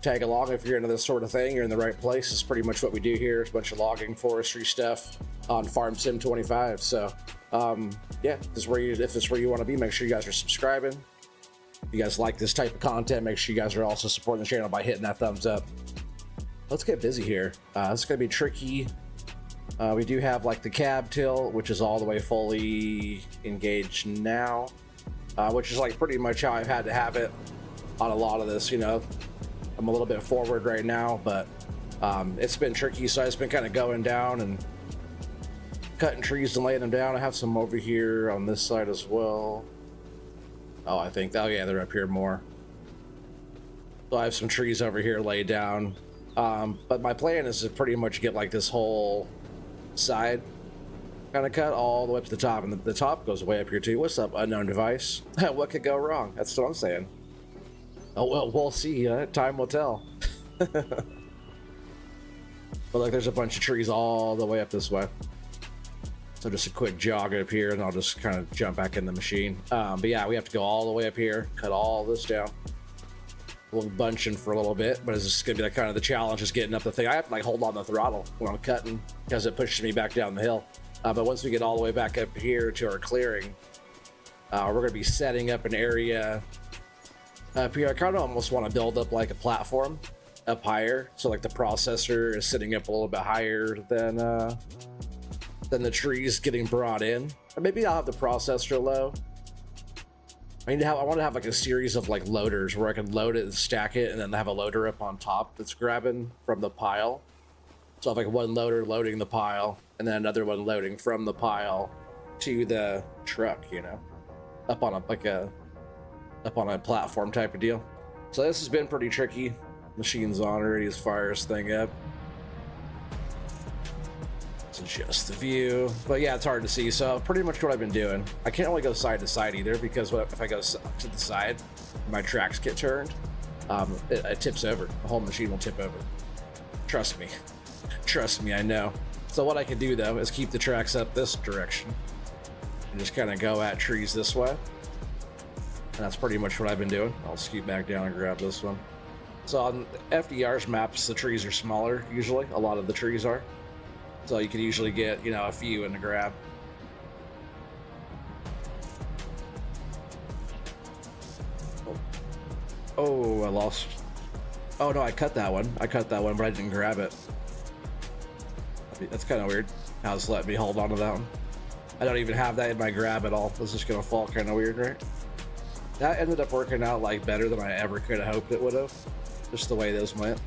tag along if you're into this sort of thing. You're in the right place. It's pretty much what we do here. It's a bunch of logging, forestry stuff on Farm Sim 25. So yeah, if this is where you want to be, make sure you guys are subscribing. If you guys like this type of content, make sure you guys are also supporting the channel by hitting that thumbs up. Let's get busy here. It's gonna be tricky. We do have like the cab till, which is all the way fully engaged now, which is like pretty much how I've had to have it on a lot of this. You know, I'm a little bit forward right now, but it's been tricky, so I've been kind of going down and cutting trees and laying them down. I have some over here on this side as well. Oh, I think, oh yeah, they're up here more. So I have some trees over here laid down. But my plan is to pretty much get like this whole side kind of cut all the way up to the top, and the top goes way up here too. What's up, unknown device? What could go wrong? That's what I'm saying. Oh well, we'll see. Time will tell. But like, there's a bunch of trees all the way up this way. So just a quick jog up here, and I'll just kind of jump back in the machine. But yeah, we have to go all the way up here, cut all this down. A little bunching for a little bit, but it's just gonna be like kind of the challenge is getting up the thing. I have to like hold on the throttle when I'm cutting because it pushes me back down the hill. But once we get all the way back up here to our clearing, we're gonna be setting up an area up here. I kind of almost want to build up like a platform up higher, so like the processor is sitting up a little bit higher than the trees getting brought in. Or maybe I'll have the processor low. I want to have like a series of like loaders where I can load it and stack it, and then have a loader up on top that's grabbing from the pile. So I have like one loader loading the pile, and then another one loading from the pile to the truck, you know, up on a platform type of deal. So this has been pretty tricky. Machine's on already as far as thing up. Let's adjust the view, but yeah, it's hard to see. So pretty much what I've been doing, I can't really go side to side either, because if I go to the side, my tracks get turned, it tips over. The whole machine will tip over. Trust me. Trust me, I know. So what I can do though is keep the tracks up this direction and just kind of go at trees this way. And that's pretty much what I've been doing. I'll scoot back down and grab this one. So on FDR's maps, the trees are smaller usually. A lot of the trees are. So you can usually get, you know, a few in the grab. Oh, I lost. Oh no, I cut that one. I cut that one, but I didn't grab it. That's kind of weird. How it's letting me hold on to that one. I don't even have that in my grab at all. This is gonna fall kind of weird, right? That ended up working out like better than I ever could have hoped it would have. Just the way those went.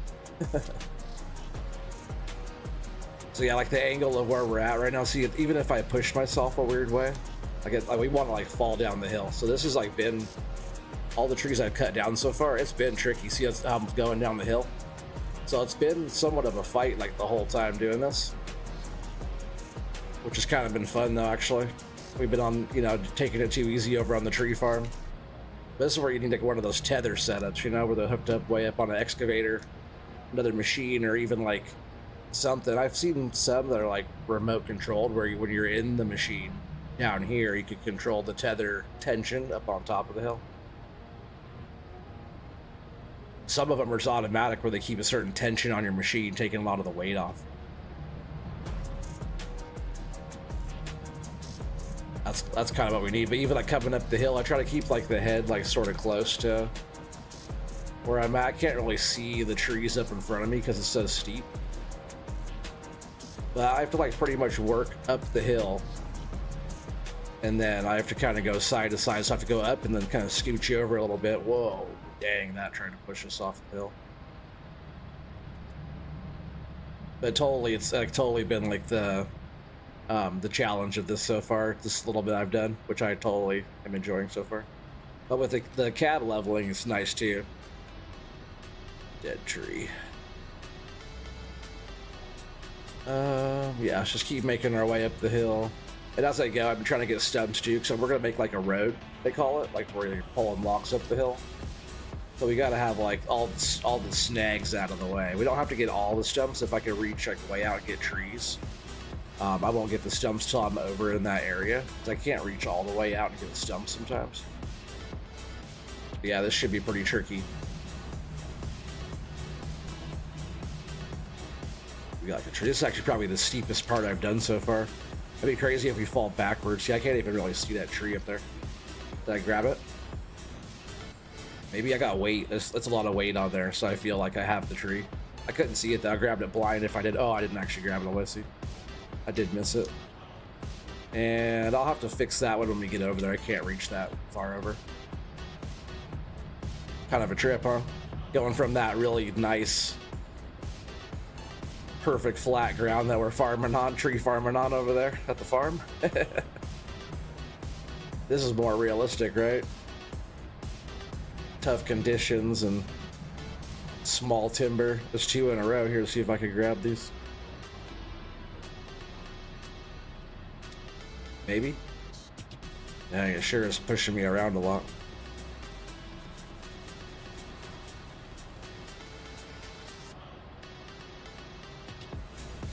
So yeah, like the angle of where we're at right now. See, even if I push myself a weird way, we want to like fall down the hill. So this has like been all the trees I've cut down so far. It's been tricky. See how I'm going down the hill. So it's been somewhat of a fight like the whole time doing this, which has kind of been fun though. Actually, we've been on, you know, taking it too easy over on the tree farm. But this is where you need like one of those tether setups, you know, where they're hooked up way up on an excavator, another machine, or even like something. I've seen some that are like remote controlled, where when you're in the machine down here, you can control the tether tension up on top of the hill. Some of them are just automatic, where they keep a certain tension on your machine, taking a lot of the weight off. That's kind of what we need. But even like coming up the hill, I try to keep like the head like sort of close to where I'm at. I can't really see the trees up in front of me because it's so steep. But I have to like pretty much work up the hill, and then I have to kind of go side to side. So I have to go up and then kind of scooch you over a little bit. Whoa, dang, that trying to push us off the hill. But totally, it's like totally been like the challenge of this so far. This little bit I've done, which I totally am enjoying so far. But with the cab leveling, it's nice too. Dead tree. Yeah, let's just keep making our way up the hill. And as I go, I've been trying to get stumps too, so we're gonna make like a road, they call it, like where you're pulling blocks up the hill. So we gotta have like all the snags out of the way. We don't have to get all the stumps. If I can reach like way out and get trees, I won't get the stumps till I'm over in that area, because I can't reach all the way out and get the stumps sometimes. But yeah, this should be pretty tricky. We got the tree. This is actually probably the steepest part I've done so far. It'd be crazy if we fall backwards. See, I can't even really see that tree up there. Did I grab it? Maybe I got weight. That's a lot of weight on there, so I feel like I have the tree. I couldn't see it though. I grabbed it blind. If I did, oh, I didn't actually grab it. Let's see. I did miss it. And I'll have to fix that one when we get over there. I can't reach that far over. Kind of a trip, huh? Going from that really nice, perfect flat ground that we're farming on, tree farming on over there at the farm. This is more realistic, right? Tough conditions and small timber. There's 2 in a row here to see if I can grab these. Maybe. Yeah, it sure is pushing me around a lot.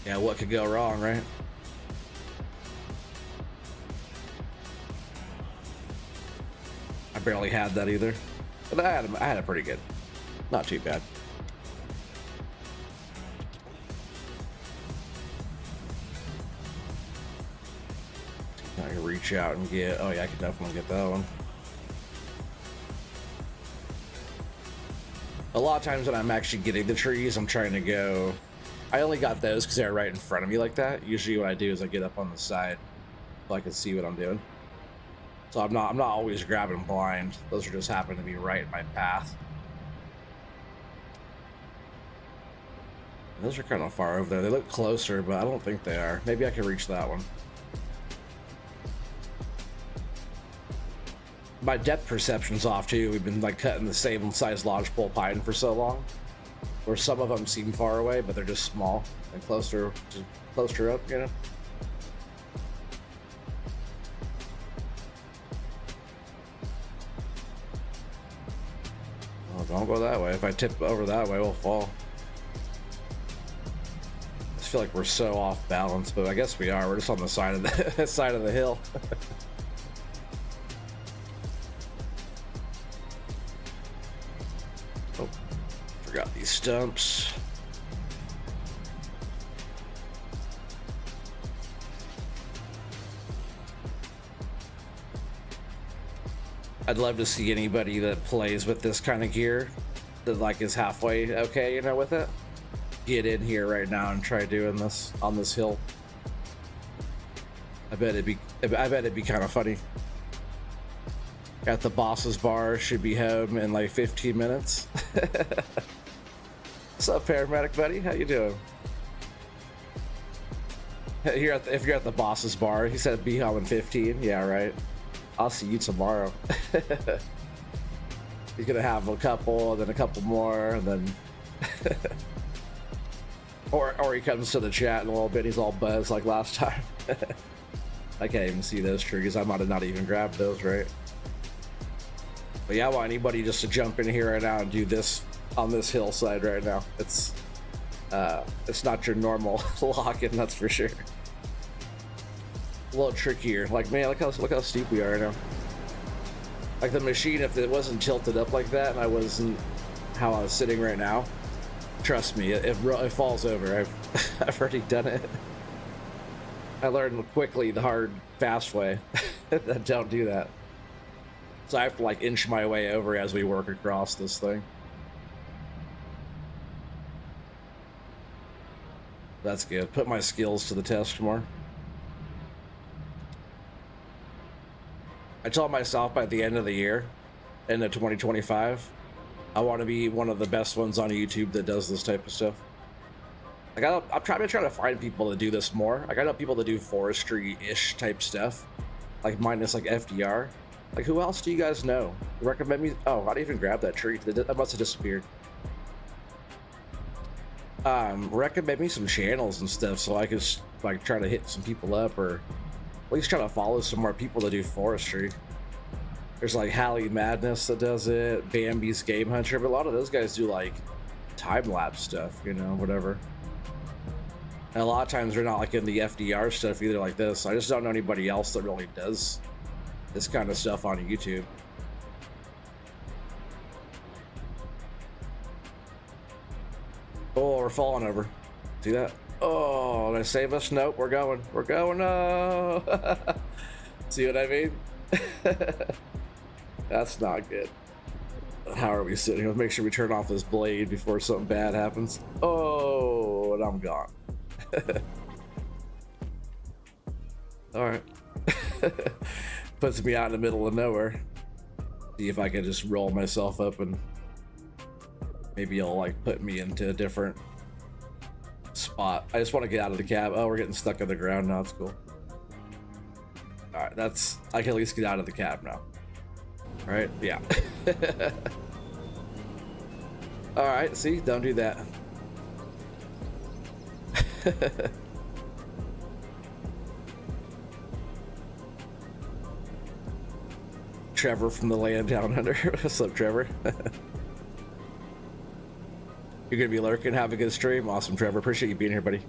Yeah, what could go wrong, right? I barely had that either, but I had it pretty good. Not too bad. I can reach out and get, oh yeah, I can definitely get that one. A lot of times when I'm actually getting the trees, I'm trying to go, I only got those because they're right in front of me like that. Usually what I do is I get up on the side so I can see what I'm doing. So I'm not always grabbing blind. Those are just happen to be right in my path. Those are kind of far over there. They look closer, but I don't think they are. Maybe I can reach that one. My depth perception's off too. We've been like cutting the same size lodgepole pine for so long, where some of them seem far away, but they're just small and closer up, you know. Oh, don't go that way. If I tip over that way, we'll fall. I just feel like we're so off balance, but I guess we are. We're just on the side of the side of the hill. Oh, forgot these stumps. I'd love to see anybody that plays with this kind of gear that like is halfway okay, you know, with it. Get in here right now and try doing this on this hill. I bet it'd be kind of funny. At the boss's bar, should be home in like 15 minutes. What's up, paramedic buddy? How you doing? If you're at the boss's bar, he said be home in 15. Yeah, right. I'll see you tomorrow. He's gonna have a couple, then a couple more, and then or he comes to the chat in a little bit. He's all buzzed like last time. I can't even see those trees. I might have not even grabbed those, right? But yeah, I want anybody just to jump in here right now and do this on this hillside right now. It's not your normal lock-in, that's for sure. A little trickier. Like, man, look how steep we are right now. Like the machine, if it wasn't tilted up like that and I wasn't how I was sitting right now, trust me, it falls over. I've already done it. I learned quickly the hard, fast way. Don't do that. So I have to like inch my way over as we work across this thing. That's good. Put my skills to the test more. I told myself by the end of the year, end of 2025, I want to be one of the best ones on YouTube that does this type of stuff. Like I'm trying to find people to do this more. Like I know people that do forestry-ish type stuff, like minus like FDR. Like who else do you guys know? Recommend me? Oh, I didn't even grab that tree. That must have disappeared. Recommend me some channels and stuff so I could like try to hit some people up, or at least try to follow some more people that do forestry. There's like Hallie Madness that does it, Bambi's Game Hunter, but a lot of those guys do like time-lapse stuff, you know, whatever. And a lot of times they're not like in the FDR stuff either like this. I just don't know anybody else that really does this kind of stuff on YouTube. Oh, we're falling over. See that? Oh, did I save us? Nope, we're going. We're going. No. See what I mean? That's not good. How are we sitting here? Let's make sure we turn off this blade before something bad happens. Oh, and I'm gone. All right. Puts me out in the middle of nowhere. See if I can just roll myself up and maybe you'll like put me into a different spot. I just want to get out of the cab. Oh, we're getting stuck on the ground now. It's cool. All right, that's, I can at least get out of the cab now. All right, yeah. All right, see, don't do that. Trevor from the land down under. What's up, Trevor? You're gonna be lurking. Have a good stream. Awesome, Trevor. Appreciate you being here, buddy.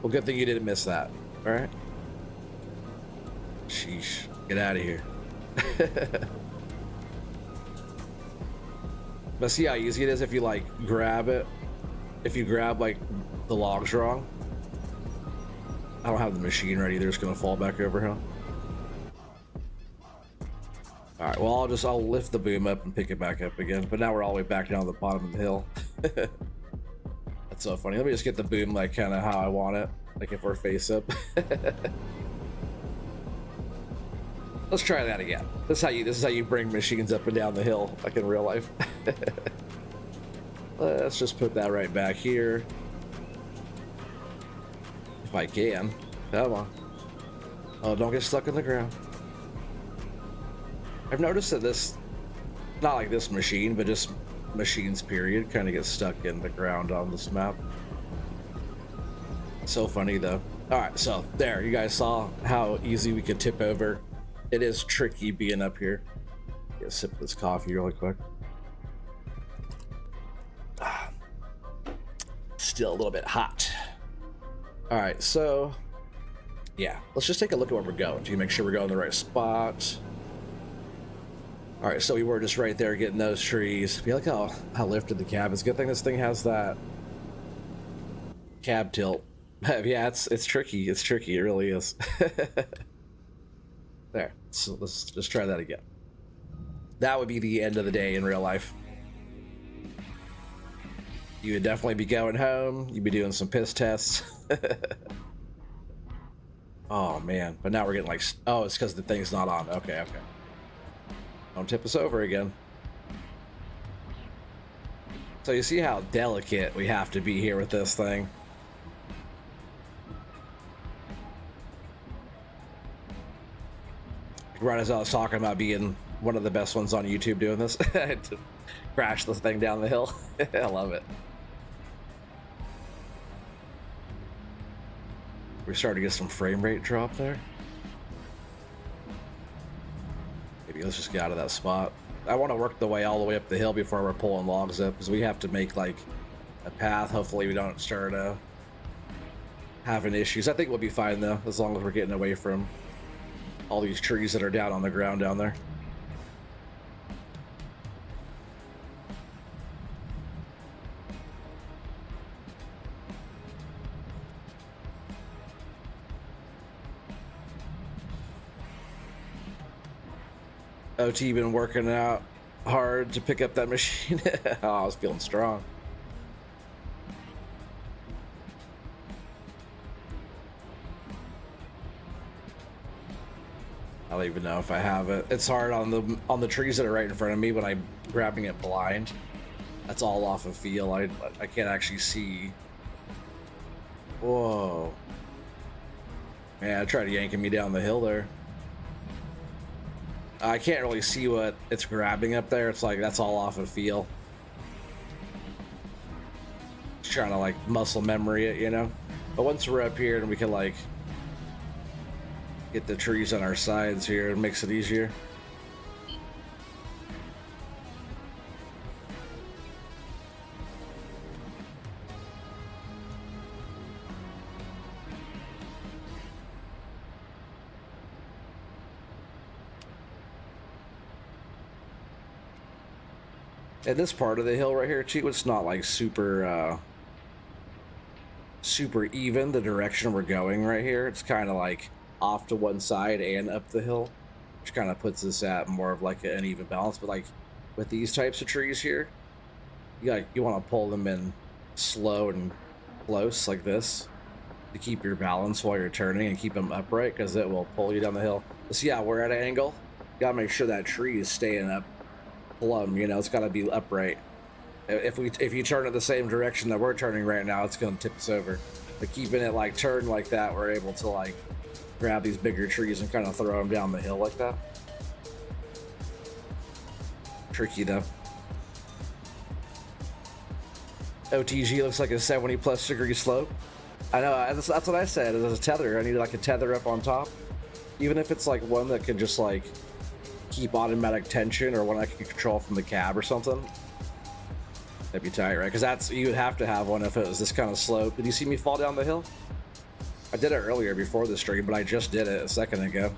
Well, good thing you didn't miss that. All right. Sheesh. Get out of here. But see how easy it is if you like grab it. If you grab like the logs wrong. I don't have the machine ready. They're just gonna fall back over here. All right. Well, I'll lift the boom up and pick it back up again. But now we're all the way back down the bottom of the hill. That's so funny. Let me just get the boom like kind of how I want it. Like if we're face up. Let's try that again. This is how you bring machines up and down the hill, like in real life. Let's just put that right back here. If I can. Come on. Oh, don't get stuck in the ground. I've noticed that this, not like this machine, but just machines period, kind of get stuck in the ground on this map. So funny though. All right, so there, you guys saw how easy we could tip over. It is tricky being up here. Get a sip of this coffee really quick. Still a little bit hot. All right, so yeah, let's just take a look at where we're going to make sure we're going the right spot. All right, so we were just right there getting those trees. Feel like how lifted the cab is. Good thing this thing has that cab tilt. Yeah, it's tricky. It's tricky. It really is. There. So let's just try that again. That would be the end of the day in real life. You would definitely be going home. You'd be doing some piss tests. Oh man! But now we're getting like, oh, it's because the thing's not on. Okay, okay. Don't tip us over again. So you see how delicate we have to be here with this thing. Right as I was talking about being one of the best ones on YouTube doing this, to crash this thing down the hill. I love it. We're starting to get some frame rate drop there. Maybe let's just get out of that spot. I want to work the way all the way up the hill before we're pulling logs up, because we have to make like a path. Hopefully we don't start having issues. I think we'll be fine though, as long as we're getting away from all these trees that are down on the ground down there. OT been working out hard to pick up that machine. Oh, I was feeling strong. I don't even know if I have it. It's hard on the trees that are right in front of me when I'm grabbing it blind. That's all off of feel. I can't actually see. Whoa. Man, I tried yanking me down the hill there. I can't really see what it's grabbing up there. It's like that's all off of feel. Just trying to like muscle memory it, you know? But once we're up here and we can like get the trees on our sides here, it makes it easier. And this part of the hill right here too, it's not like super super even the direction we're going right here. It's kind of like off to one side and up the hill, which kind of puts us at more of like an even balance. But like with these types of trees here, you want to pull them in slow and close like this to keep your balance while you're turning and keep them upright, because it will pull you down the hill. But see how we're at an angle? You gotta make sure that tree is staying up plumb, you know, it's gotta be upright. If you turn it the same direction that we're turning right now, it's gonna tip us over. But keeping it like turned like that, we're able to like grab these bigger trees and kind of throw them down the hill like that. Tricky though. OTG looks like a 70+ degree slope. I know, that's what I said. As a tether, I need like a tether up on top. Even if it's like one that can just like keep automatic tension, or one I can control from the cab or something. That'd be tight, right? Because you would have to have one if it was this kind of slope. Did you see me fall down the hill? I did it earlier before the stream, but I just did it a second ago.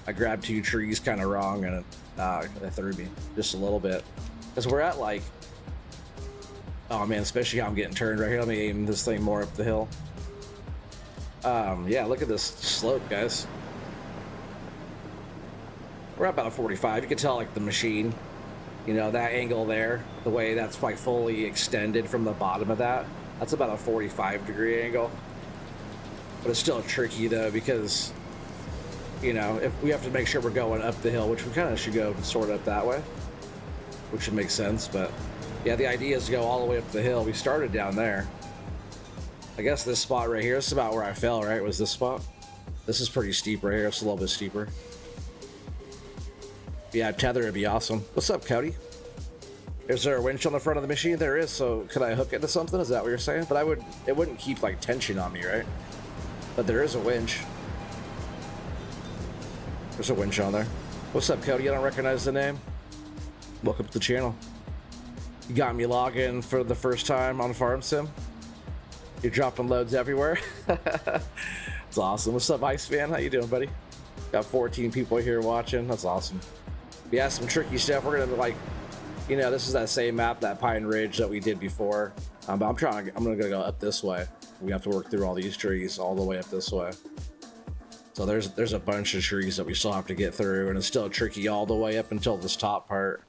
I grabbed two trees kind of wrong, and it threw me just a little bit. Because we're at like, oh man, especially how I'm getting turned right here. Let me aim this thing more up the hill. Yeah, look at this slope, guys. We're at about a 45. You can tell like the machine, you know, that angle there, the way that's like fully extended from the bottom of that, that's about a 45 degree angle. But it's still tricky though, because, you know, if we have to make sure we're going up the hill, which we kind of should go sort of up that way, which would make sense. But yeah, the idea is to go all the way up the hill. We started down there. I guess this spot right here, this is about where I fell, right? Was this spot? This is pretty steep right here. It's a little bit steeper. Yeah, tether would be awesome. What's up, Cody? Is there a winch on the front of the machine? There is, so could I hook it to something? Is that what you're saying? But it wouldn't keep like tension on me, right? But there is a winch. There's a winch on there. What's up, Cody? I don't recognize the name. Welcome to the channel. You got me logging for the first time on Farm Sim. You're dropping loads everywhere. It's awesome. What's up, Ice Fan? How you doing, buddy? Got 14 people here watching. That's awesome. Yeah, some tricky stuff. We're gonna like, you know, this is that same map, that Pineridge that we did before. But I'm gonna go up this way. We have to work through all these trees all the way up this way. So there's a bunch of trees that we still have to get through, and it's still tricky all the way up until this top part.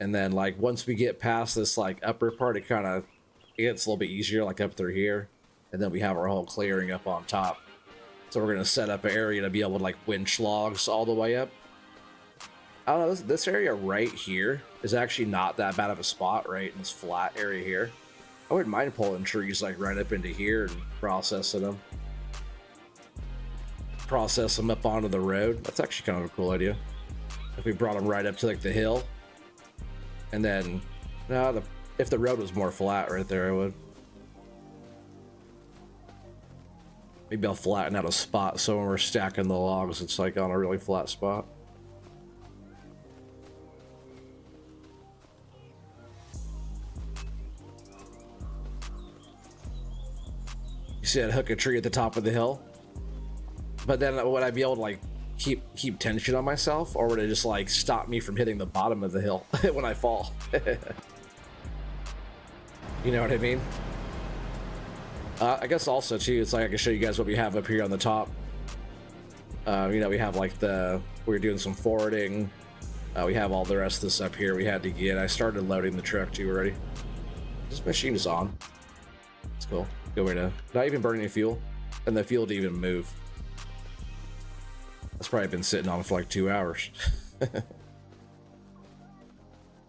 And then like once we get past this like upper part, it kind of gets a little bit easier, like up through here. And then we have our whole clearing up on top. So we're gonna set up an area to be able to like winch logs all the way up. I don't know, this area right here is actually not that bad of a spot, right? In this flat area here. I wouldn't mind pulling trees like right up into here and processing them. Process them up onto the road. That's actually kind of a cool idea. If we brought them right up to like the hill. And then, if the road was more flat right there, I would. Maybe I'll flatten out a spot so when we're stacking the logs, it's like on a really flat spot. You see, I'd hook a tree at the top of the hill, but then would I be able to like keep tension on myself, or would it just like stop me from hitting the bottom of the hill when I fall? You know what I mean? I guess also too, it's like I can show you guys what we have up here on the top. You know, we have like we're doing some forwarding. We have all the rest of this up here we had to get. I started loading the truck too already. This machine is on. It's cool. Good way to not even burn any fuel, and the fuel didn't even move. That's probably been sitting on for like 2 hours.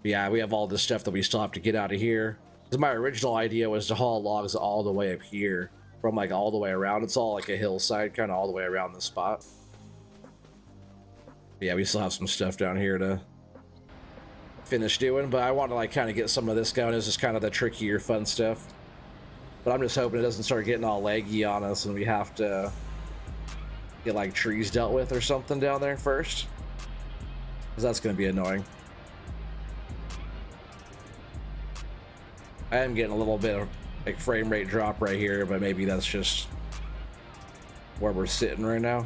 Yeah, we have all this stuff that we still have to get out of here. Because my original idea was to haul logs all the way up here, from like all the way around. It's all like a hillside, kind of all the way around the spot. But yeah, we still have some stuff down here to finish doing, but I want to like kind of get some of this going. This is kind of the trickier, fun stuff. But I'm just hoping it doesn't start getting all laggy on us and we have to get like trees dealt with or something down there first, because that's going to be annoying. I am getting a little bit of like frame rate drop right here, but maybe that's just where we're sitting right now.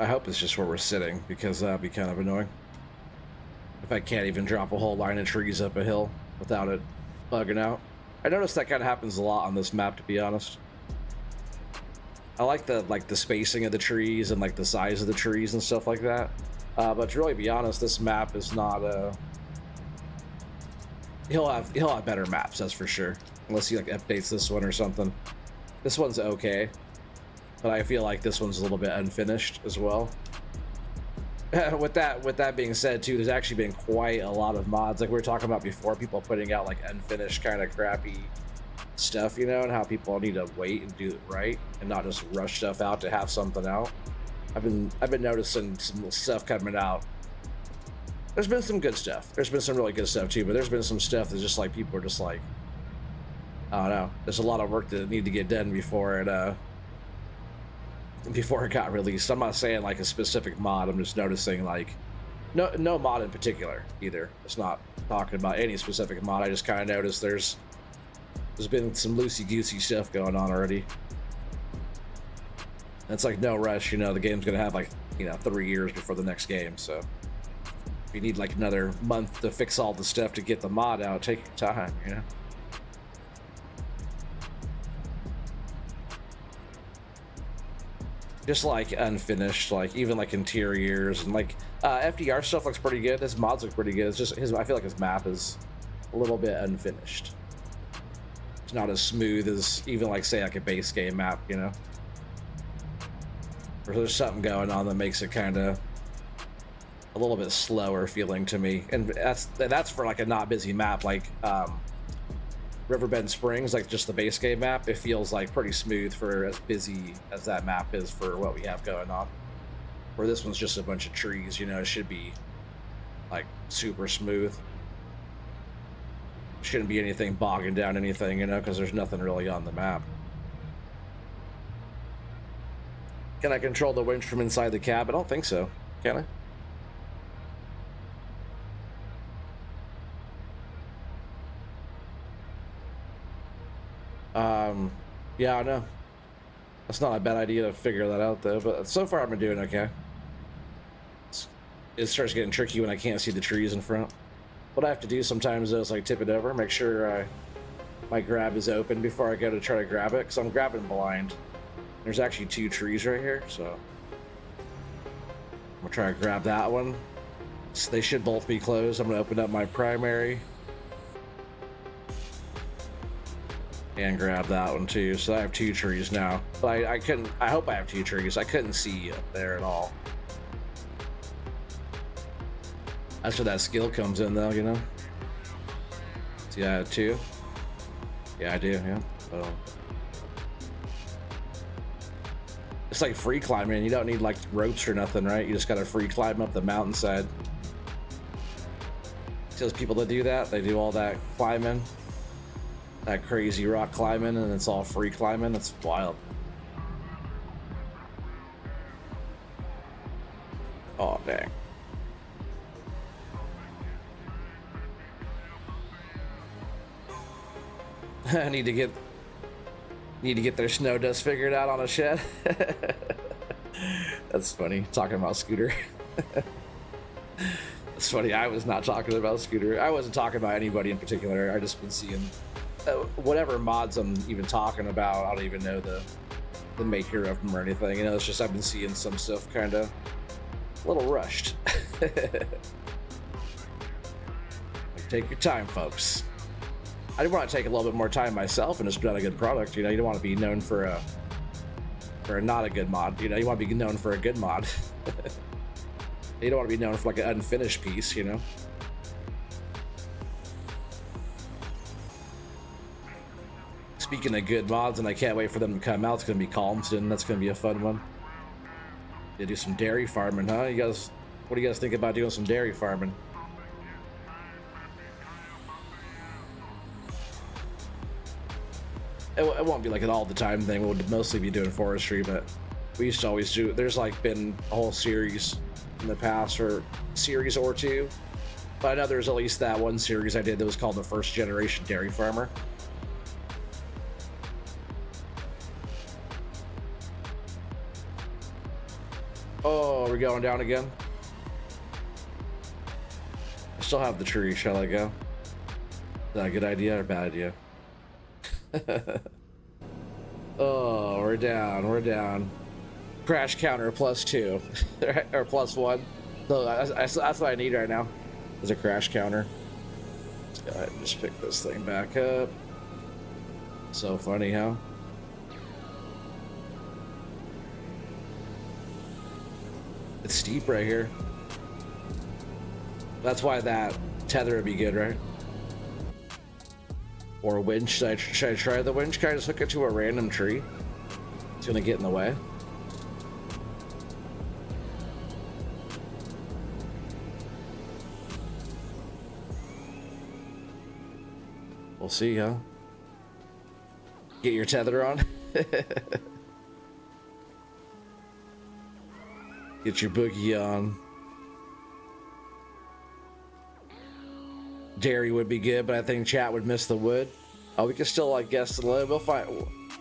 I hope it's just where we're sitting, because that'd be kind of annoying. If I can't even drop a whole line of trees up a hill without it bugging out. I noticed that kind of happens a lot on this map, to be honest. I like the spacing of the trees and like the size of the trees and stuff like that. But to really be honest, this map is not he'll have better maps, that's for sure. Unless he like updates this one or something. This one's okay, but I feel like this one's a little bit unfinished as well. With that being said too, there's actually been quite a lot of mods, like we were talking about before, people putting out like unfinished kind of crappy stuff, you know, and how people need to wait and do it right and not just rush stuff out to have something out. I've been noticing some stuff coming out. There's been some good stuff. There's been some really good stuff too, but there's been some stuff that's just like people are just like, I don't know. There's a lot of work that need to get done before it got released. I'm not saying like a specific mod. I'm just noticing like no mod in particular either. It's not talking about any specific mod. I just kind of noticed there's been some loosey-goosey stuff going on already. It's like no rush, you know, the game's gonna have like, you know, 3 years before the next game, so if you need like another month to fix all the stuff to get the mod out, take your time, you know. Just like unfinished, like even like interiors and like FDR stuff looks pretty good. His mods look pretty good. It's just I feel like his map is a little bit unfinished. It's not as smooth as even like say like a base game map, you know. Or there's something going on that makes it kind of a little bit slower feeling to me, and that's for like a not busy map like Riverbend Springs, like just the base game map. It feels like pretty smooth for as busy as that map is for what we have going on. Where this one's just a bunch of trees, you know, it should be like super smooth. Shouldn't be anything bogging down anything, you know, because there's nothing really on the map. Can I control the winch from inside the cab? I don't think so. Can I? Yeah, I know. That's not a bad idea to figure that out though, but so far I've been doing okay. It starts getting tricky when I can't see the trees in front. What I have to do sometimes though is like tip it over, make sure my grab is open before I go to try to grab it, because I'm grabbing blind. There's actually 2 trees right here, so I'm gonna try to grab that one. So they should both be closed. I'm gonna open up my primary and grab that one too. So I have 2 trees now, but I hope I have 2 trees. I couldn't see up there at all. That's where that skill comes in though, you know. See, I have 2. Yeah, I do, yeah. So it's like free climbing. You don't need like ropes or nothing, right? You just gotta free climb up the mountainside. See those people that do that? They do all that climbing, that crazy rock climbing, and it's all free climbing. It's wild. Oh dang. I need to get their snow dust figured out on a shed. That's funny, talking about Scooter. It's funny, I was not talking about Scooter. I wasn't talking about anybody in particular. I just been seeing whatever mods I'm even talking about. I don't even know the maker of them or anything, you know. It's just I've been seeing some stuff kind of a little rushed. Take your time, folks. I want to take a little bit more time myself and just put out a good product, you know. You don't want to be known for a not a good mod, you know. You want to be known for a good mod. You don't want to be known for like an unfinished piece, you know. Speaking of good mods, and I can't wait for them to come out, it's going to be Calmston. That's going to be a fun one. You do some dairy farming, huh? You guys, what do you guys think about doing some dairy farming? It won't be like an all the time thing. We'll mostly be doing forestry, but we used to always do, there's like been a whole series in the past, or series or 2, but I know there's at least that one series I did that was called the First Generation Dairy Farmer. Oh, we're going down again. I still have the tree. Shall I go? Is that a good idea or a bad idea? Oh, we're down. We're down. Crash counter +2 or +1. So that's what I need right now. Is a crash counter. Let's go ahead and just pick this thing back up. So funny, huh? It's steep right here. That's why that tether would be good, right? Or a winch. Should I try the winch? Can I just hook it to a random tree? It's gonna get in the way. We'll see, huh? Get your tether on. Get your boogie on. Dairy would be good, but I think chat would miss the wood. Oh, we can still like guess the load. We'll find.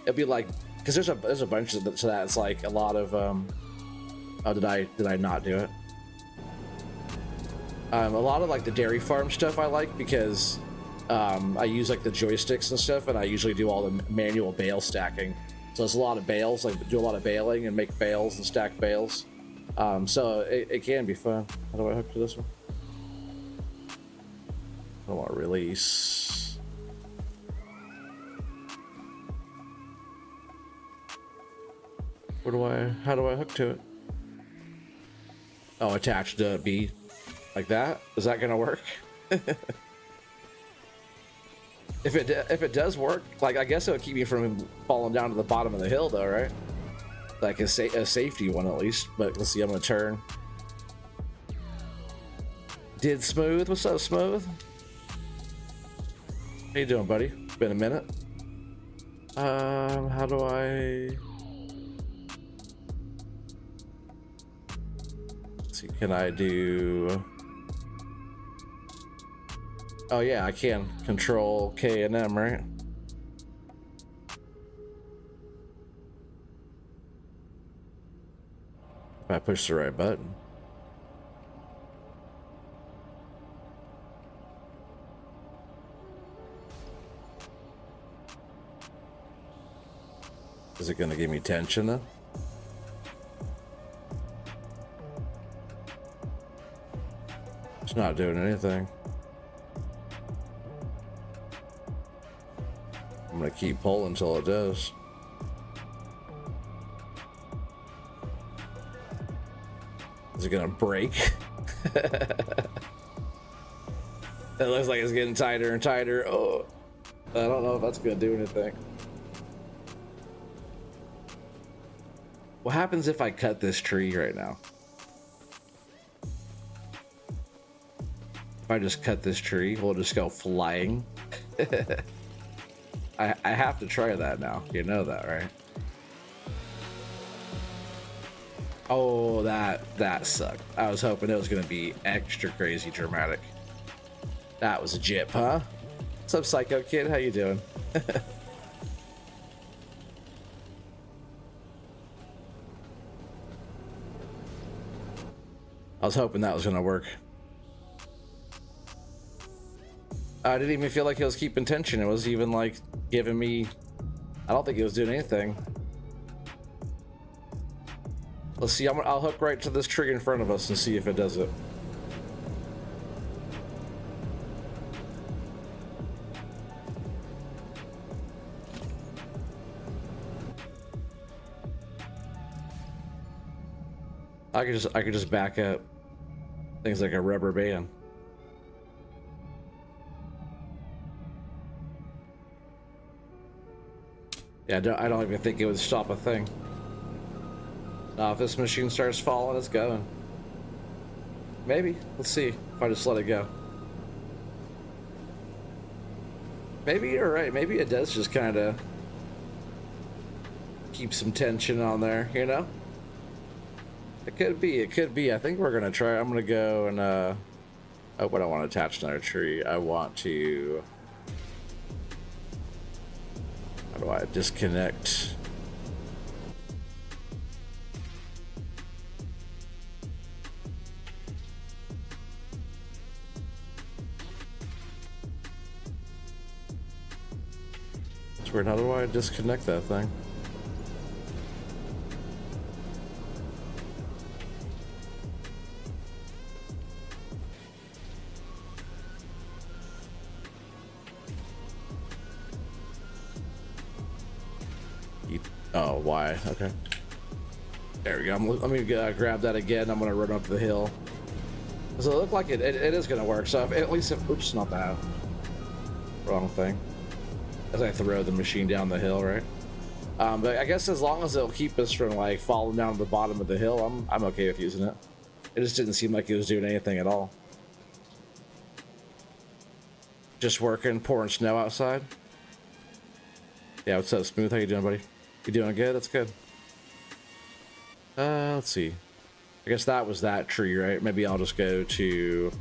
It'll be like, because there's a bunch of so that it's like a lot of oh, did I not do it? A lot of like the dairy farm stuff I like because I use like the joysticks and stuff, and I usually do all the manual bale stacking. So there's a lot of bales, like do a lot of baling and make bales and stack bales. So it can be fun. How do I hook to this one? I want to release. How do I hook to it? Oh, attach to B like that. Is that gonna work? If it does work, like I guess it would keep me from falling down to the bottom of the hill, though, right? Like a safety one at least. But let's see. I'm gonna turn. Did Smooth? What's up, Smooth? How you doing, buddy? It's been a minute. How do I? Let's see. Can I do? Oh yeah, I can control K and M, right? If I push the right button. Is it gonna give me tension then? It's not doing anything. I'm gonna keep pulling until it does. Is it gonna break? It looks like it's getting tighter and tighter. Oh, I don't know if that's gonna do anything. What happens if I cut this tree right now? If I just cut this tree, we'll just go flying. I have to try that now. You know that, right? Oh, that sucked. I was hoping it was gonna be extra crazy dramatic. That was a jip, huh? What's up, Psycho Kid? How you doing? I was hoping that was gonna work. I didn't even feel like it was keeping tension. It was even like giving me. I don't think it was doing anything. Let's see. I'll hook right to this tree in front of us and see if it does it. I could just back up things like a rubber band. Yeah, I don't even think it would stop a thing. If this machine starts falling, it's going. Maybe. Let's see if I just let it go. Maybe you're right. Maybe it does just kind of keep some tension on there, you know? It could be. It could be. I think we're going to try. I'm going to go and, oh, what I want to attach another tree. I want to, how do I disconnect? weird. How do I disconnect that thing? Oh, why? Okay. There we go. Let me grab that again. I'm gonna run up the hill. So it looked like it is gonna work. So if, at least if, oops, not that. Wrong thing. As I throw the machine down the hill, right? But I guess as long as it'll keep us from like falling down to the bottom of the hill, I'm okay with using it. It just didn't seem like it was doing anything at all. Just working, pouring snow outside. Yeah, what's up, Smooth? How you doing, buddy? You doing good? That's good. Let's see. I guess that was that tree, right? Maybe I'll just go to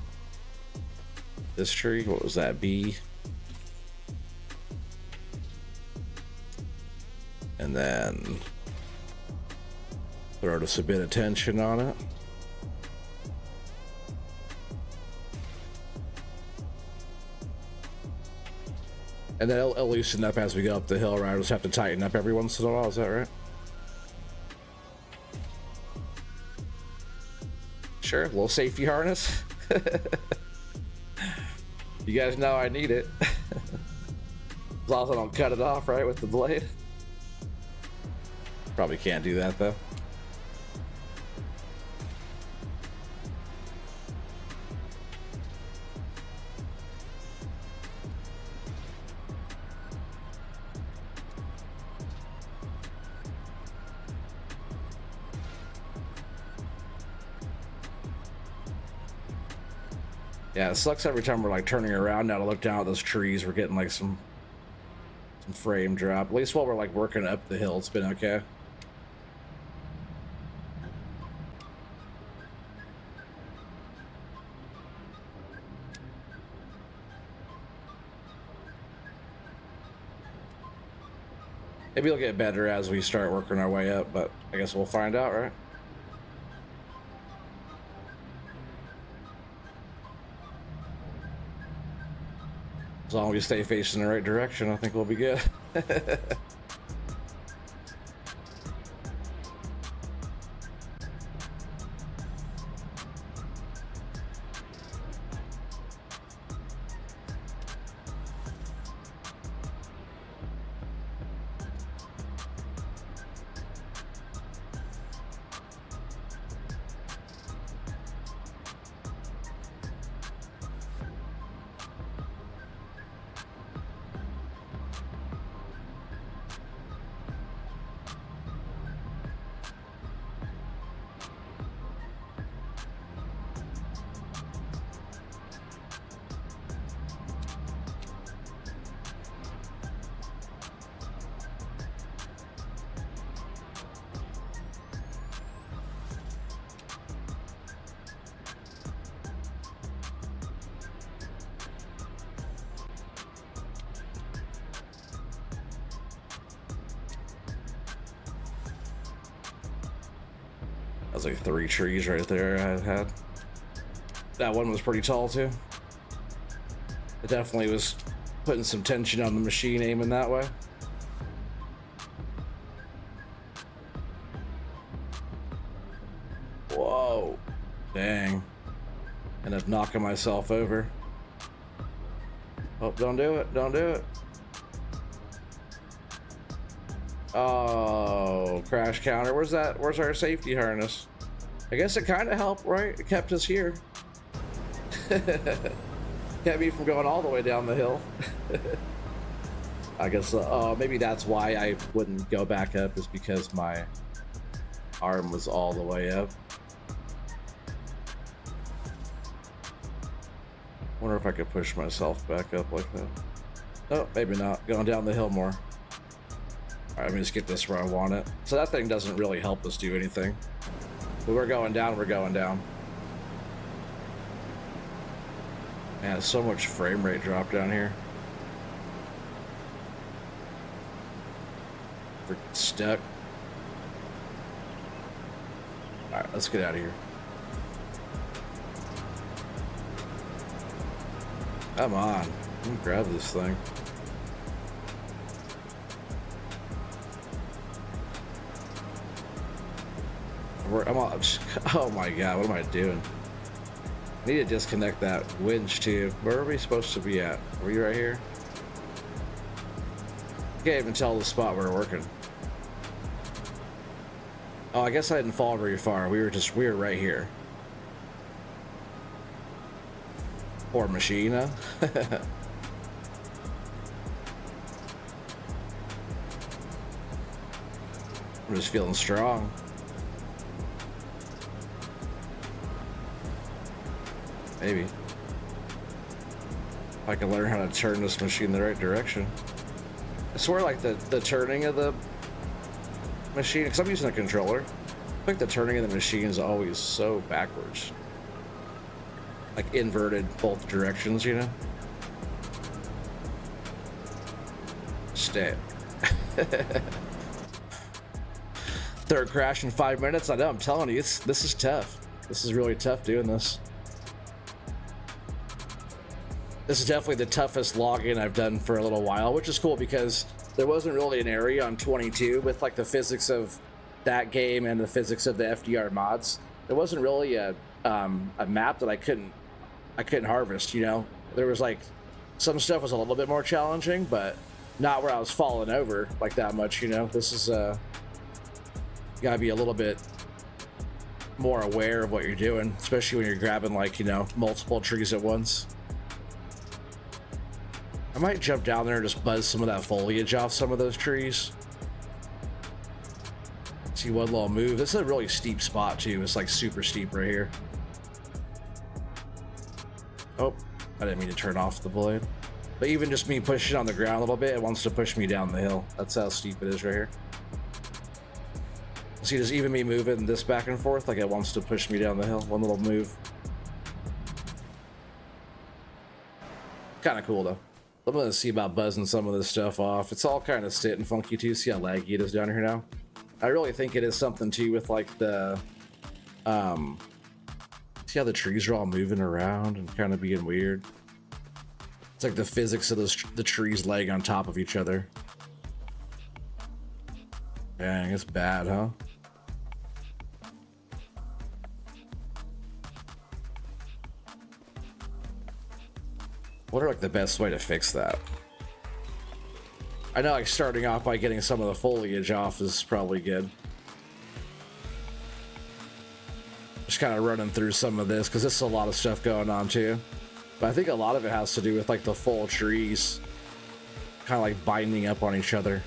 this tree. What was that? B. And then throw just a bit of tension on it. And then it'll loosen up as we go up the hill, right? I'll just have to tighten up every once in a while, is that right? Sure, a little safety harness. You guys know I need it. As long as I don't cut it off, right, with the blade. Probably can't do that, though. Yeah, it sucks every time we're like turning around now to look down at those trees. We're getting like some frame drop. At least while we're like working up the hill, it's been okay. Maybe it'll get better as we start working our way up, but I guess we'll find out, right? As long as we stay facing the right direction, I think we'll be good. That was like 3 trees right there I had. That one was pretty tall too. It definitely was putting some tension on the machine aiming that way. Whoa. Dang. Ended up knocking myself over. Oh, don't do it. Don't do it. Oh, crash counter. Where's that? Where's our safety harness? I guess it kind of helped, right? It kept us here. Kept me from going all the way down the hill. I guess maybe that's why I wouldn't go back up, is because my arm was all the way up. Wonder if I could push myself back up like that. Oh, maybe not. Going down the hill more. Alright, let me just get this where I want it. So that thing doesn't really help us do anything. But we're going down, we're going down. Man, so much frame rate drop down here. Freaking stuck. Alright, let's get out of here. Come on. Let me grab this thing. I'm all, oh my god, what am I doing? I need to disconnect that winch too. Where are we supposed to be at? Are we right here? Can't even tell the spot we're working. Oh, I guess I didn't fall very far. We were right here. Poor machine, huh? I'm just feeling strong. Maybe. If I can learn how to turn this machine the right direction. I swear, like, the turning of the machine, because I'm using a controller, I think the turning of the machine is always so backwards. Like, inverted both directions, you know? Stay. Third crash in 5 minutes? I know, I'm telling you, this is tough. This is really tough doing this. This is definitely the toughest login I've done for a little while, which is cool because there wasn't really an area on 22 with like the physics of that game and the physics of the FDR mods. There wasn't really a map that I couldn't harvest, you know? There was like, some stuff was a little bit more challenging, but not where I was falling over like that much, you know? This is, you gotta be a little bit more aware of what you're doing, especially when you're grabbing like, you know, multiple trees at once. I might jump down there and just buzz some of that foliage off some of those trees. See one little move. This is a really steep spot too. It's like super steep right here. Oh, I didn't mean to turn off the blade. But even just me pushing on the ground a little bit, it wants to push me down the hill. That's how steep it is right here. See, just even me moving this back and forth, like it wants to push me down the hill. One little move. Kind of cool though. I'm gonna see about buzzing some of this stuff off. It's all kind of sitting funky too. See how laggy it is down here now? I really think it is something too with like the, see how the trees are all moving around and kind of being weird? It's like the physics of the trees laying on top of each other. Dang, it's bad, huh? What are like the best way to fix that? I know like starting off by getting some of the foliage off is probably good. Just kind of running through some of this because this is a lot of stuff going on too. But I think a lot of it has to do with like the full trees kind of like binding up on each other.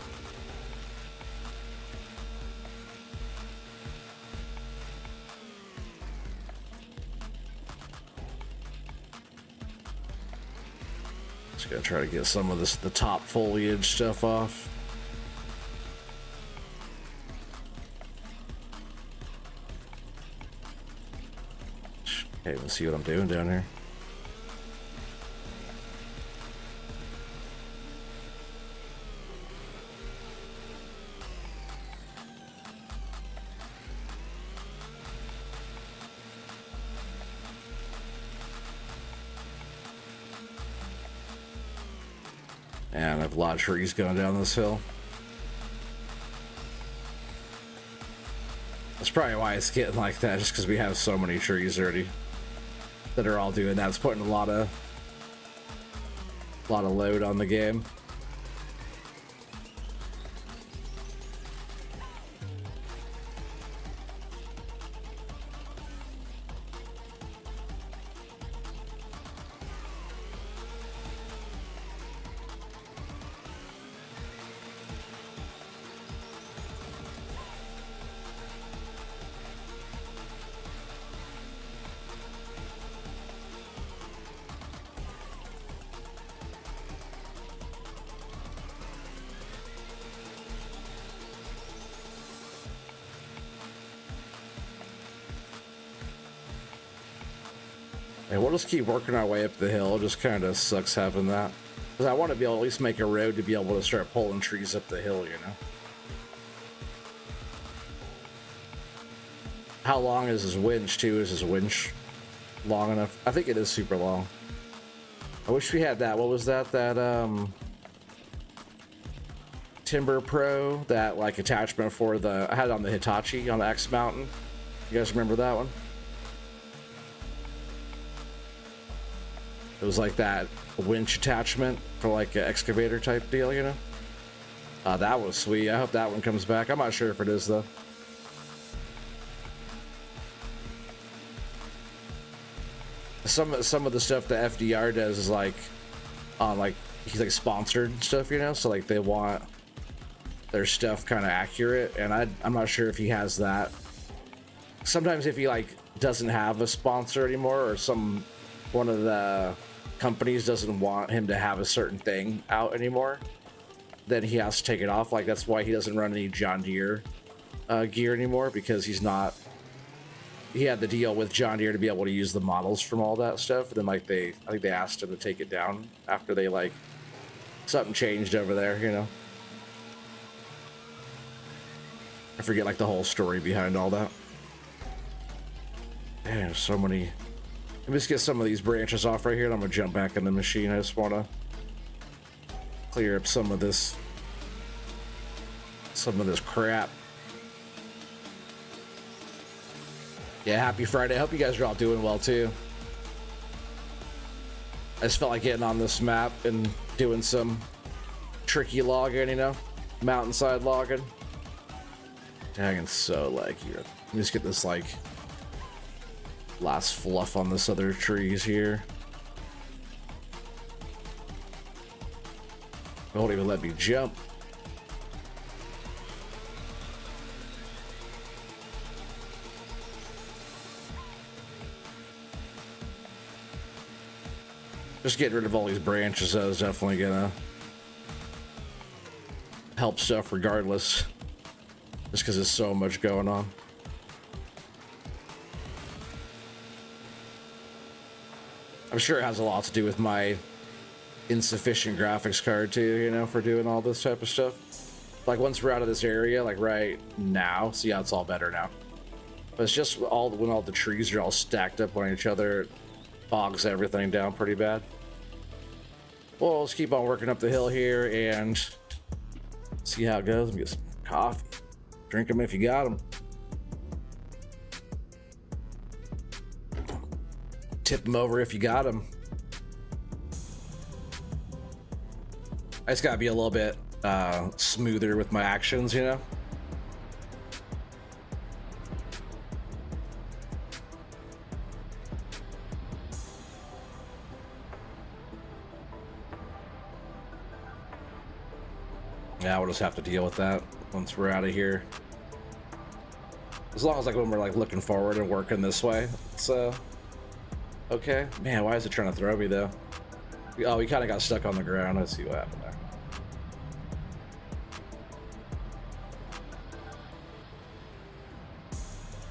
Gonna try to get some of the top foliage stuff off. Okay, let's see what I'm doing down here. And I have a lot of trees going down this hill. That's probably why it's getting like that, just because we have so many trees already that are all doing that. It's putting a lot of load on the game. And we'll just keep working our way up the hill. It just kind of sucks having that. Because I want to be able to at least make a road to be able to start pulling trees up the hill, you know? How long is his winch, too? Is his winch long enough? I think it is super long. I wish we had that. What was that? That, Timber Pro, that, like, attachment for the... I had it on the Hitachi, on the X Mountain. You guys remember that one? It was like that winch attachment for like an excavator type deal, you know? That was sweet. I hope that one comes back. I'm not sure if it is though. Some of the stuff that FDR does is like on like he's like sponsored and stuff, you know? So like they want their stuff kind of accurate, and I'm not sure if he has that. Sometimes if he like doesn't have a sponsor anymore, or one of the companies doesn't want him to have a certain thing out anymore, then he has to take it off. Like that's why he doesn't run any John Deere gear anymore, because he had the deal with John Deere to be able to use the models from all that stuff. And then like I think they asked him to take it down after they like something changed over there, you know. I forget like the whole story behind all that. Man, there's so many. Let me just get some of these branches off right here, and I'm gonna jump back in the machine. I just wanna clear up some of this crap. Yeah, happy Friday. I hope you guys are all doing well too. I just felt like getting on this map and doing some tricky logging, you know, mountainside logging. Dang, it's so laggy. Let me just get this like last fluff on this other trees here. It won't even let me jump. Just getting rid of all these branches, that is definitely gonna help stuff regardless. Just because there's so much going on. I'm sure it has a lot to do with my insufficient graphics card too, you know, for doing all this type of stuff. Like once we're out of this area, like right now, see how it's all better now. But it's just when all the trees are all stacked up on each other, it bogs everything down pretty bad. Well, let's keep on working up the hill here and see how it goes. Let me get some coffee. Drink them if you got them. Tip them over if you got them. I just gotta be a little bit smoother with my actions, you know? Yeah, we'll just have to deal with that once we're out of here. As long as like when we're like looking forward and working this way, it's okay. Man, why is it trying to throw me though? Oh, we kind of got stuck on the ground. Let's see what happened there.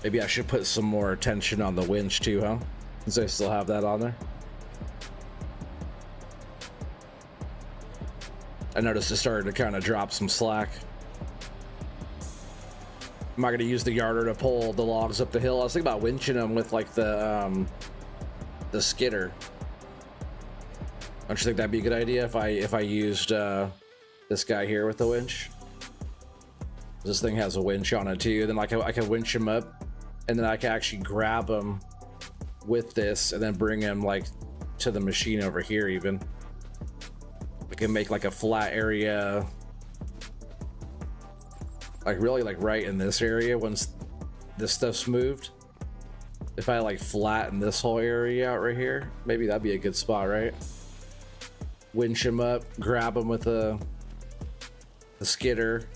Maybe I should put some more attention on the winch too, huh? Since I still have that on there. I noticed it started to kind of drop some slack. Am I going to use the yarder to pull the logs up the hill? I was thinking about winching them with like the skidder. Don't you think that'd be a good idea if I used this guy here with the winch? This thing has a winch on it too. Then I can winch him up, and then I can actually grab him with this, and then bring him like to the machine over here. Even I can make like a flat area. Like really like right in this area once this stuff's moved. If I like flatten this whole area out right here, maybe that'd be a good spot, right? Winch him up, grab him with a skidder,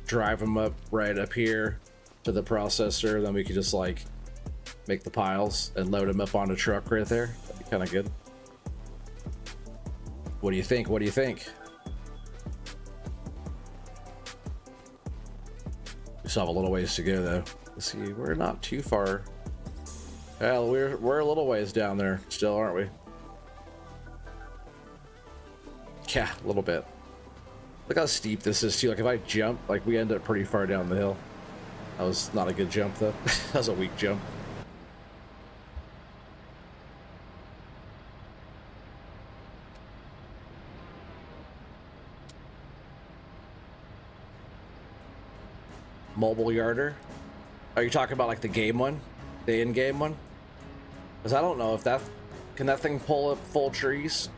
drive him up right up here to the processor, then we could just like make the piles and load him up on a truck right there. That'd be kind of good. What do you think? What do you think? We still have a little ways to go though. Let's see, we're not too far. Well, we're a little ways down there still, aren't we? Yeah, a little bit. Look how steep this is too. Like if I jump, like we end up pretty far down the hill. That was not a good jump though. That was a weak jump. Mobile yarder. Are you talking about like the game one? The in-game one? Because I don't know if that... Can that thing pull up full trees?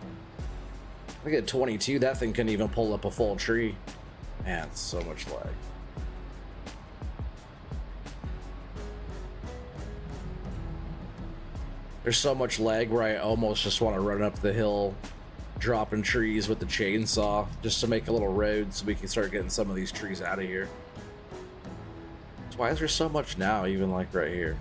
I think at 22, that thing couldn't even pull up a full tree. Man, it's so much lag. There's so much lag where I almost just want to run up the hill, dropping trees with the chainsaw, just to make a little road so we can start getting some of these trees out of here. So why is there so much now, even like right here?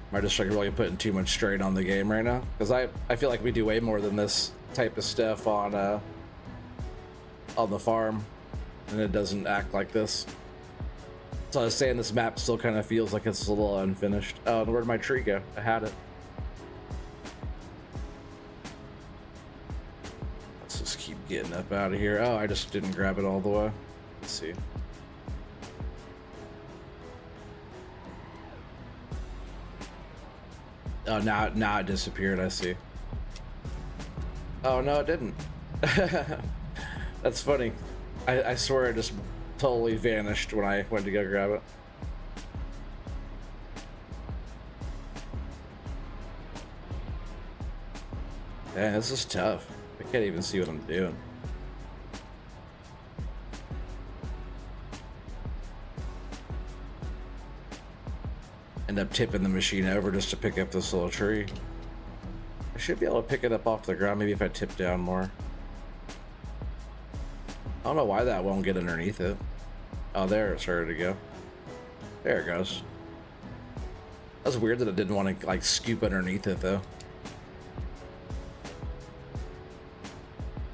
Am I just like really putting too much strain on the game right now? Because I feel like we do way more than this type of stuff on the farm, and it doesn't act like this. So I was saying this map still kind of feels like it's a little unfinished. Oh, where'd my tree go? I had it. Let's just keep getting up out of here. Oh, I just didn't grab it all the way. Let's see. Oh, now it disappeared, I see. Oh, no, it didn't. That's funny. I swear it just totally vanished when I went to go grab it. Man, this is tough. I can't even see what I'm doing. End up tipping the machine over just to pick up this little tree. I should be able to pick it up off the ground, maybe if I tip down more. I don't know why that won't get underneath it. Oh, there it started to go. There it goes. That's weird that it didn't want to like scoop underneath it though.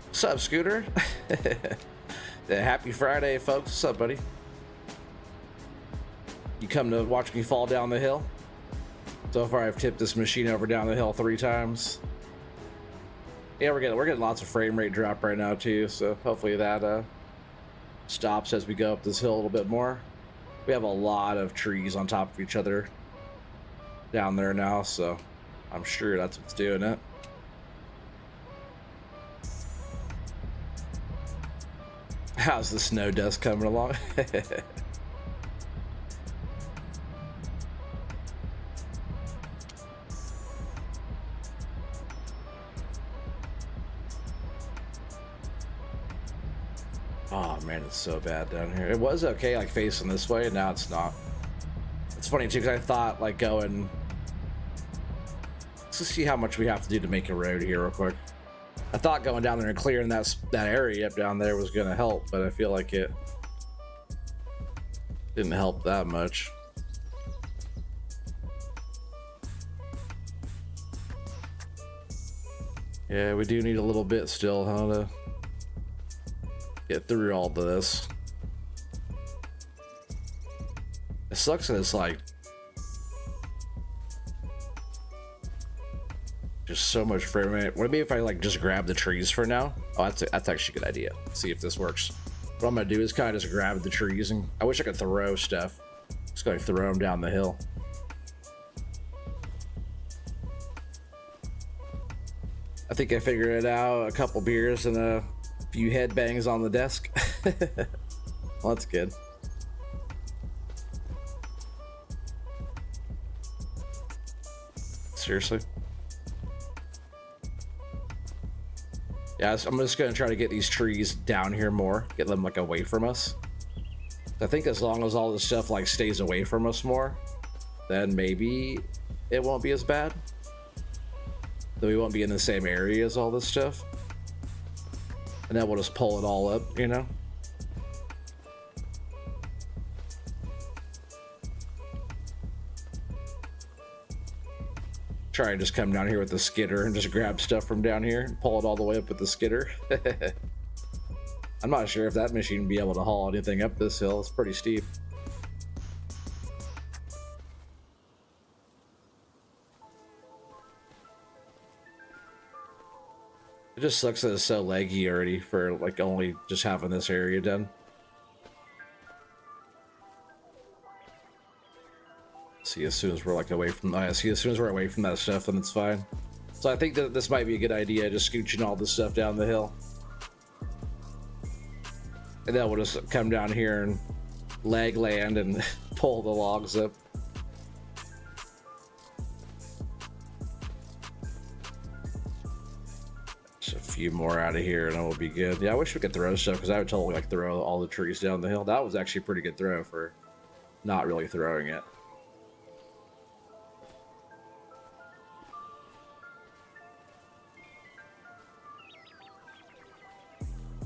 What's up, Scooter? Yeah, happy Friday, folks. What's up, buddy? You come to watch me fall down the hill? So far, I've tipped this machine over down the hill 3 times. Yeah, we're getting lots of frame rate drop right now too. So hopefully that stops as we go up this hill a little bit more. We have a lot of trees on top of each other down there now, so I'm sure that's what's doing it. How's the snow dust coming along? Oh man, it's so bad down here. It was okay like facing this way, and now it's not. It's funny too, because I thought like going... Let's just see how much we have to do to make a road here real quick. I thought going down there and clearing that area up down there was gonna help, but I feel like it didn't help that much. Yeah, we do need a little bit still, huh, to get through all this. It sucks that it's like just so much frame rate. What if I like just grab the trees for now? Oh, that's actually a good idea. Let's see if this works. What I'm gonna do is kind of just grab the trees, and I wish I could throw stuff. Just gonna throw them down the hill. I think I figured it out. A couple beers and a few headbangs on the desk. Well, that's good. Seriously? Yeah, I'm just gonna try to get these trees down here more, get them like away from us. I think as long as all this stuff like stays away from us more, then maybe it won't be as bad. Then we won't be in the same area as all this stuff. And then we'll just pull it all up, you know? Try and just come down here with the skidder and just grab stuff from down here and pull it all the way up with the skidder. I'm not sure if that machine would be able to haul anything up this hill. It's pretty steep. It just sucks that it's so laggy already for like only just having this area done. See, as soon as we're like away from, I see, as soon as we're away from that stuff, then it's fine. So I think that this might be a good idea, just scooching all this stuff down the hill. And then we'll just come down here and leg land and pull the logs up. Just a few more out of here and it will be good. Yeah, I wish we could throw stuff because I would totally like throw all the trees down the hill. That was actually a pretty good throw for not really throwing it.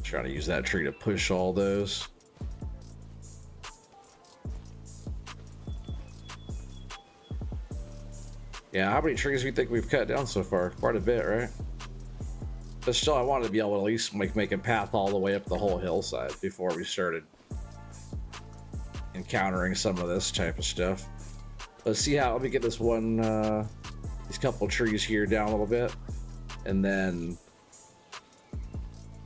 Trying to use that tree to push all those. Yeah, how many trees do you think we've cut down so far? Quite a bit, right? But still, I wanted to be able to at least make a path all the way up the whole hillside before we started encountering some of this type of stuff. Let's see how, let me get this one, these couple trees here down a little bit. And then,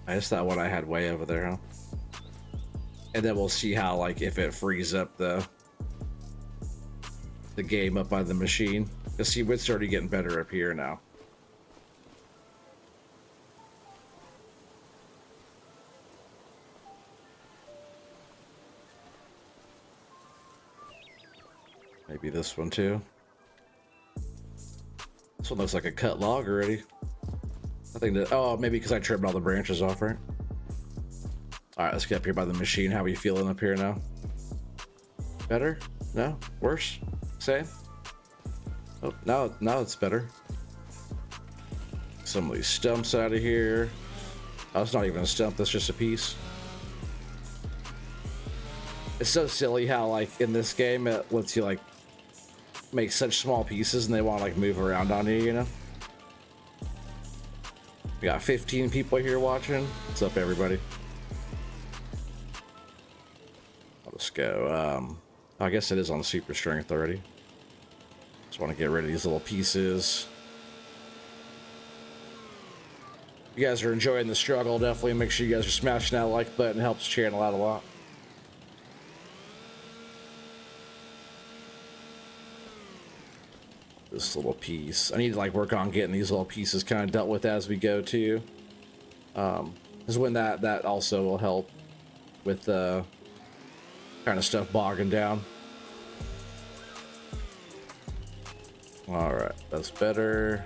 I guess that one I had way over there, huh? And then we'll see how, like, if it frees up the game up by the machine. You'll see it's already getting better up here now. Maybe this one too. This one looks like a cut log already. I think that, oh, maybe because I trimmed all the branches off, right? All right, let's get up here by the machine. How are we feeling up here now? Better? No? Worse? Same? Oh, now it's better. Some of these stumps out of here. Oh, it's not even a stump, that's just a piece. It's so silly how, like, in this game, it lets you, like, make such small pieces and they want to, like, move around on you, you know? We got 15 people here watching. What's up, everybody? I'll just go, I guess it is on super strength already. Just want to get rid of these little pieces. If you guys are enjoying the struggle, definitely make sure you guys are smashing that like button. It helps the channel out a lot. This little piece. I need to like work on getting these little pieces kind of dealt with as we go too. Because when that also will help with the kind of stuff bogging down. All right, that's better.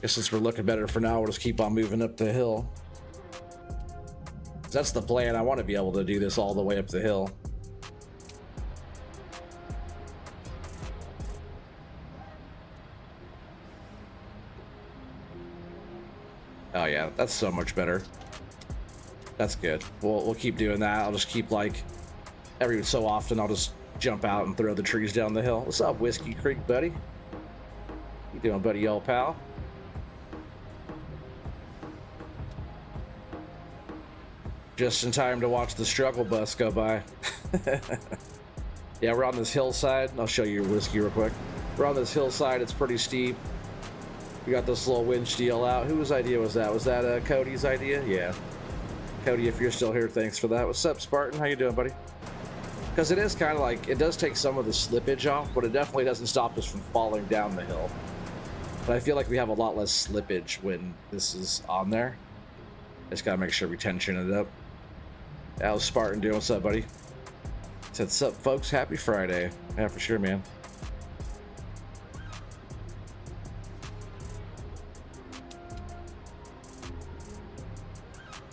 Guess since we're looking better for now, we'll just keep on moving up the hill. That's the plan. I want to be able to do this all the way up the hill. Oh yeah, that's so much better. That's good. We'll keep doing that. I'll just keep like every so often I'll just jump out and throw the trees down the hill. What's up, Whiskey Creek, buddy? You doing, buddy, old pal? Just in time to watch the struggle bus go by. Yeah, we're on this hillside. I'll show you your whiskey real quick. We're on this hillside. It's pretty steep. We got this little winch deal out. Whose idea was that? Was that Cody's idea? Yeah. Cody, if you're still here, thanks for that. What's up, Spartan? How you doing, buddy? Because it is kind of like, it does take some of the slippage off, but it definitely doesn't stop us from falling down the hill. But I feel like we have a lot less slippage when this is on there. Just gotta make sure we tension it up. How's Spartan doing? What's up, buddy? Said, what's up, folks? Happy Friday. Yeah, for sure, man.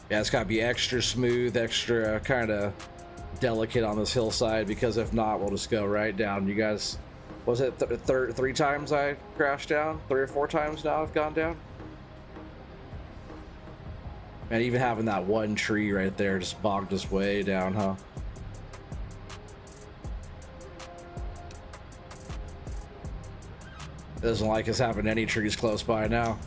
Yeah, it's gotta be extra smooth, extra kind of delicate on this hillside, because if not, we'll just go right down. You guys, was it three times I crashed down? 3 or 4 times now I've gone down? And even having that one tree right there just bogged us way down, huh? It doesn't like us having any trees close by now.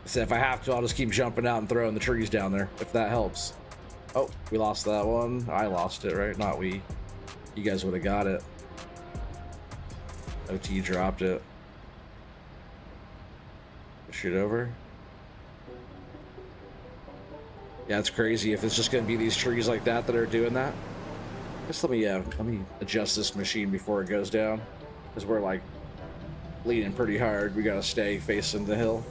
So if I have to, I'll just keep jumping out and throwing the trees down there, if that helps. Oh, we lost that one. I lost it, right? Not we. You guys would have got it. OT dropped it. Push it over. Yeah, it's crazy if it's just going to be these trees like that that are doing that. Just let me adjust this machine before it goes down, because we're like leaning pretty hard. We got to stay facing the hill.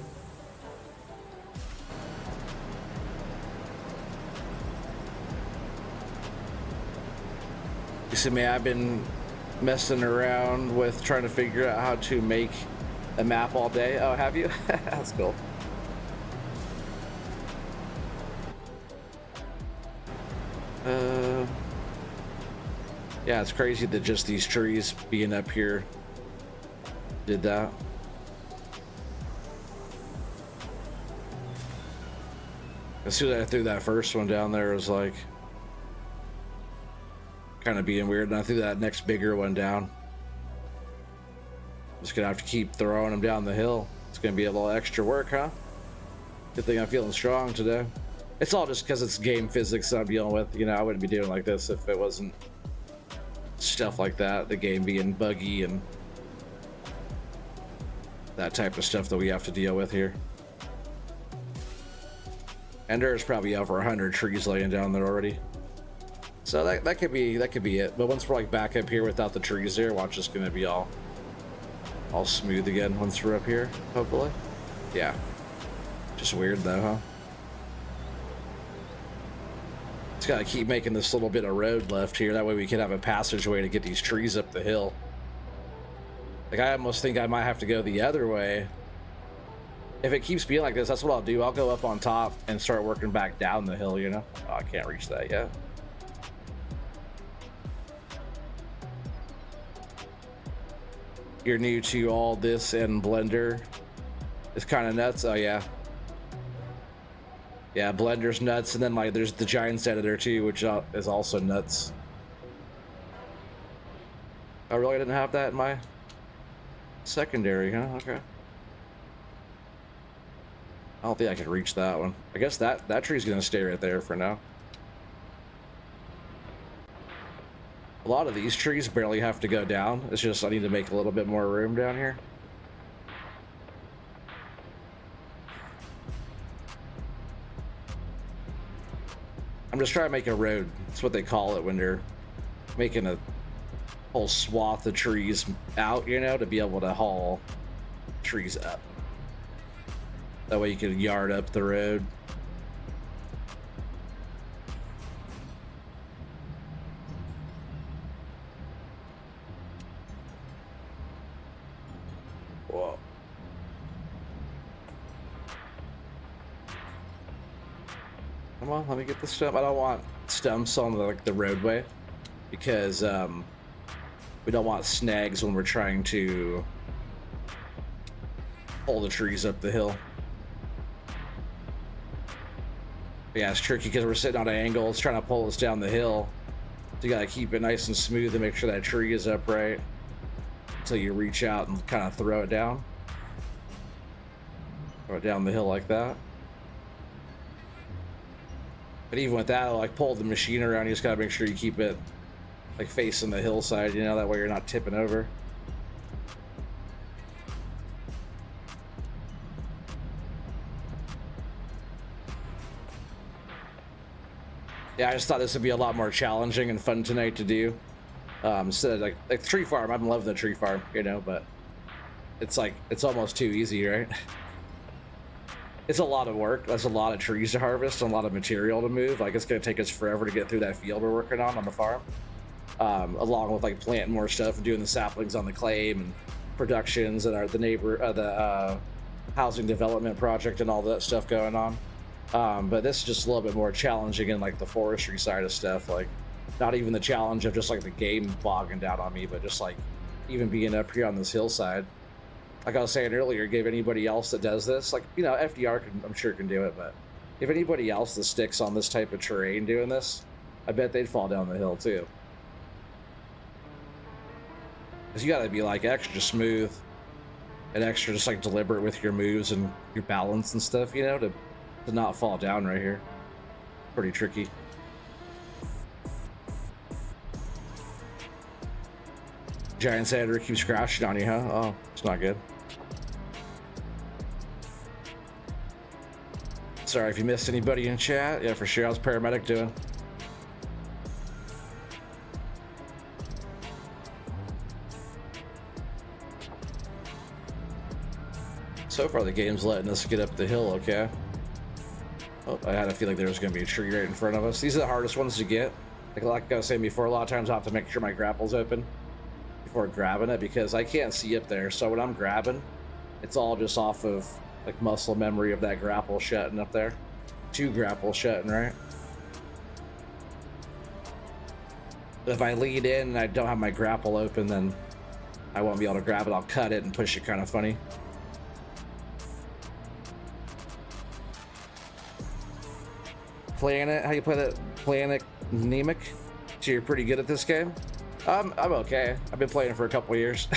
You see me, I've been messing around with trying to figure out how to make a map all day. Oh, have you? That's cool. Yeah, it's crazy that just these trees being up here did that. As soon as I threw that first one down there, it was like kind of being weird, and I threw that next bigger one down. Just gonna have to keep throwing them down the hill. It's gonna be a little extra work, huh? Good thing I'm feeling strong today. It's all just because it's game physics that I'm dealing with. You know, I wouldn't be doing like this if it wasn't stuff like that, the game being buggy and that type of stuff that we have to deal with here. And there's probably over 100 trees laying down there already, so that could be it. But once we're like back up here without the trees there, watch, it's gonna be all smooth again once we're up here, hopefully. Yeah, just weird though, huh? It's gotta keep making this little bit of road left here, that way we can have a passageway to get these trees up the hill. Like, I almost think I might have to go the other way. If it keeps being like this, that's what I'll do. I'll go up on top and start working back down the hill, you know? Oh, I can't reach that yet. You're new to all this and Blender. It's kind of nuts. Oh, yeah. Yeah, Blender's nuts, and then like there's the Giants editor too, which is also nuts. I really didn't have that in my secondary, huh? Okay. I don't think I could reach that one. I guess that tree's gonna stay right there for now. A lot of these trees barely have to go down. It's just I need to make a little bit more room down here. I'm just trying to make a road. That's what they call it when they're making a whole swath of trees out, you know, to be able to haul trees up. That way you can yard up the road. Whoa. Come on, let me get the stump. I don't want stumps on the roadway because we don't want snags when we're trying to pull the trees up the hill. But yeah, it's tricky because we're sitting on an angle. It's trying to pull us down the hill. So you gotta keep it nice and smooth and make sure that tree is upright until you reach out and kind of throw it down. Throw it down the hill like that. But even with that, I'll like pull the machine around. You just gotta make sure you keep it like facing the hillside, you know, that way you're not tipping over. Yeah, I just thought this would be a lot more challenging and fun tonight to do. Instead of like tree farm, I'm loving the tree farm, you know, but it's like, it's almost too easy, right? It's a lot of work. That's a lot of trees to harvest and a lot of material to move. Like, it's going to take us forever to get through that field we're working on the farm. Along with like planting more stuff and doing the saplings on the claim and productions and the housing development project and all that stuff going on. But this is just a little bit more challenging in like the forestry side of stuff. Like, not even the challenge of just like the game bogging down on me, but just like even being up here on this hillside. Like I was saying earlier, give anybody else that does this, like, you know, FDR I'm sure can do it, but if anybody else that sticks on this type of terrain doing this, I bet they'd fall down the hill too. Because you gotta be like extra smooth and extra just like deliberate with your moves and your balance and stuff, you know, to not fall down right here. Pretty tricky. Giant Sander keeps crashing on you, huh? Oh, it's not good. Sorry if you missed anybody in chat. Yeah, for sure. How's paramedic doing? So far, the game's letting us get up the hill, okay? Oh, I had a feeling there was going to be a tree right in front of us. These are the hardest ones to get. Like I was saying before, a lot of times I have to make sure my grapple's open before grabbing it because I can't see up there. So when I'm grabbing, it's all just off of like muscle memory of that grapple shutting up there. 2 grapple shutting, right? But if I lead in and I don't have my grapple open, then I won't be able to grab it. I'll cut it and push it kind of funny. Planet, how you play that? Planet Anemic? So you're pretty good at this game? I'm okay. I've been playing for a couple years.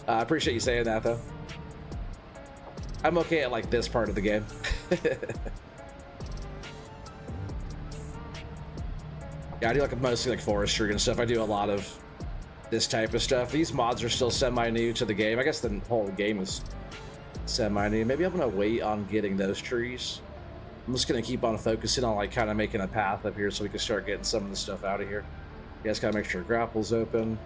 I appreciate you saying that though. I'm okay at like this part of the game. Yeah, I do like mostly like forestry and stuff. I do a lot of this type of stuff. These mods are still semi-new to the game. I guess the whole game is semi-new. Maybe I'm gonna wait on getting those trees. I'm just gonna keep on focusing on like kind of making a path up here so we can start getting some of the stuff out of here. You guys gotta make sure grapple's open.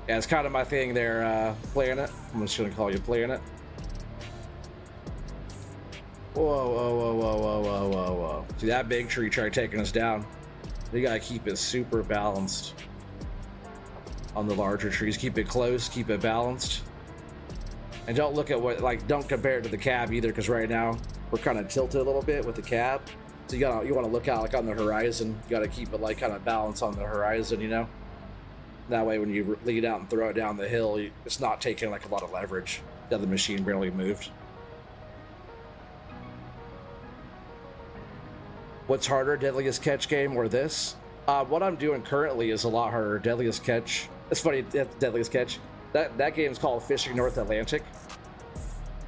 Yeah, it's kind of my thing there, Planet. I'm just gonna call you Planet. Whoa, whoa, whoa, whoa, whoa, whoa, whoa, whoa. See, that big tree tried taking us down. You gotta keep it super balanced on the larger trees. Keep it close, keep it balanced. And don't look at what, like, don't compare it to the cab either, because right now we're kind of tilted a little bit with the cab. So you want to look out like on the horizon. You got to keep it like kind of balanced on the horizon, you know. That way, when you lead out and throw it down the hill, it's not taking like a lot of leverage. The other machine barely moved. What's harder, Deadliest Catch game or this? What I'm doing currently is a lot harder. Deadliest Catch. It's funny, Deadliest Catch. That game's called Fishing North Atlantic.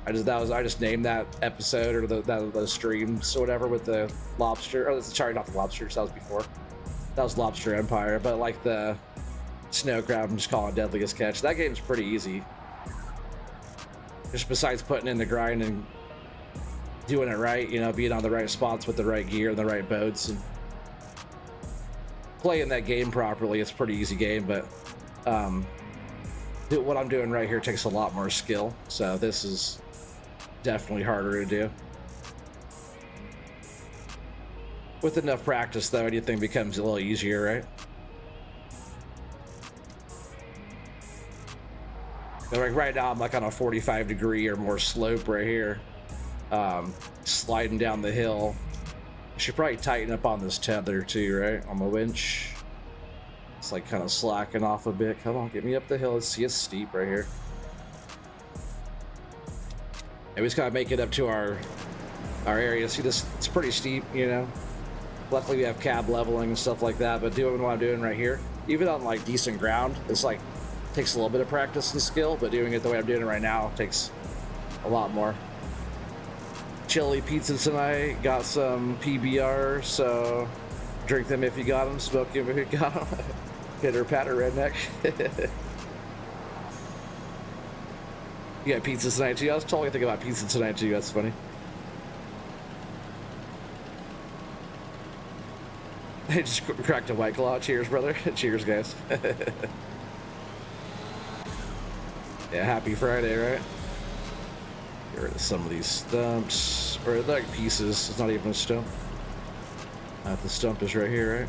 I just named that episode or the streams or whatever with the lobster. Oh, sorry, not the lobsters. That was before. That was Lobster Empire. But like the snow crab, I'm just calling it Deadliest Catch. That game's pretty easy. Just besides putting in the grind and doing it right, you know, being on the right spots with the right gear and the right boats and playing that game properly. It's a pretty easy game, but what I'm doing right here takes a lot more skill, so this is definitely harder to do. With enough practice though, anything becomes a little easier, right? Like right now I'm like on a 45-degree or more slope right here, sliding down the hill. I should probably tighten up on this tether too, right, on the winch. It's like kind of slacking off a bit. Come on, get me up the hill. Let's see, it's steep right here. And we just gotta make it up to our area. See this? It's pretty steep, you know. Luckily we have cab leveling and stuff like that. But doing what I'm doing right here, even on like decent ground, it's like takes a little bit of practice and skill. But doing it the way I'm doing it right now takes a lot more. Chili pizza tonight. Got some PBR, so drink them if you got them. Smoke them if you got them. Pitter patter redneck. You got pizza tonight too? I was totally thinking about pizza tonight too. That's funny. I just cracked a White Claw. Cheers, brother. Cheers, guys. Yeah, happy Friday, right? Get rid of some of these stumps. Or they're like pieces. It's not even a stump. The stump is right here, right?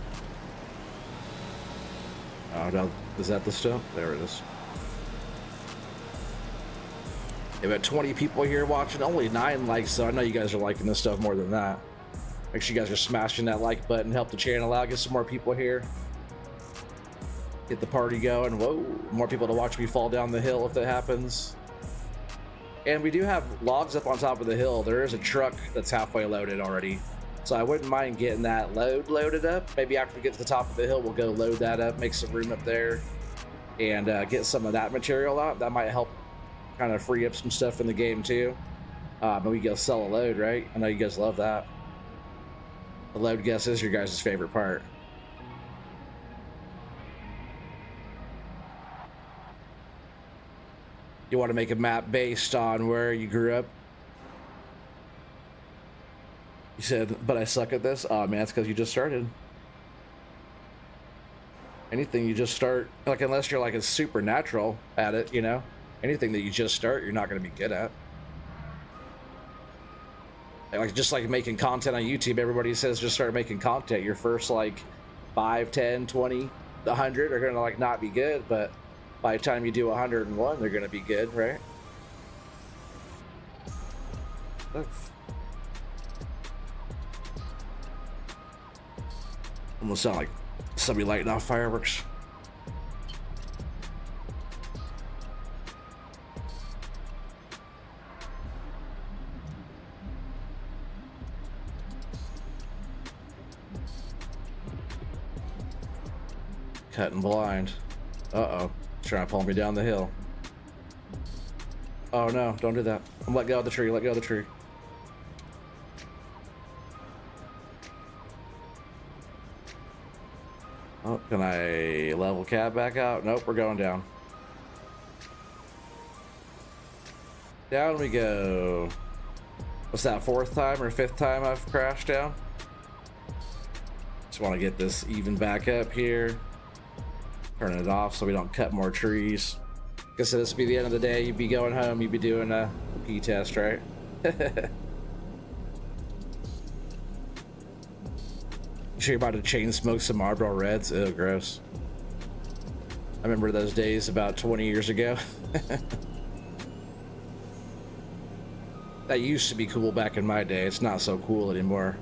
Oh, no. Is that the stump? There it is. We have 20 people here watching. Only 9 likes, so I know you guys are liking this stuff more than that. Make sure you guys are smashing that like button. Help the channel out. Get some more people here. Get the party going. Whoa. More people to watch me fall down the hill if that happens. And we do have logs up on top of the hill. There is a truck that's halfway loaded already. So I wouldn't mind getting that loaded up. Maybe after we get to the top of the hill, we'll go load that up, make some room up there, and get some of that material out. That might help kind of free up some stuff in the game too. But we go sell a load, right? I know you guys love that. The load guess is your guys' favorite part. You want to make a map based on where you grew up? You said, but I suck at this. Oh man, it's because you just started. Anything you just start, like, unless you're like a supernatural at it, you know, anything that you just start, you're not going to be good at. Like, just like making content on YouTube, everybody says just start making content. Your first like 5, 10, 20, 100 are going to like not be good, but by the time you do 101, they're going to be good, right? Almost sound like somebody lighting off fireworks. Cutting blind. Uh-oh. Trying to pull me down the hill. Oh no, don't do that. I'm let go of the tree, let go of the tree. Oh, can I level cab back out? Nope, we're going down. Down we go. What's that, 4th time or 5th time I've crashed down? Just want to get this even back up here. Turn it off so we don't cut more trees. Guess this would be the end of the day. You'd be going home, you'd be doing a pee test, right? Sure you're about to chain smoke some Marlboro Reds? Ew, gross. I remember those days about 20 years ago. That used to be cool back in my day. It's not so cool anymore.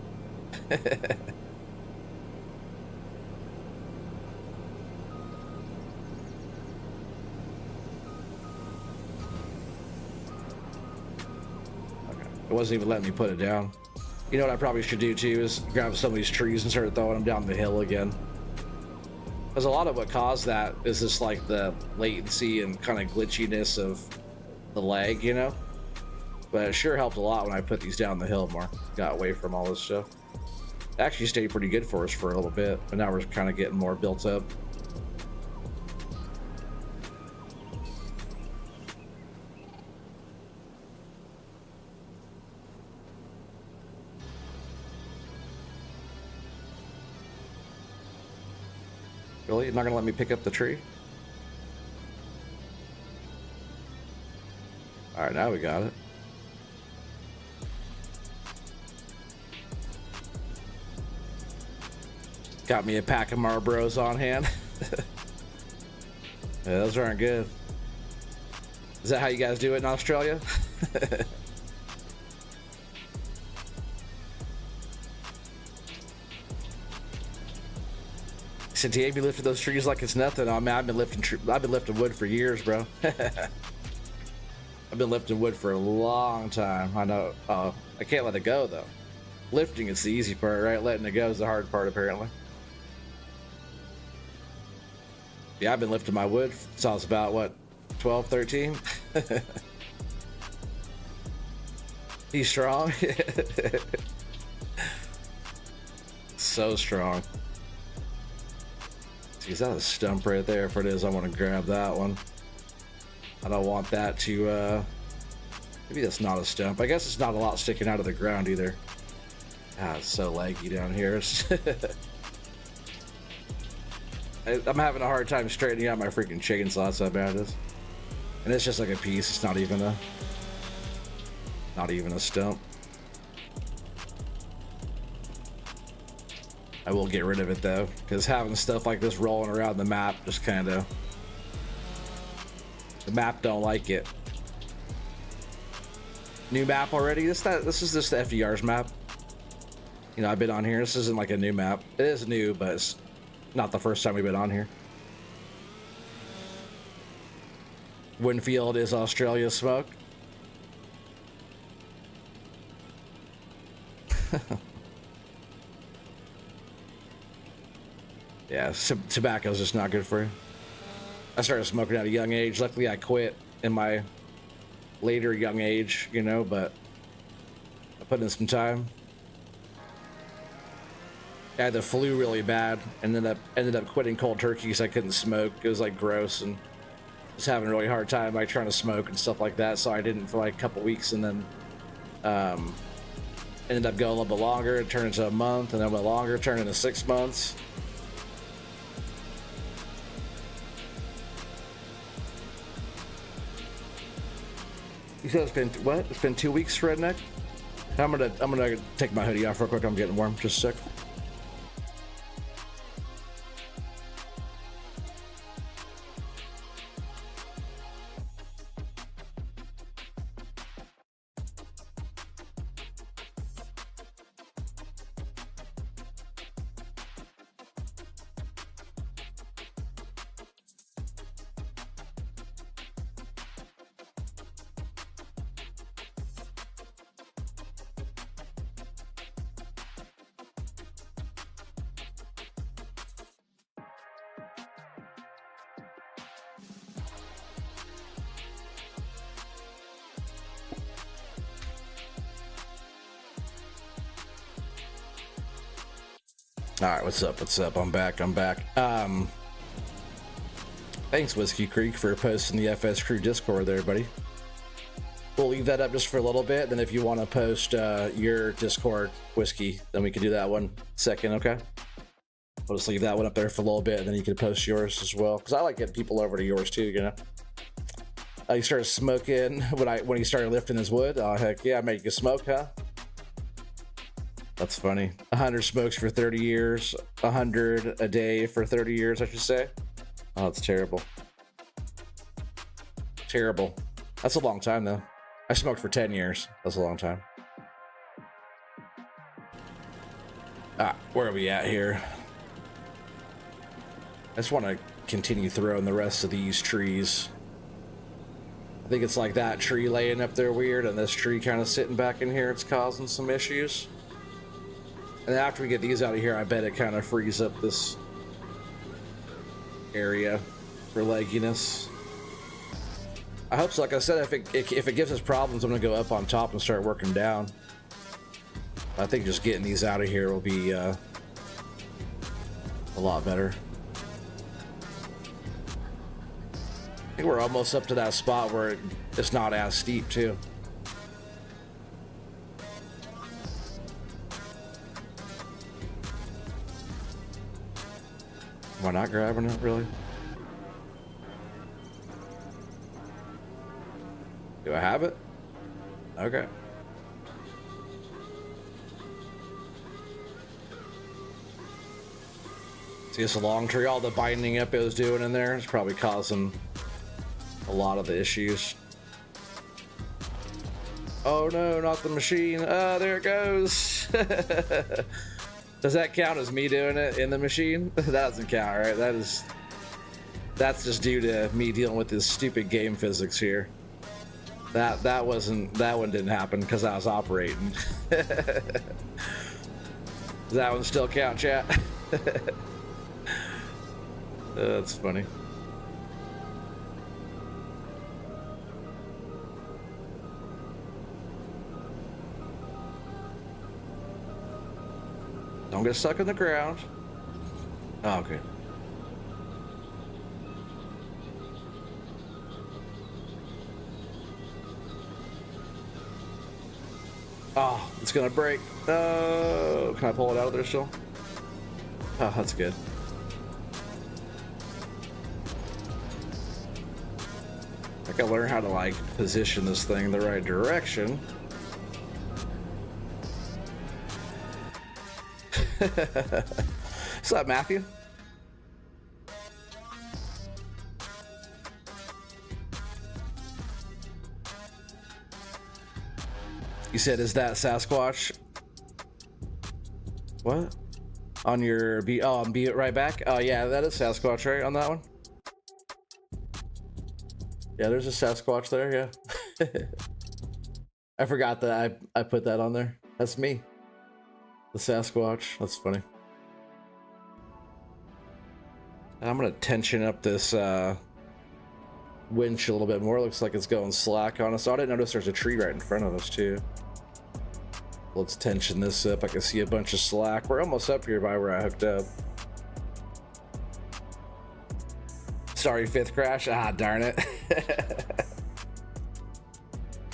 It wasn't even letting me put it down. You know what I probably should do too is grab some of these trees and start throwing them down the hill again. Because a lot of what caused that is just like the latency and kind of glitchiness of the lag, you know? But it sure helped a lot when I put these down the hill more. Got away from all this stuff. It actually stayed pretty good for us for a little bit, but now we're kind of getting more built up. Really? You're not gonna let me pick up the tree? All right, now we got it. Got me a pack of Marlboros on hand. Yeah, those aren't good. Is that how you guys do it in Australia? Since he ain't be lifting those trees like it's nothing. Oh man, I've been lifting wood for years, bro. I've been lifting wood for a long time. I know. I can't let it go though. Lifting is the easy part, right? Letting it go is the hard part, apparently. Yeah, I've been lifting my wood since I was about what, 12, 13. He's strong. So strong. See, is that a stump right there? If it is, I want to grab that one. I don't want that to, maybe that's not a stump. I guess it's not a lot sticking out of the ground either. Ah, it's so laggy down here. I'm having a hard time straightening out my freaking chainsaw. That's how bad it is. And it's just like a piece. It's not even a stump. I will get rid of it though, because having stuff like this rolling around the map just kind of, the map don't like it. New map already? This is just the FDR's map. You know, I've been on here. This isn't like a new map. It is new, but it's not the first time we've been on here. Winfield is Australia smoke. Yeah, tobacco's just not good for you. I started smoking at a young age. Luckily, I quit in my later young age, you know, but I put in some time. I had the flu really bad and ended up quitting cold turkey because I couldn't smoke. It was like gross and just having a really hard time like trying to smoke and stuff like that. So I didn't for like a couple weeks, and then ended up going a little bit longer. It turned into a month, and then went longer, turned into 6 months. You said it's been what? It's been 2 weeks, Redneck. I'm gonna take my hoodie off real quick. I'm getting warm. Just a sec. All right, what's up? What's up? I'm back. Thanks, Whiskey Creek, for posting the FS Crew Discord there, buddy. We'll leave that up just for a little bit. Then if you want to post your Discord, Whiskey, then we can do that one second, okay? We'll just leave that one up there for a little bit, and then you can post yours as well. Because I like getting people over to yours too, you know? You started smoking when he started lifting his wood. Oh, heck yeah, I made you smoke, huh? That's funny. 100 smokes for 30 years. 100 a day for 30 years, I should say. Oh, that's terrible. Terrible. That's a long time, though. I smoked for 10 years. That's a long time. Where are we at here? I just want to continue throwing the rest of these trees. I think it's like that tree laying up there weird, and this tree kind of sitting back in here. It's causing some issues. And after we get these out of here, I bet it kind of frees up this area for legginess. I hope so. Like I said, if it gives us problems, I'm gonna go up on top and start working down. I think just getting these out of here will be a lot better. I think we're almost up to that spot where it's not as steep too. Am I not grabbing it, really? Do I have it? Okay. See, it's a long tree. All the binding up it was doing in there is probably causing a lot of the issues. Oh no, not the machine. There it goes. Does that count as me doing it in the machine? That doesn't count, right? That's just due to me dealing with this stupid game physics here. That one didn't happen because I was operating. Does that one still count, chat? That's funny. Don't get stuck in the ground. Oh, okay. Oh, it's gonna break. Oh, can I pull it out of there still? Oh, that's good. I gotta learn how to like position this thing in the right direction. What's up, Matthew? You said, is that Sasquatch? What? On your be on Be It Right Back? Oh yeah, that is Sasquatch, right? On that one? Yeah, there's a Sasquatch there, yeah. I forgot that I put that on there. That's me. The Sasquatch. That's funny. I'm gonna tension up this winch a little bit more. Looks like it's going slack on us. Oh, I didn't notice there's a tree right in front of us too. Let's tension this up. I can see a bunch of slack. We're almost up here by where I hooked up. Sorry, fifth crash. Ah, darn it.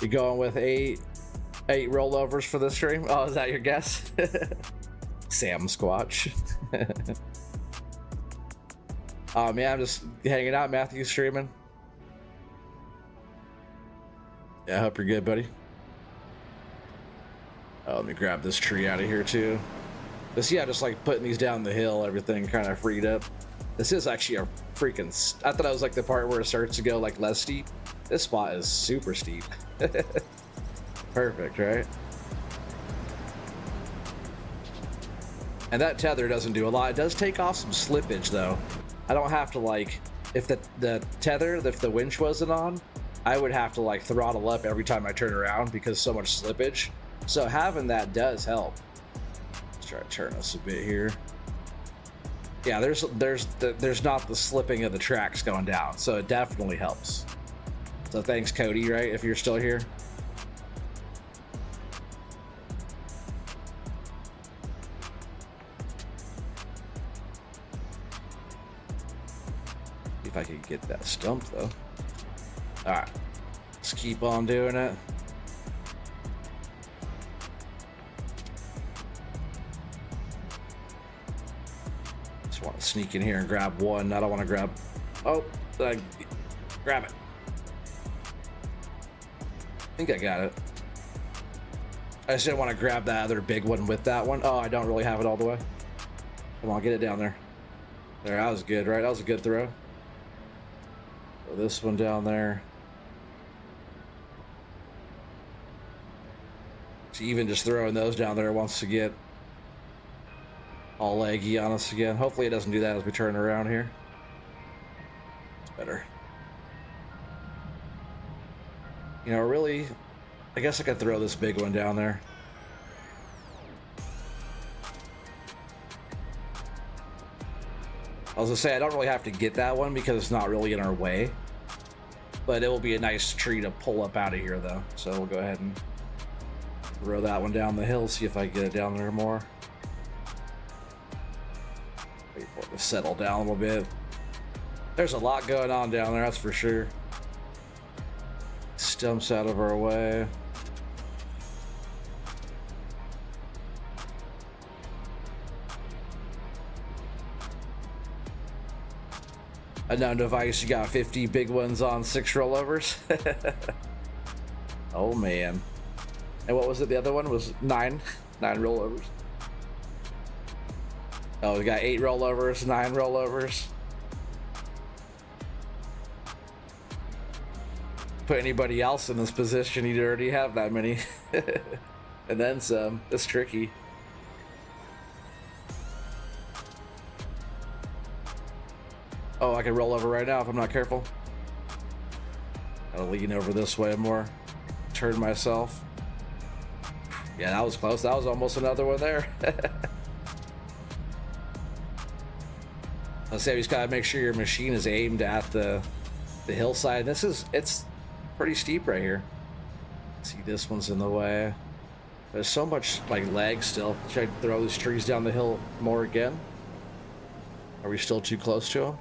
You going with 8? 8 rollovers for this stream. Oh, is that your guess? Sam Squatch. Oh man, I'm just hanging out. Matthew streaming. Yeah, I hope you're good, buddy. Oh, let me grab this tree out of here too. But see, yeah, just like putting these down the hill, everything kind of freed up. This is actually a freaking. I thought it was like the part where it starts to go like less steep. This spot is super steep. Perfect, right? And that tether doesn't do a lot. It does take off some slippage though. I don't have to like, if the tether, if the winch wasn't on, I would have to like throttle up every time I turn around because so much slippage. So having that does help. Let's try to turn us a bit here. Yeah, there's not the slipping of the tracks going down, so it definitely helps. So thanks, Cody, right? If you're still here. See if I can get that stump though. All right, let's keep on doing it. Just want to sneak in here and grab one. I don't want to grab. Oh, grab it. I think I got it. I just didn't want to grab that other big one with that one. Oh, I don't really have it all the way. Come on, get it down there. There, that was good, right? That was a good throw. Throw this one down there. So even just throwing those down there wants to get all leggy on us again. Hopefully it doesn't do that as we turn around here. It's better. You know, really, I guess I could throw this big one down there. I was gonna say, I don't really have to get that one because it's not really in our way. But it will be a nice tree to pull up out of here though. So we'll go ahead and throw that one down the hill, see if I can get it down there more. Wait for it to settle down a little bit. There's a lot going on down there, that's for sure. Stumps out of our way. Unknown device, you got 50 big ones on 6 rollovers. Oh man. And what was it? The other one was 9 rollovers. Oh, we got 8 rollovers, 9 rollovers. Put anybody else in this position, you'd already have that many. And then some. It's tricky. Oh, I can roll over right now if I'm not careful. Gotta lean over this way more. Turn myself. Yeah, that was close. That was almost another one there. Let's say we just gotta make sure your machine is aimed at the hillside. It's pretty steep right here. See, this one's in the way. There's so much like lag still. Should I throw these trees down the hill more again? Are we still too close to them?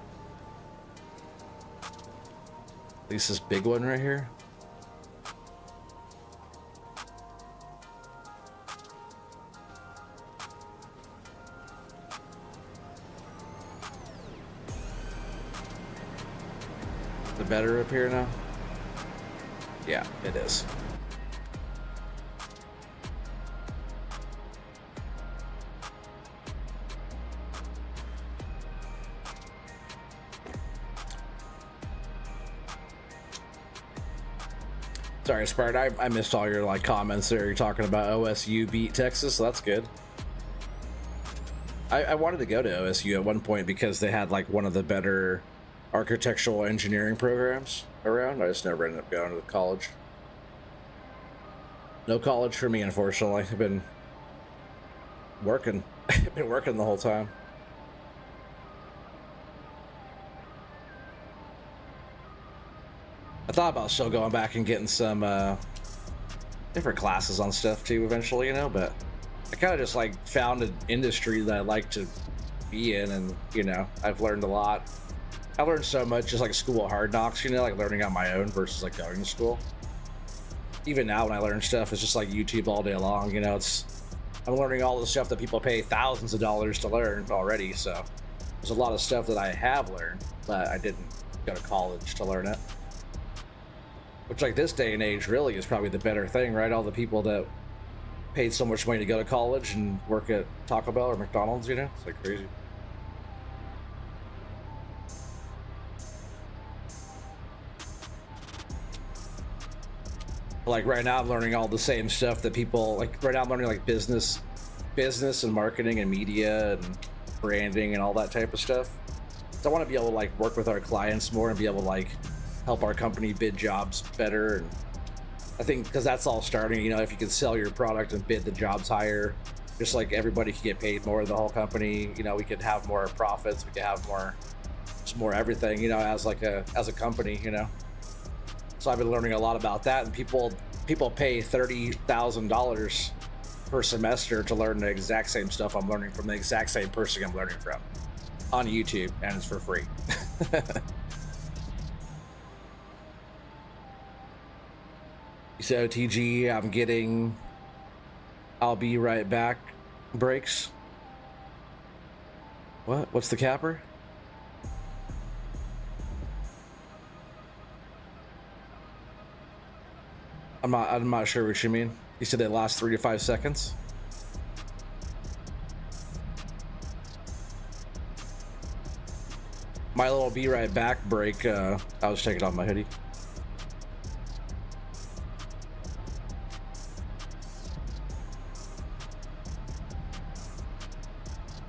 At least this big one right here. Is it better up here now? Yeah, it is. Sorry, Spartan, I missed all your like comments there. You're talking about OSU beat Texas, so that's good. I wanted to go to OSU at one point because they had like one of the better architectural engineering programs around. I just never ended up going to the college. No college for me, unfortunately. I've been working. I've been working the whole time. I thought about still going back and getting some different classes on stuff too eventually, you know, but I kind of just like found an industry that I like to be in, and you know, I've learned a lot. I learned so much just like school of hard knocks, you know, like learning on my own versus like going to school. even now when I learn stuff, it's just like YouTube all day long. You know, I'm learning all the stuff that people pay thousands of dollars to learn already. So there's a lot of stuff that I have learned, but I didn't go to college to learn it. Which, like, this day and age really is probably the better thing, right? All the people that paid so much money to go to college and work at Taco Bell or McDonald's, you know, it's like crazy. Like right now I'm learning all the same stuff that people, like right now I'm learning like business and marketing and media and branding and all that type of stuff. So I want to be able to like work with our clients more and be able to like help our company bid jobs better. And I think because that's all starting, you know, if you can sell your product and bid the jobs higher, just like everybody can get paid more, the whole company, you know, we could have more profits, we could have more, just more everything, you know, as a company, you know. So I've been learning a lot about that, and people pay $30,000 per semester to learn the exact same stuff I'm learning from the exact same person I'm learning from on YouTube, and it's for free. So OTG, I'm getting I'll be right back breaks. What's the capper? I'm not sure what you mean. You said they last 3 to 5 seconds. My little be right back break, I was taking off my hoodie.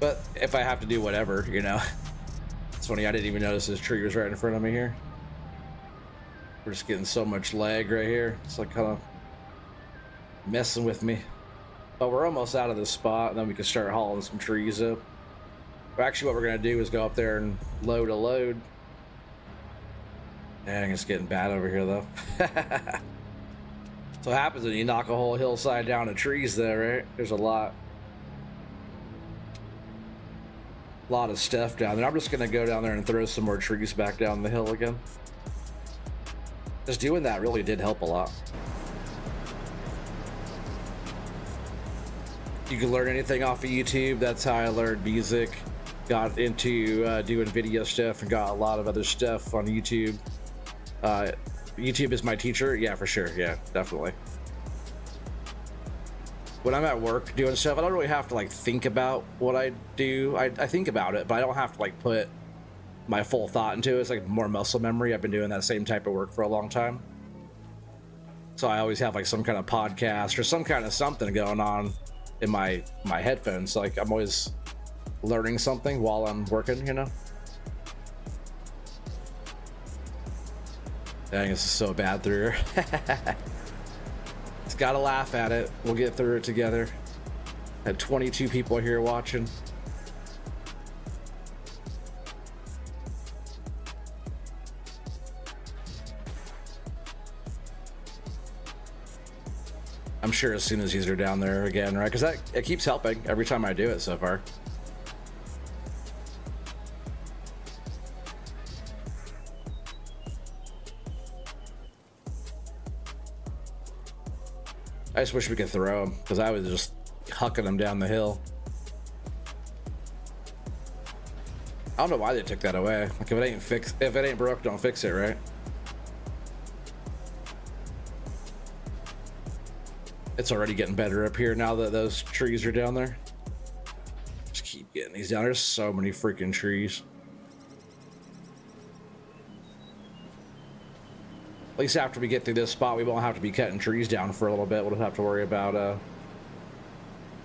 But if I have to do whatever, you know. It's funny, I didn't even notice this tree was right in front of me here. We're just getting so much lag right here. It's like kind of messing with me. But we're almost out of this spot, and then we can start hauling some trees up. But actually what we're gonna do is go up there and load a load. Dang, it's getting bad over here though. So what happens when you knock a whole hillside down of trees there, right? There's a lot of stuff down there. I'm just gonna go down there and throw some more trees back down the hill again. Just doing that really did help a lot. You can learn anything off of YouTube. That's how I learned music. Got into doing video stuff and got a lot of other stuff on YouTube. YouTube is my teacher. Yeah, for sure. Yeah, definitely. When I'm at work doing stuff, I don't really have to like think about what I do. I think about it, but I don't have to like put my full thought into it. It's like more muscle memory. I've been doing that same type of work for a long time. So I always have like some kind of podcast or some kind of something going on in my headphones. So like I'm always learning something while I'm working, you know? Dang, this is so bad through here. Just gotta laugh at it. We'll get through it together. Had 22 people here watching. I'm sure as soon as these are down there again, right? Because it keeps helping every time I do it so far. I just wish we could throw them, because I was just hucking them down the hill. I don't know why they took that away. Like if it ain't broke, don't fix it, right? It's already getting better up here now that those trees are down there. Just keep getting these down. There's so many freaking trees. At least after we get through this spot, we won't have to be cutting trees down for a little bit. We'll have to worry about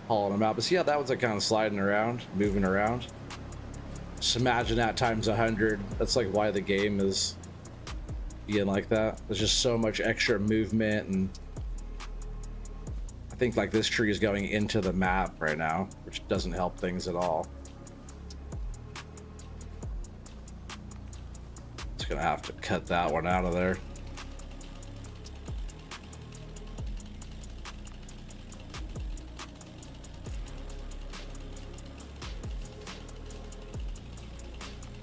hauling them out. But see how that one's like kind of sliding around, moving around. Just imagine that times 100. That's like why the game is being like that. There's just so much extra movement, and I think like this tree is going into the map right now, which doesn't help things at all. Just gonna have to cut that one out of there.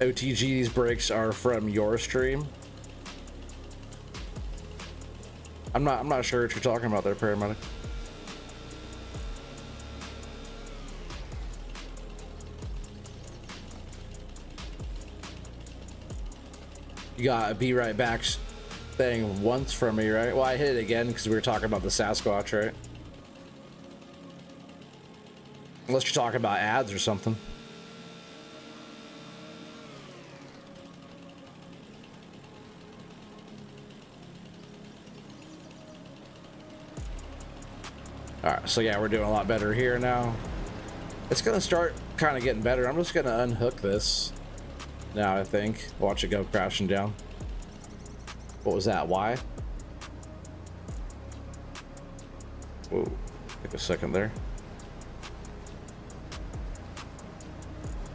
OTG, these breaks are from your stream. I'm not sure what you're talking about there, paramedic. You got a be right back thing once from me, right? Well, I hit it again because we were talking about the Sasquatch, right? Unless you're talking about ads or something. All right, so yeah, we're doing a lot better here now. It's gonna start kind of getting better. I'm just gonna unhook this now, I think. Watch it go crashing down. What was that? Why? Whoa, take a second there.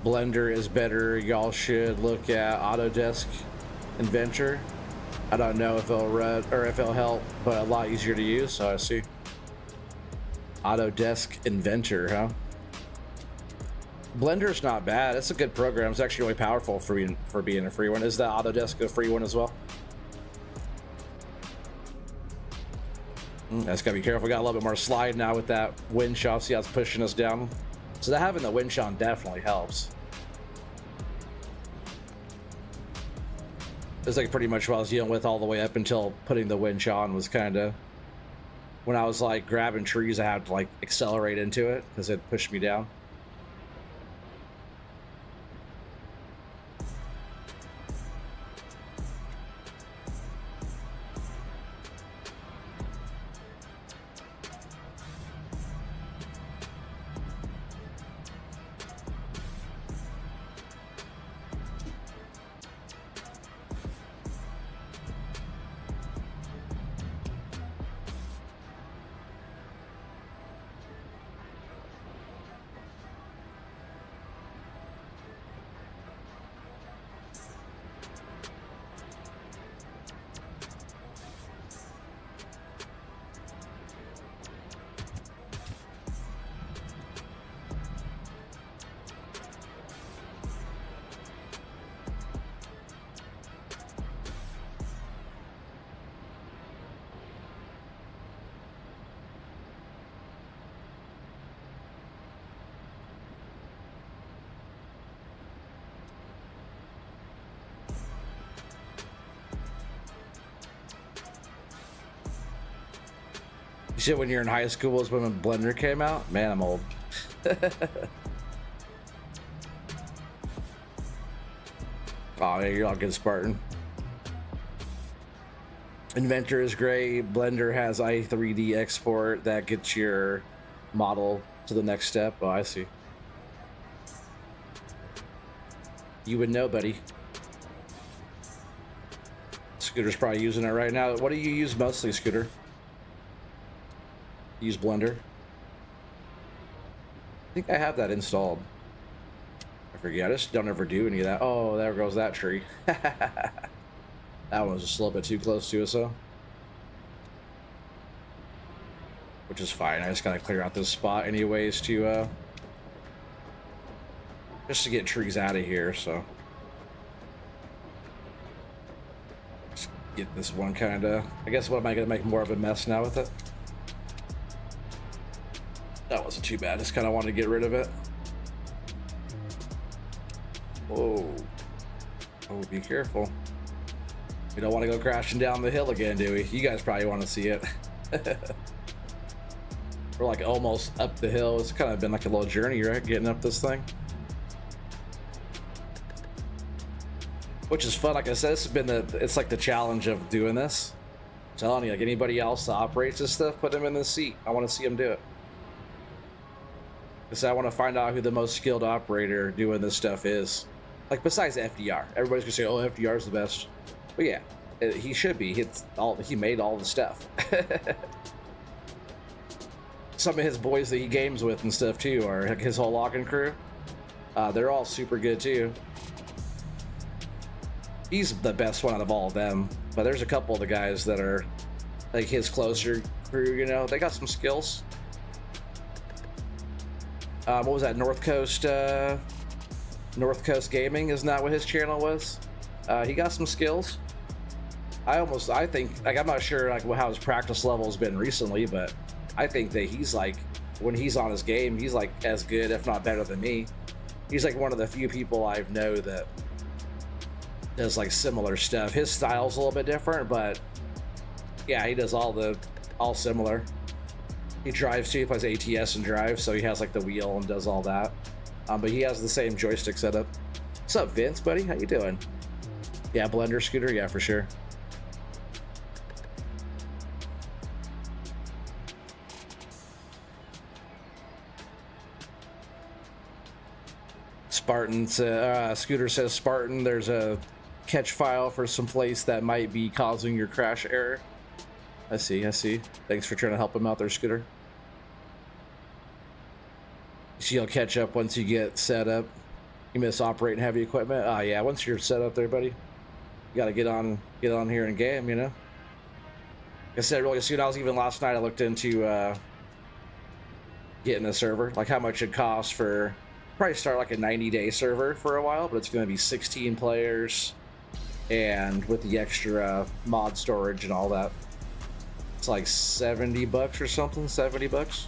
Blender is better. Y'all should look at Autodesk Inventor. I don't know if it'll run or if it'll help, but a lot easier to use, so I see. Autodesk Inventor, huh? Blender's not bad. It's a good program. It's actually really powerful for being a free one. Is that Autodesk a free one as well? That's gotta be careful. We got a little bit more slide now with that wind shaw. See how it's pushing us down? So that having the wind shaw definitely helps. It's like pretty much what I was dealing with all the way up until putting the wind shaw on was kind of when I was like grabbing trees, I had to like accelerate into it because it pushed me down. Shit, when you're in high school was when Blender came out? Man, I'm old. Oh, yeah, you're all good, Spartan. Inventor is great. Blender has i3D export that gets your model to the next step. Oh, I see. You would know, buddy. Scooter's probably using it right now. What do you use mostly, Scooter? Use Blender. I think I have that installed. I forget. I just don't ever do any of that. Oh, there goes that tree. That one was just a little bit too close to us, though. Which is fine. I just gotta clear out this spot anyways to just to get trees out of here. So just get this one kind of. I guess what am I gonna make more of a mess now with it? That wasn't too bad. Just kind of wanted to get rid of it. Whoa. Oh, be careful. We don't want to go crashing down the hill again, do we? You guys probably want to see it. We're like almost up the hill. It's kind of been like a little journey, right? Getting up this thing. Which is fun. Like I said, it's been it's like the challenge of doing this. I'm telling you, like anybody else that operates this stuff, put them in the seat. I want to see them do it. Because I want to find out who the most skilled operator doing this stuff is. Like besides FDR, everybody's gonna say, "Oh, FDR is the best." But yeah, he should be. He made all the stuff. Some of his boys that he games with and stuff too, are like his whole logging crew. They're all super good too. He's the best one out of all of them. But there's a couple of the guys that are like his closer crew. You know, they got some skills. What was that? North Coast Gaming, isn't that what his channel was? He got some skills. I think, like, I'm not sure like how his practice level has been recently, but I think that he's like, when he's on his game, he's like as good, if not better than me. He's like one of the few people I know that does like similar stuff. His style's a little bit different, but yeah, he does all similar. He drives too, he plays ATS and drives, so he has like the wheel and does all that. But he has the same joystick setup. What's up, Vince, buddy? How you doing? Yeah, blender scooter, yeah, for sure. Spartan, Scooter says, Spartan, there's a catch file for some place that might be causing your crash error. I see. Thanks for trying to help him out there, Scooter. So you'll catch up once you get set up. You miss operating heavy equipment. Oh yeah, once you're set up there, buddy, you gotta get on here in game, you know. Like I said, really soon. I was even last night. I looked into getting a server, like how much it costs for. Probably start like a 90-day server for a while, but it's going to be 16 players, and with the extra mod storage and all that, it's like $70 or something. 70 bucks.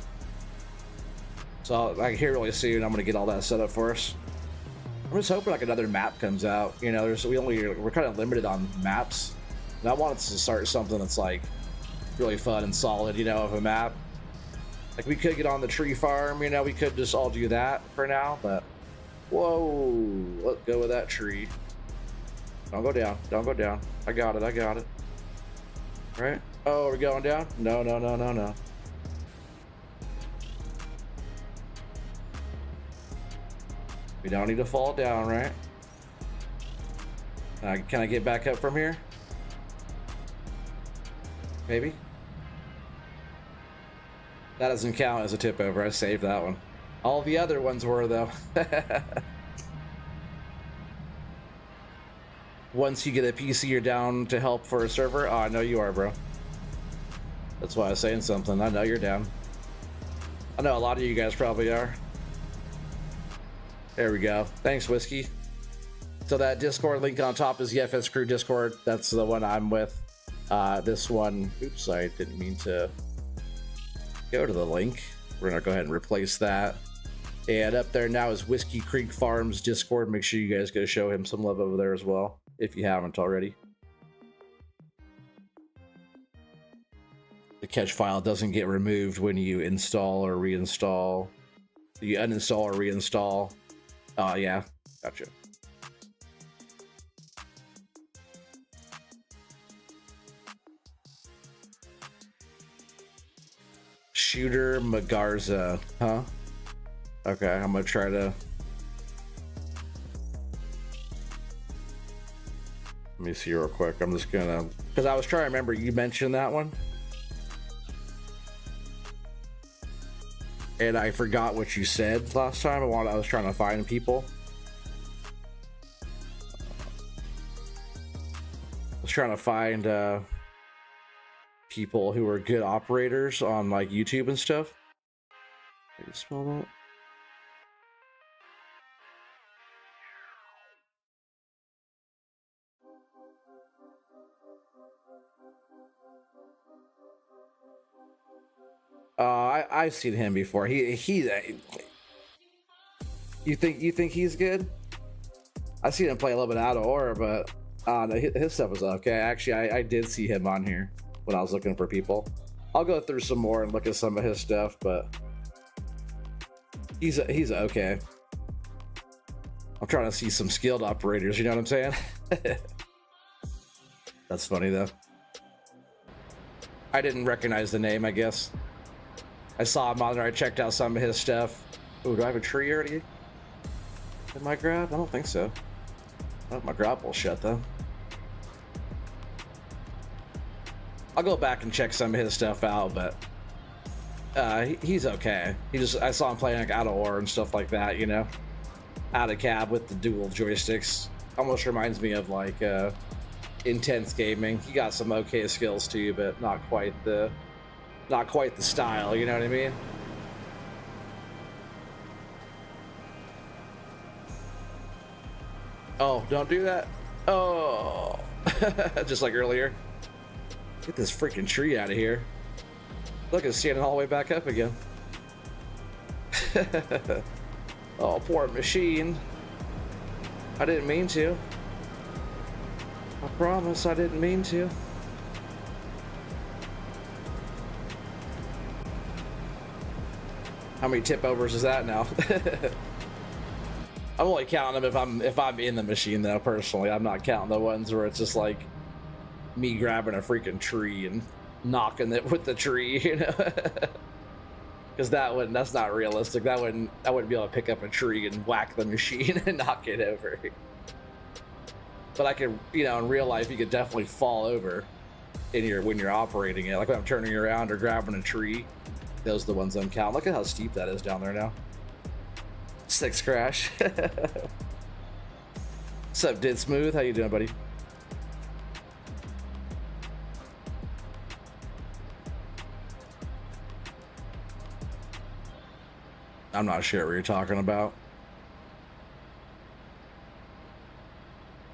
So like here really soon, I'm going to get all that set up for us. I'm just hoping like another map comes out. You know, we're kind of limited on maps, and I wanted to start something that's like really fun and solid. You know, of a map. Like, we could get on the tree farm, you know, we could just all do that for now, but whoa, let's go with that tree. Don't go down, don't go down. I got it. Right? Oh, we're going down? No. We don't need to fall down, right? Can I get back up from here? Maybe? That doesn't count as a tip over. I saved that one. All the other ones were, though. Once you get a PC, you're down to help for a server? Oh, I know you are, bro. That's why I was saying something. I know you're down. I know a lot of you guys probably are. There we go. Thanks, Whiskey. So that Discord link on top is the FS Crew Discord. That's the one I'm with. This one... Oops, I didn't mean to... go to the link. We're gonna go ahead and replace that. And up there now is Whiskey Creek Farms Discord. Make sure you guys go show him some love over there as well, if you haven't already. The catch file doesn't get removed when you install or reinstall. You uninstall or reinstall. Oh yeah, gotcha. Shooter Magarza, huh? Okay, I'm gonna try to. Let me see real quick. I'm just gonna, because I was trying to remember, you mentioned that one, and I forgot what you said last time. I was trying to find people. I was trying to find people who are good operators on like YouTube and stuff. How do you spell that? I've seen him before. You think he's good? I've seen him play a little bit out of order, but no, his stuff was okay. Actually, I did see him on here when I was looking for people. I'll go through some more and look at some of his stuff, but he's okay. I'm trying to see some skilled operators, you know what I'm saying? That's funny though. I didn't recognize the name, I guess. I saw him on there, I checked out some of his stuff. Oh, do I have a tree already in my grab? I don't think so. Oh, my grab will shut though. I'll go back and check some of his stuff out, but he's okay. I saw him playing like out of ore and stuff like that, you know, out of cab with the dual joysticks. Almost reminds me of like intense gaming. He got some okay skills too, but not quite the style. You know what I mean? Oh, don't do that. Oh, just like earlier. Get this freaking tree out of here. Look, it's standing all the way back up again. Oh, poor machine. I didn't mean to. I promise I didn't mean to. How many tip overs is that now? I'm only counting them if I'm in the machine though, personally. I'm not counting the ones where it's just like me grabbing a freaking tree and knocking it with the tree, you know? Because that's not realistic. I wouldn't be able to pick up a tree and whack the machine and knock it over. But I could, you know, in real life, you could definitely fall over when you're operating it. Like when I'm turning around or grabbing a tree, those are the ones I'm counting. Look at how steep that is down there now. 6 crash. What's up, Did Smooth? How you doing, buddy? I'm not sure what you're talking about.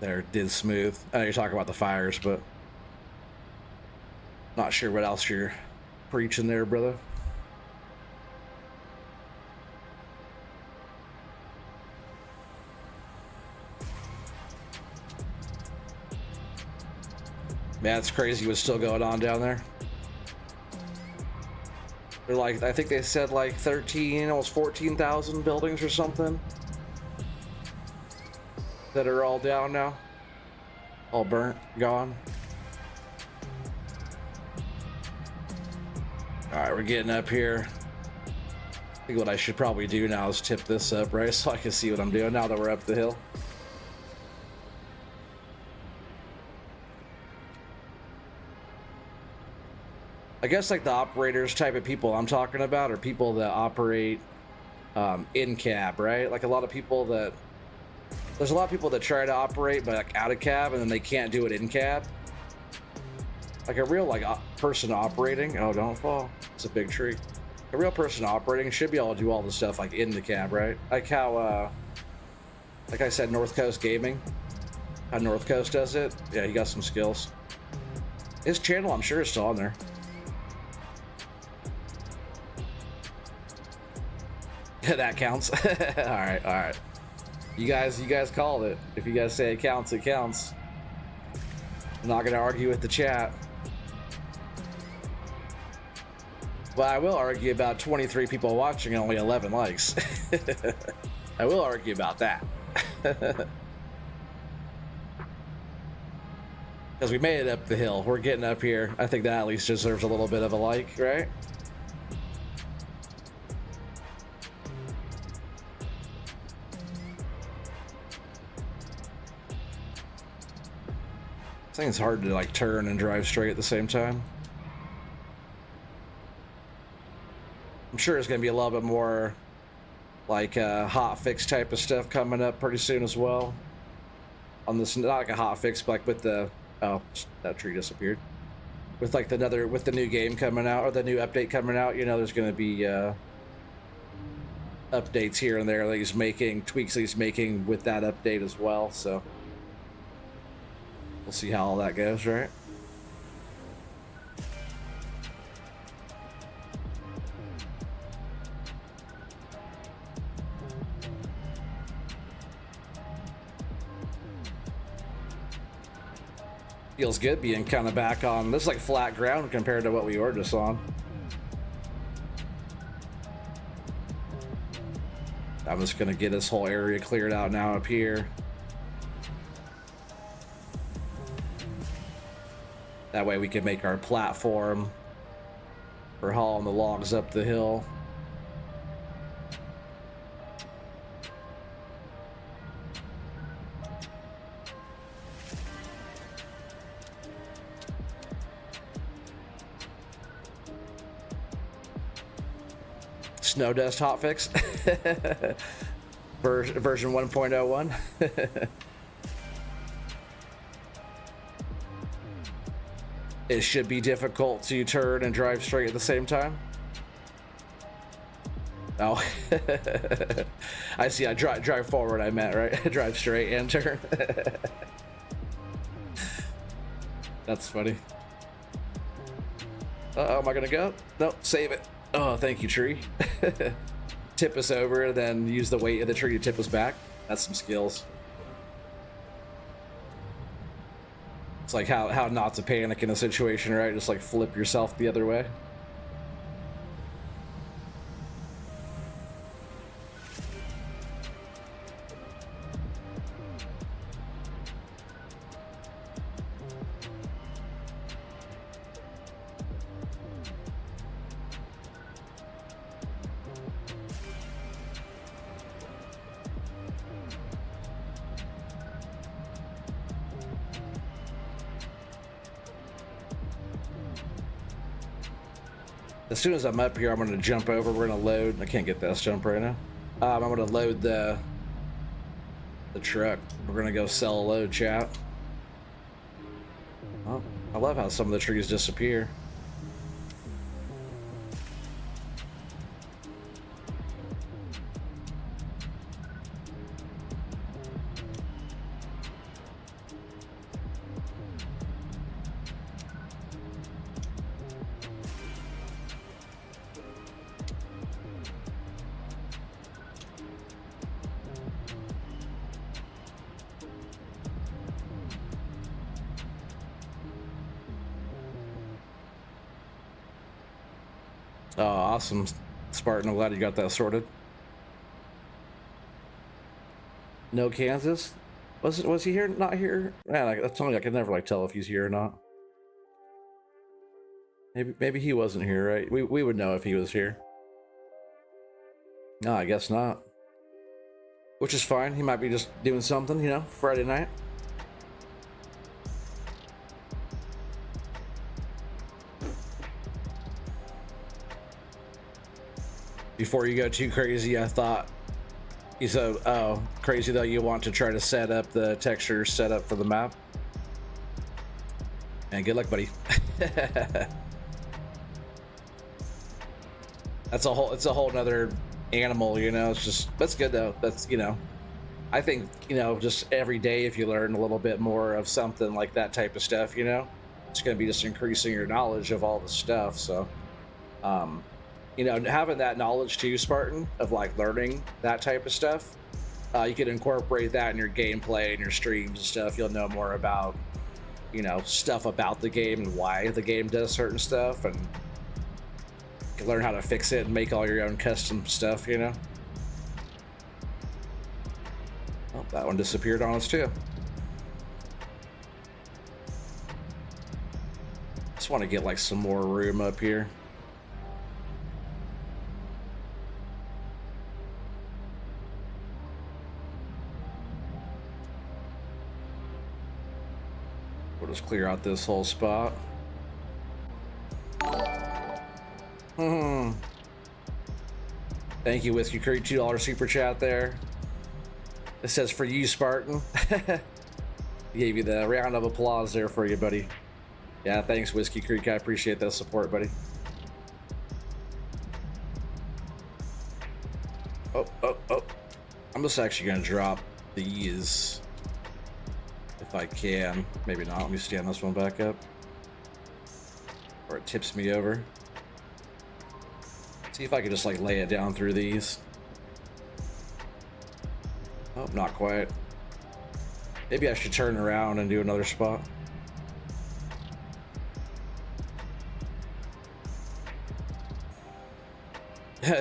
There, Did Smooth. I know you're talking about the fires, but not sure what else you're preaching there, brother. Man, it's crazy what's still going on down there. They're like, I think they said like 13, almost 14,000 buildings or something that are all down now. All burnt, gone. All right, we're getting up here. I think what I should probably do now is tip this up, right? So I can see what I'm doing now that we're up the hill. I guess like the operators type of people I'm talking about are people that operate in cab, right? Like there's a lot of people that try to operate but like out of cab and then they can't do it in cab. Like a real person operating, oh, don't fall, it's a big tree. A real person operating should be able to do all the stuff like in the cab, right? Like how like I said, North Coast Gaming, how North Coast does it. Yeah, he got some skills. His channel I'm sure is still on there. That counts. all right. You guys called it. If you guys say it counts, it counts. I'm not gonna argue with the chat. But I will argue about 23 people watching and only 11 likes. I will argue about that. Because we made it up the hill. We're getting up here. I think that at least deserves a little bit of a like, right? I think it's hard to like turn and drive straight at the same time. I'm sure it's gonna be a little bit more like hot fix type of stuff coming up pretty soon as well. On this, not like a hot fix, but like with the, oh, that tree disappeared. With like with the new game coming out or the new update coming out, you know, there's gonna be updates here and there that he's making, tweaks that he's making with that update as well. So we'll see how all that goes, right? Feels good being kind of back on this, like flat ground compared to what we were just on. I'm just gonna get this whole area cleared out now up here. That way we can make our platform for hauling the logs up the hill. Snow dust hotfix. Version 1.01. It should be difficult to turn and drive straight at the same time. Oh, I see. I drive forward. I meant right. Drive straight and turn. That's funny. Uh-oh, am I gonna go? Nope, save it. Oh, thank you, tree. Tip us over, then use the weight of the tree to tip us back. That's some skills. It's like how not to panic in a situation, right? Just like flip yourself the other way. As soon as I'm up here, I'm going to jump over. We're going to load. I can't get this jump right now. I'm going to load the truck. We're going to go sell a load, chat. Oh, I love how some of the trees disappear. Oh, awesome, Spartan. I'm glad you got that sorted. No Kansas? Was he here? Not here? Man, that's something I can never like tell if he's here or not. Maybe he wasn't here, right? We would know if he was here. No, I guess not. Which is fine. He might be just doing something, you know, Friday night. Before you go too crazy, I thought you said, oh, crazy though, you want to try to set up the texture setup for the map. And good luck, buddy. It's a whole nother animal, you know. It's just, that's good though. That's, you know, I think, you know, just every day if you learn a little bit more of something like that type of stuff, you know, it's going to be just increasing your knowledge of all the stuff. So you know, having that knowledge too, Spartan, of like learning that type of stuff, you can incorporate that in your gameplay and your streams and stuff. You'll know more about, you know, stuff about the game and why the game does certain stuff, and you can learn how to fix it and make all your own custom stuff, you know. Oh, that one disappeared on us too. Just want to get like some more room up here. We'll just clear out this whole spot. Thank you, Whiskey Creek, $2 super chat there. It says for you, Spartan. Gave you the round of applause there for you, buddy. Yeah, thanks, Whiskey Creek. I appreciate that support, buddy. Oh. I'm just actually gonna drop these. If I can. Maybe not. Let me stand this one back up. Or it tips me over. See if I can just like lay it down through these. Oh, not quite. Maybe I should turn around and do another spot.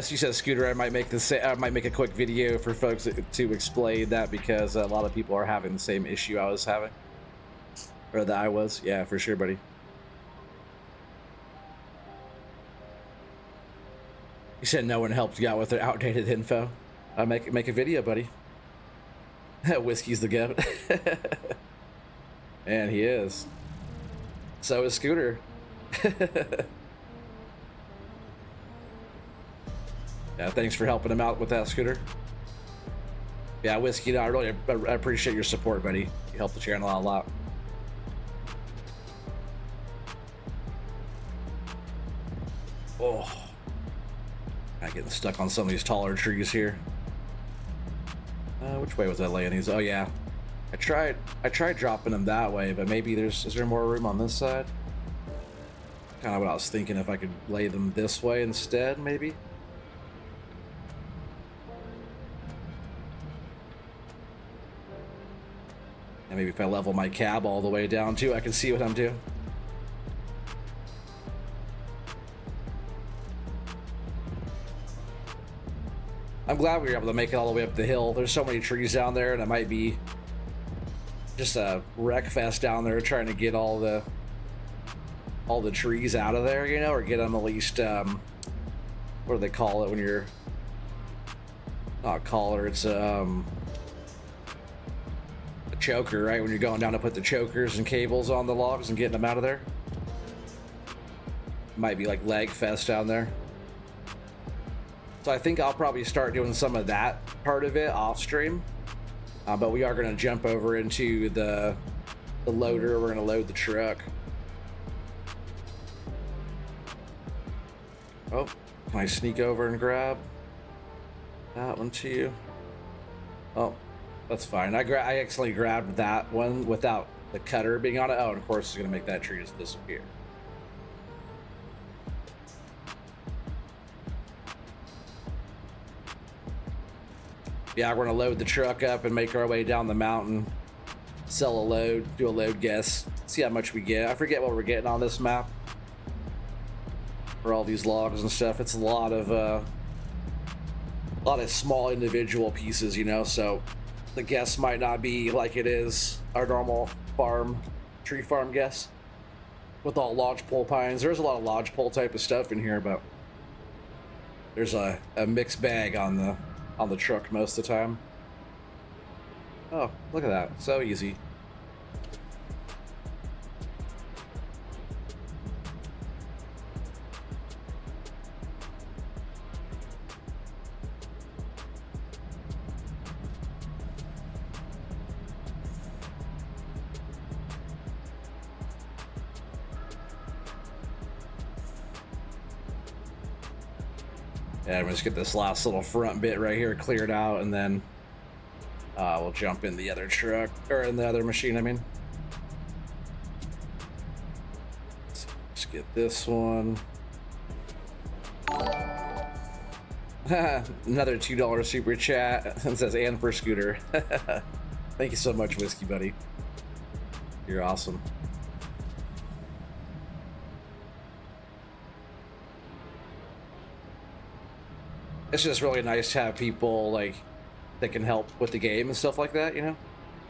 She says, Scooter, I might make a quick video for folks to explain that, because a lot of people are having the same issue I was having, or that I was. Yeah, for sure, buddy. You said no one helped you out with their outdated info. Make a video, buddy. Whiskey's the goat. And he is. So is Scooter. Yeah, thanks for helping him out with that, Scooter. Yeah, Whiskey, I really appreciate your support, buddy. You helped the channel out a lot. Oh, I'm getting stuck on some of these taller trees here. Which way was I laying these? Oh yeah, I tried dropping them that way, but maybe is there more room on this side? Kind of what I was thinking, if I could lay them this way instead, maybe. And maybe if I level my cab all the way down too, I can see what I'm doing. I'm glad we were able to make it all the way up the hill. There's so many trees down there, and it might be just a wreck fest down there trying to get all the trees out of there, you know, or get them at least, what do they call it when you're not collar, it's a choker, right? When you're going down to put the chokers and cables on the logs and getting them out of there. Might be like leg fest down there. So I think I'll probably start doing some of that part of it off stream. But we are going to jump over into the loader. We're going to load the truck. Oh, can I sneak over and grab that one too? Oh, that's fine. I accidentally grabbed that one without the cutter being on it. Oh, and of course it's going to make that tree just disappear. Yeah, we're gonna load the truck up and make our way down the mountain, sell a load, do a load guess, see how much we get. I forget what we're getting on this map for all these logs and stuff. It's a lot of small individual pieces, you know, so the guess might not be like it is our normal tree farm guess with all lodgepole pines. There's a lot of lodgepole type of stuff in here, but there's a mixed bag on the truck most of the time. Oh, look at that. So easy. Yeah, I'm just get this last little front bit right here cleared out, and then we'll jump in the other truck, or in the other machine, I mean. Let's get this one. Another $2 super chat. It says, and for Scooter. Thank you so much, Whiskey Buddy. You're awesome. It's just really nice to have people like that can help with the game and stuff like that, you know.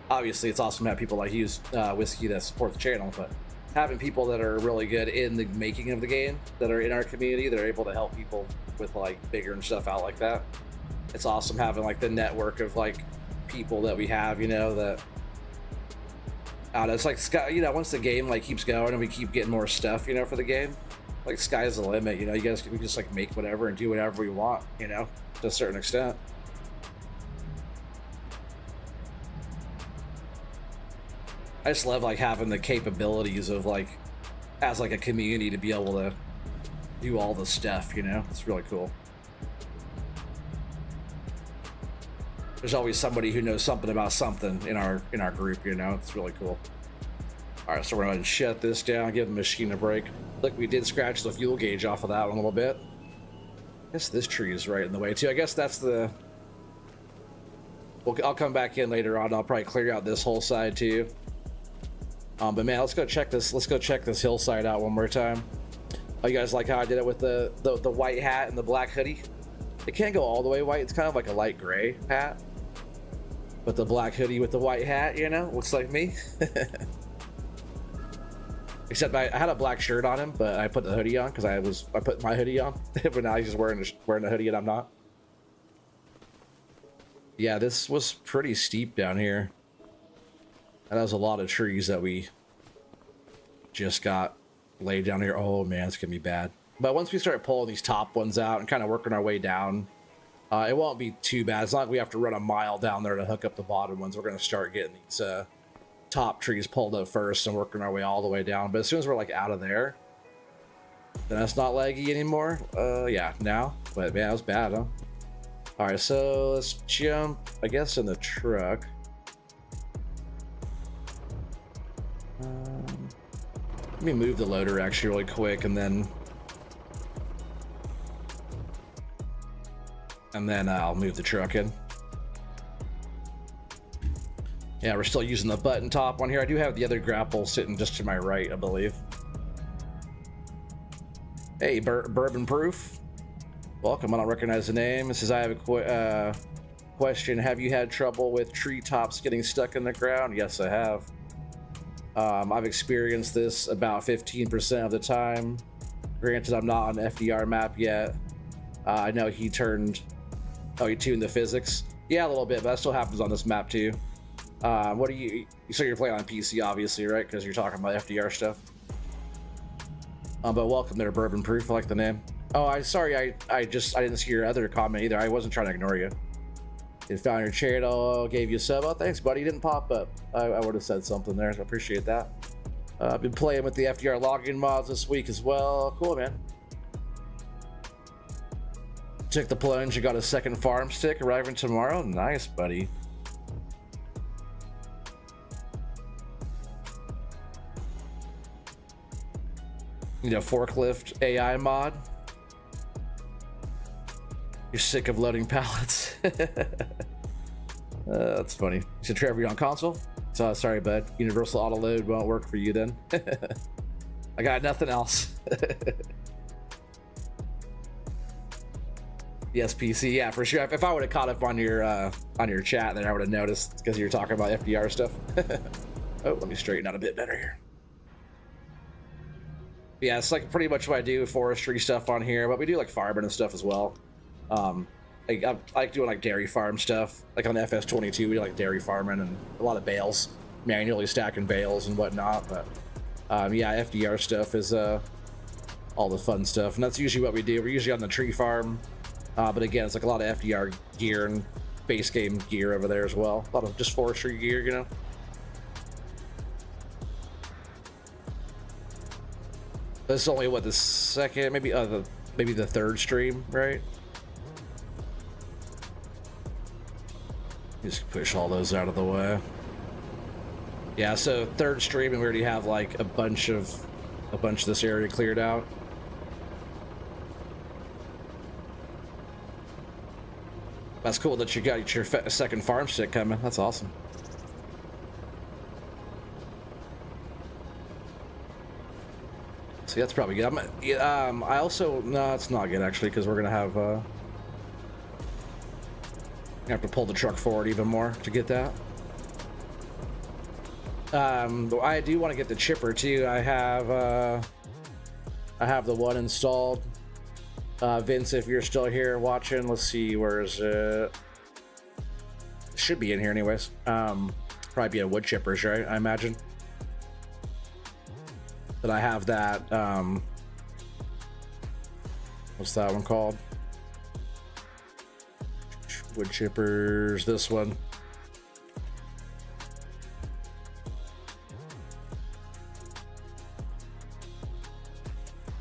Obviously it's awesome to have people like use Whiskey that support the channel, but having people that are really good in the making of the game, that are in our community, that are able to help people with like bigger and stuff out like that. It's awesome having like the network of like people that we have, you know, that I don't know, it's like, you know, once the game like keeps going and we keep getting more stuff, you know, for the game, like sky's the limit, you know. You guys can just like make whatever and do whatever we want, you know, to a certain extent. I just love like having the capabilities of like, as like a community, to be able to do all the stuff, you know. It's really cool. There's always somebody who knows something about something in our group, you know. It's really cool. All right, so we're gonna shut this down, give the machine a break. Look, we did scratch the fuel gauge off of that one a little bit. I guess this tree is right in the way too. I guess that's the... Well, I'll come back in later on. I'll probably clear out this whole side too. But man, let's go check this. Let's go check this hillside out one more time. Oh, you guys like how I did it with the white hat and the black hoodie? It can't go all the way white. It's kind of like a light gray hat, but the black hoodie with the white hat, you know, looks like me. Except I had a black shirt on him, but I put the hoodie on because I put my hoodie on. But now he's just wearing a hoodie and I'm not. Yeah, this was pretty steep down here. And that was a lot of trees that we just got laid down here. Oh man, it's gonna be bad. But once we start pulling these top ones out and kind of working our way down, it won't be too bad. It's not like we have to run a mile down there to hook up the bottom ones. We're gonna start getting these top trees pulled up first and working our way all the way down. But as soon as we're like out of there, then it's not laggy anymore. Yeah, now. But man, that was bad, huh? All right, so let's jump, I guess, in the truck. Let me move the loader actually really quick, and then I'll move the truck in. Yeah, we're still using the button top one here. I do have the other grapple sitting just to my right, I believe. Hey, Bourbon Proof. Welcome. I don't recognize the name. It says, I have a question. Have you had trouble with treetops getting stuck in the ground? Yes, I have. I've experienced this about 15% of the time. Granted, I'm not on the FDR map yet. I know he tuned the physics. Yeah, a little bit, but that still happens on this map too. What do you? So you're playing on PC, obviously, right? Because you're talking about FDR stuff. But welcome there, Bourbon Proof. I like the name. Oh, I didn't see your other comment either. I wasn't trying to ignore you. It found your channel, gave you a sub. Oh, thanks, buddy. You didn't pop up. I would have said something there, so I appreciate that. I've been playing with the FDR logging mods this week as well. Cool, man. Took the plunge and got a second farm stick arriving tomorrow. Nice, buddy. You know, forklift AI mod. You're sick of loading pallets. That's funny. You said, Trevor, you on console? So sorry, bud. Universal auto load won't work for you then. I got nothing else. Yes, PC. Yeah, for sure. If I would have caught up on your chat, then I would have noticed because you were talking about FDR stuff. Oh, let me straighten out a bit better here. Yeah, it's like pretty much what I do, forestry stuff on here, but we do like farming and stuff as well. I like doing like dairy farm stuff. Like on the FS22, we do like dairy farming and a lot of bales, manually stacking bales and whatnot. But yeah, FDR stuff is all the fun stuff, and that's usually what we do. We're usually on the tree farm, but again, it's like a lot of FDR gear and base game gear over there as well. A lot of just forestry gear, you know. This is only what, the second, maybe the third stream, right? Just push all those out of the way. Yeah, so third stream, and we already have like a bunch of this area cleared out. That's cool that you got your second farm stick coming. That's awesome. See, that's probably good. I also, no, it's not good actually, because we're gonna have to pull the truck forward even more to get that. I do want to get the chipper too. I have the one installed. Vince, if you're still here watching, let's see, where is it? Should be in here anyways. Probably be a wood chippers, right? I imagine. But I have that, what's that one called? Wood chippers, this one.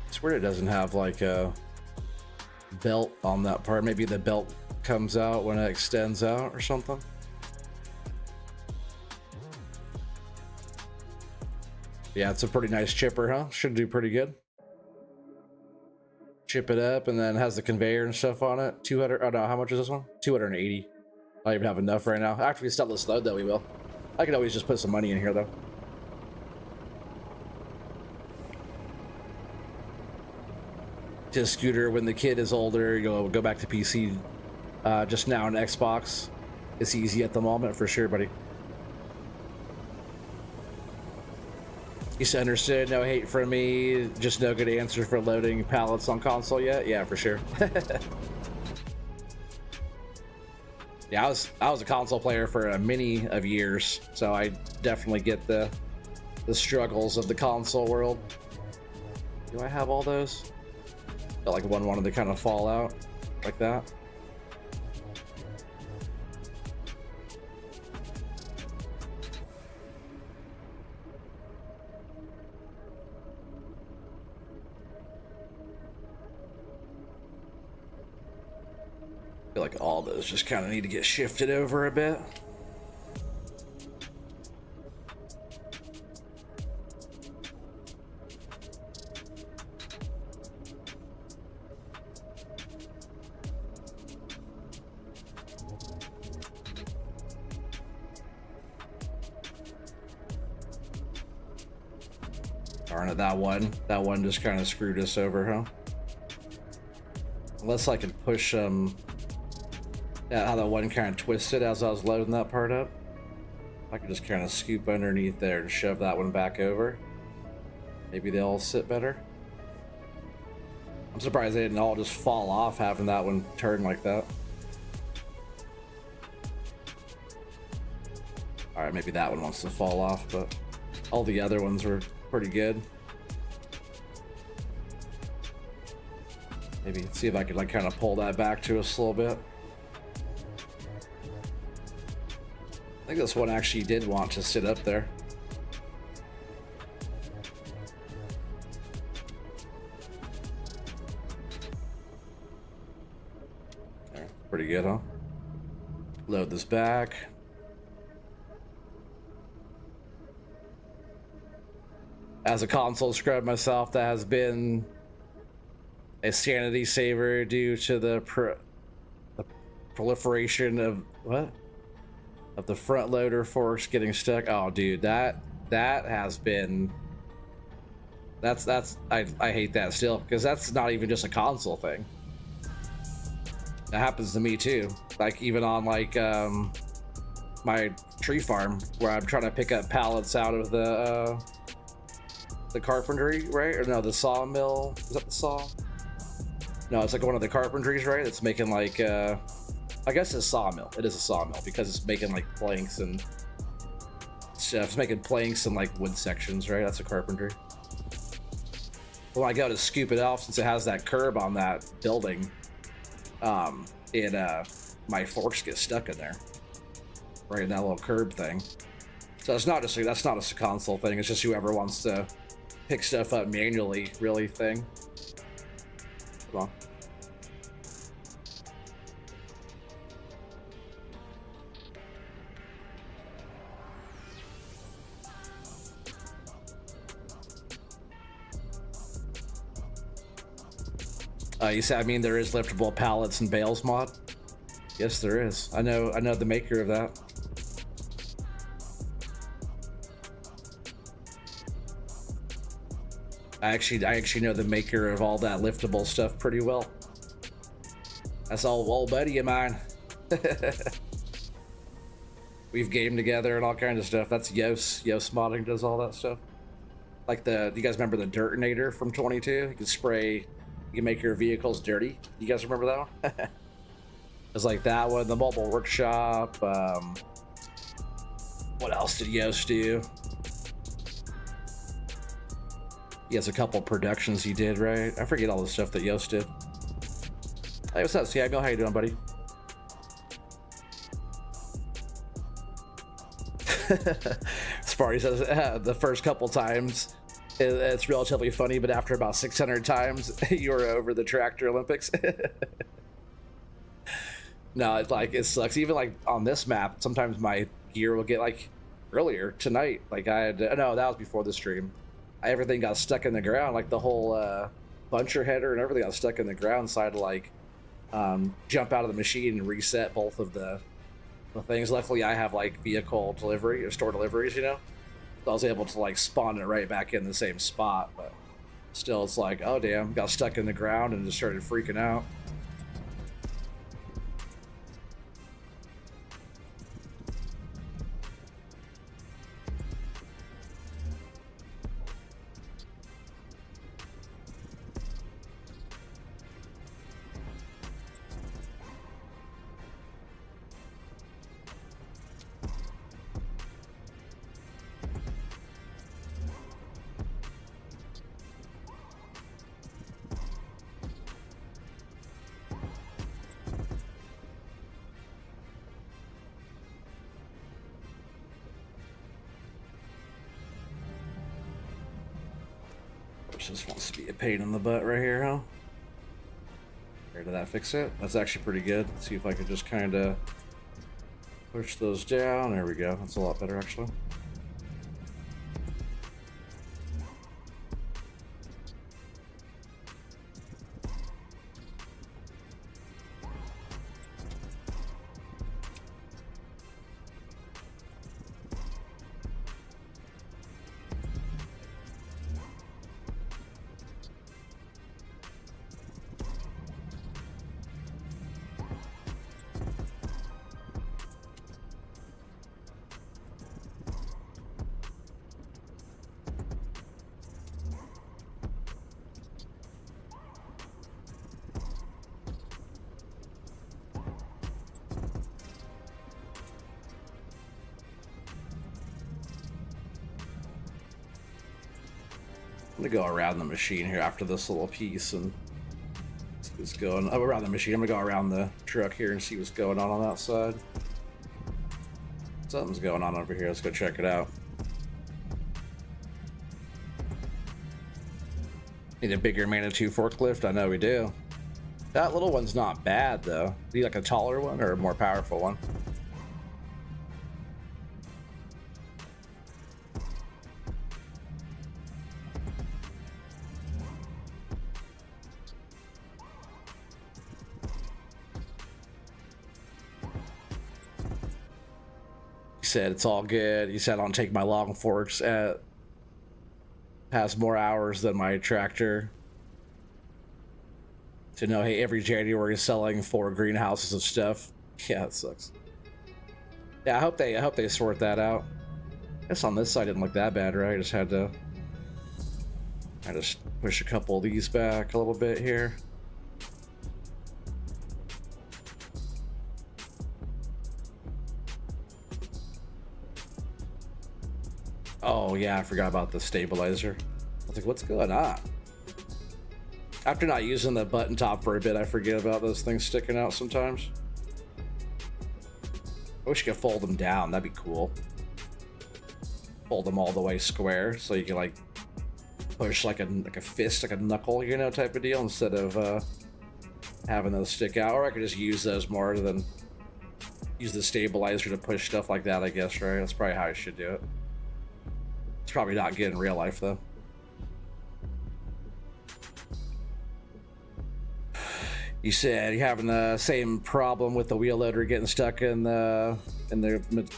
It's weird it doesn't have like a belt on that part. Maybe the belt comes out when it extends out or something. Yeah, it's a pretty nice chipper, huh? Should do pretty good. Chip it up, and then has the conveyor and stuff on it. 200, oh no, how much is this one? 280. I don't even have enough right now. After we stop this load, though, we will. I can always just put some money in here, though. Just Scooter, when the kid is older, you'll go back to PC. Just now on Xbox. It's easy at the moment, for sure, buddy. You understood, no hate from me, just no good answer for loading pallets on console yet? Yeah, for sure. Yeah, I was a console player for many of years, so I definitely get the struggles of the console world. Do I have all those? Felt like one wanted to kind of fall out like that. I feel like all those just kind of need to get shifted over a bit. Darn it, that one just kind of screwed us over, huh? Unless I could push yeah, how that one kind of twisted as I was loading that part up. I could just kind of scoop underneath there and shove that one back over. Maybe they'll all sit better. I'm surprised they didn't all just fall off having that one turn like that. All right, maybe that one wants to fall off, but all the other ones were pretty good. Maybe see if I could like kind of pull that back to us a little bit. I think this one actually did want to sit up there. Okay, pretty good, huh? Load this back. As a console scrub myself, that has been a sanity saver due to the proliferation of the front loader forks getting stuck. Oh, dude, that has been I hate that still, because that's not even just a console thing. That happens to me too. Like even on like my tree farm where I'm trying to pick up pallets out of the carpentry, right? Or no, the sawmill. Is that the saw? No, it's like one of the carpentries, right? It's making like I guess it's a sawmill. It is a sawmill because it's making like planks and stuff. It's making planks and like wood sections, right? That's a carpentry. When I go to scoop it off, since it has that curb on that building, my forks get stuck in there, right in that little curb thing. So it's not just like, that's not a console thing. It's just whoever wants to pick stuff up manually, really thing. Come on. You said, I mean, there is liftable pallets and bales mod. Yes, there is. I know the maker of that. I actually know the maker of all that liftable stuff pretty well. That's all old buddy of mine. We've gamed together and all kinds of stuff. That's Yos. Yos modding does all that stuff. Like do you guys remember the Dirtinator from 22? You can spray, you can make your vehicles dirty. You guys remember that one? It was like that one, the mobile workshop. What else did Yos do? He has a couple productions he did, right? I forget all the stuff that Yost did. Hey, what's up, Samuel? How you doing, buddy? Sparty says the first couple times it's relatively funny, but after about 600 times, you're over the tractor Olympics. No, it's like it sucks. Even like on this map, sometimes my gear will get like earlier tonight. Like I had no, that was before the stream. Everything got stuck in the ground, like the whole buncher header and everything got stuck in the ground. So I had to like jump out of the machine and reset both of the things. Luckily, I have like vehicle delivery or store deliveries, you know. So I was able to like spawn it right back in the same spot. But still, it's like, oh damn, got stuck in the ground and just started freaking out. Just wants to be a pain in the butt right here, huh? Or did that fix it? That's actually pretty good. Let's see if I could just kind of push those down. There we go. That's a lot better, actually. I'm gonna go around the machine here after this little piece and see what's going on. Around the machine. I'm gonna go around the truck here and see what's going on that side. Something's going on over here. Let's go check it out. Need a bigger Manitou forklift? I know we do. That little one's not bad though. Need like a taller one or a more powerful one? He said it's all good. He said I don't take my long forks has more hours than my tractor. To know, hey, every January is selling 4 greenhouses of stuff. Yeah, it sucks. Yeah, I hope they sort that out. I guess on this side didn't look that bad, right? I just push a couple of these back a little bit here. Oh yeah, I forgot about the stabilizer. I was like, what's going on? After not using the button top for a bit, I forget about those things sticking out sometimes. I wish you could fold them down. That'd be cool. Fold them all the way square so you can like push like a fist, like a knuckle, you know, type of deal, instead of having those stick out. Or I could just use those more than use the stabilizer to push stuff like that, I guess, right? That's probably how I should do it. It's probably not good in real life though. You said you're having the same problem with the wheel loader getting stuck in the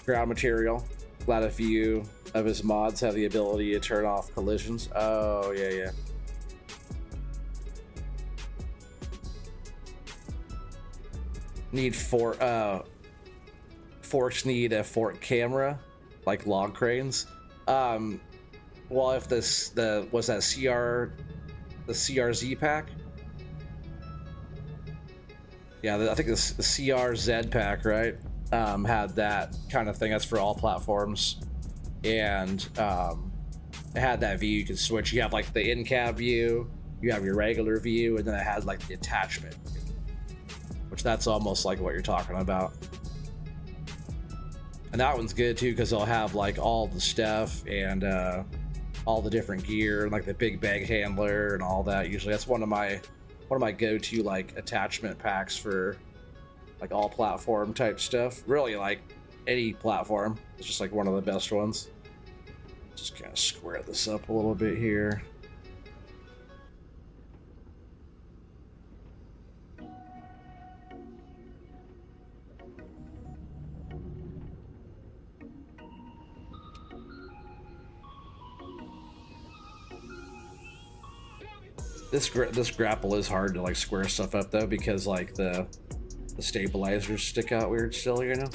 ground material. Glad a few of his mods have the ability to turn off collisions. Oh yeah. Need forks need a fork camera, like log cranes. Well, if was that the CRZ pack? Yeah, I think the CRZ pack, right? Had that kind of thing. That's for all platforms, and it had that view you can switch. You have like the in-cab view, you have your regular view, and then it has like the attachment, which that's almost like what you're talking about. And that one's good too because they'll have like all the stuff and all the different gear, like the big bag handler and all that. Usually that's one of my go-to like attachment packs for like all platform type stuff. Really, like any platform. It's just like one of the best ones. Just kind of square this up a little bit here. This grapple is hard to like square stuff up though, because like the stabilizers stick out weird still, you know.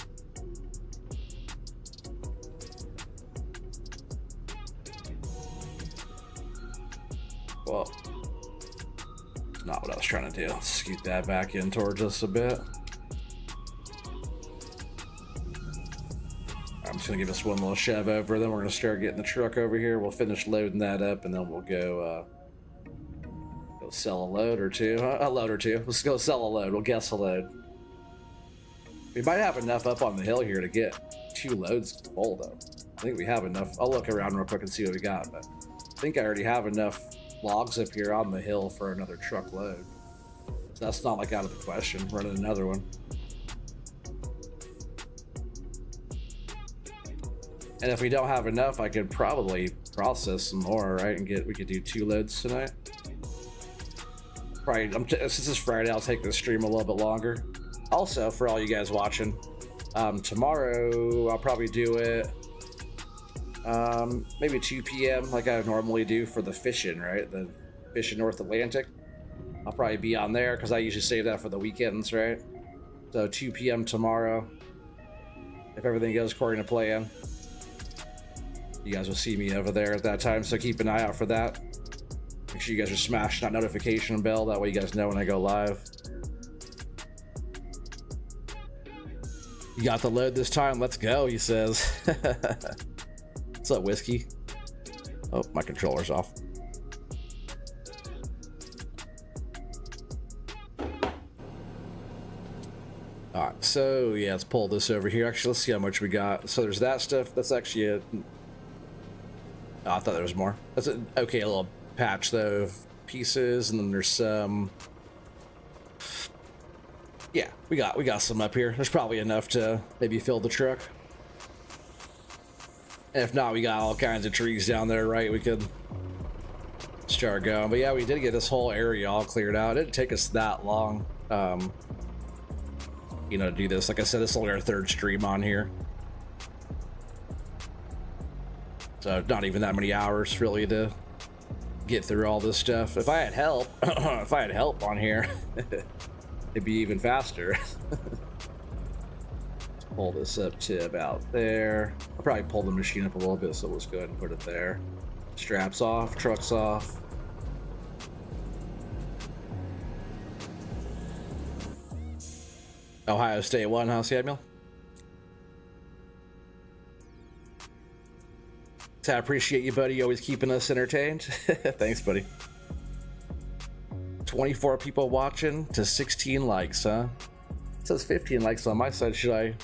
Well, not what I was trying to do. Let's scoot that back in towards us a bit. I'm just gonna give us one little shove over, then we're gonna start getting the truck over here. We'll finish loading that up, and then we'll go sell a load or two. A load or two. Let's go sell a load. We'll guess a load. We might have enough up on the hill here to get 2 loads full though. I think we have enough. I'll look around real quick and see what we got, but I think I already have enough logs up here on the hill for another truckload. So that's not like out of the question. Running another one. And if we don't have enough, I could probably process some more, right? And we could do 2 loads tonight. Probably, since it's Friday, I'll take this stream a little bit longer. Also, for all you guys watching, tomorrow I'll probably do it maybe 2 p.m. like I normally do for the fishing, right? The fishing North Atlantic. I'll probably be on there because I usually save that for the weekends, right? So 2 p.m. tomorrow, if everything goes according to plan. You guys will see me over there at that time, so keep an eye out for that. Make sure you guys are smashing that notification bell, that way you guys know when I go live. You got the load this time, let's go, he says. What's up, Whiskey? Oh, my controller's off. All right, so yeah, let's pull this over here. Actually, let's see how much we got. So there's that stuff. That's actually a... Oh, I thought there was more. That's a, okay, a little patch though of pieces, and then there's some... Yeah, we got some up here. There's probably enough to maybe fill the truck. And if not, we got all kinds of trees down there, right? We could start going. But yeah, we did get this whole area all cleared out. It didn't take us that long, you know, to do this. Like I said, this is only our third stream on here. So not even that many hours really to get through all this stuff. If I had help, if I had help on here, it'd be even faster. Pull this up to about there. I'll probably pull the machine up a little bit, so let's go ahead and put it there. Straps off, trucks off. Ohio State won, huh, Samuel? I appreciate you, buddy. Always keeping us entertained. Thanks, buddy. 24 people watching to 16 likes, huh? It says 15 likes on my side. Should I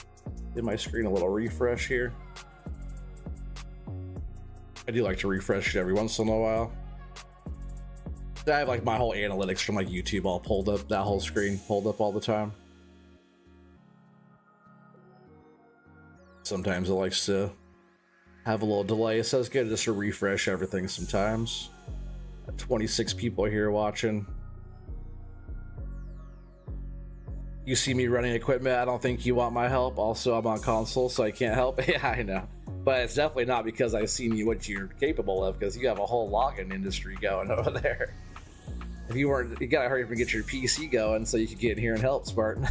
give my screen a little refresh here? I do like to refresh it every once in a while. I have like my whole analytics from like YouTube all pulled up, that whole screen pulled up all the time. Sometimes it likes to have a little delay. So it's good just to refresh everything sometimes. 26 people here watching. You see me running equipment, I don't think you want my help. Also, I'm on console, so I can't help. Yeah, I know. But it's definitely not because I've seen you what you're capable of, because you have a whole logging industry going over there. If you weren't, you gotta hurry up and get your PC going so you can get in here and help, Spartan.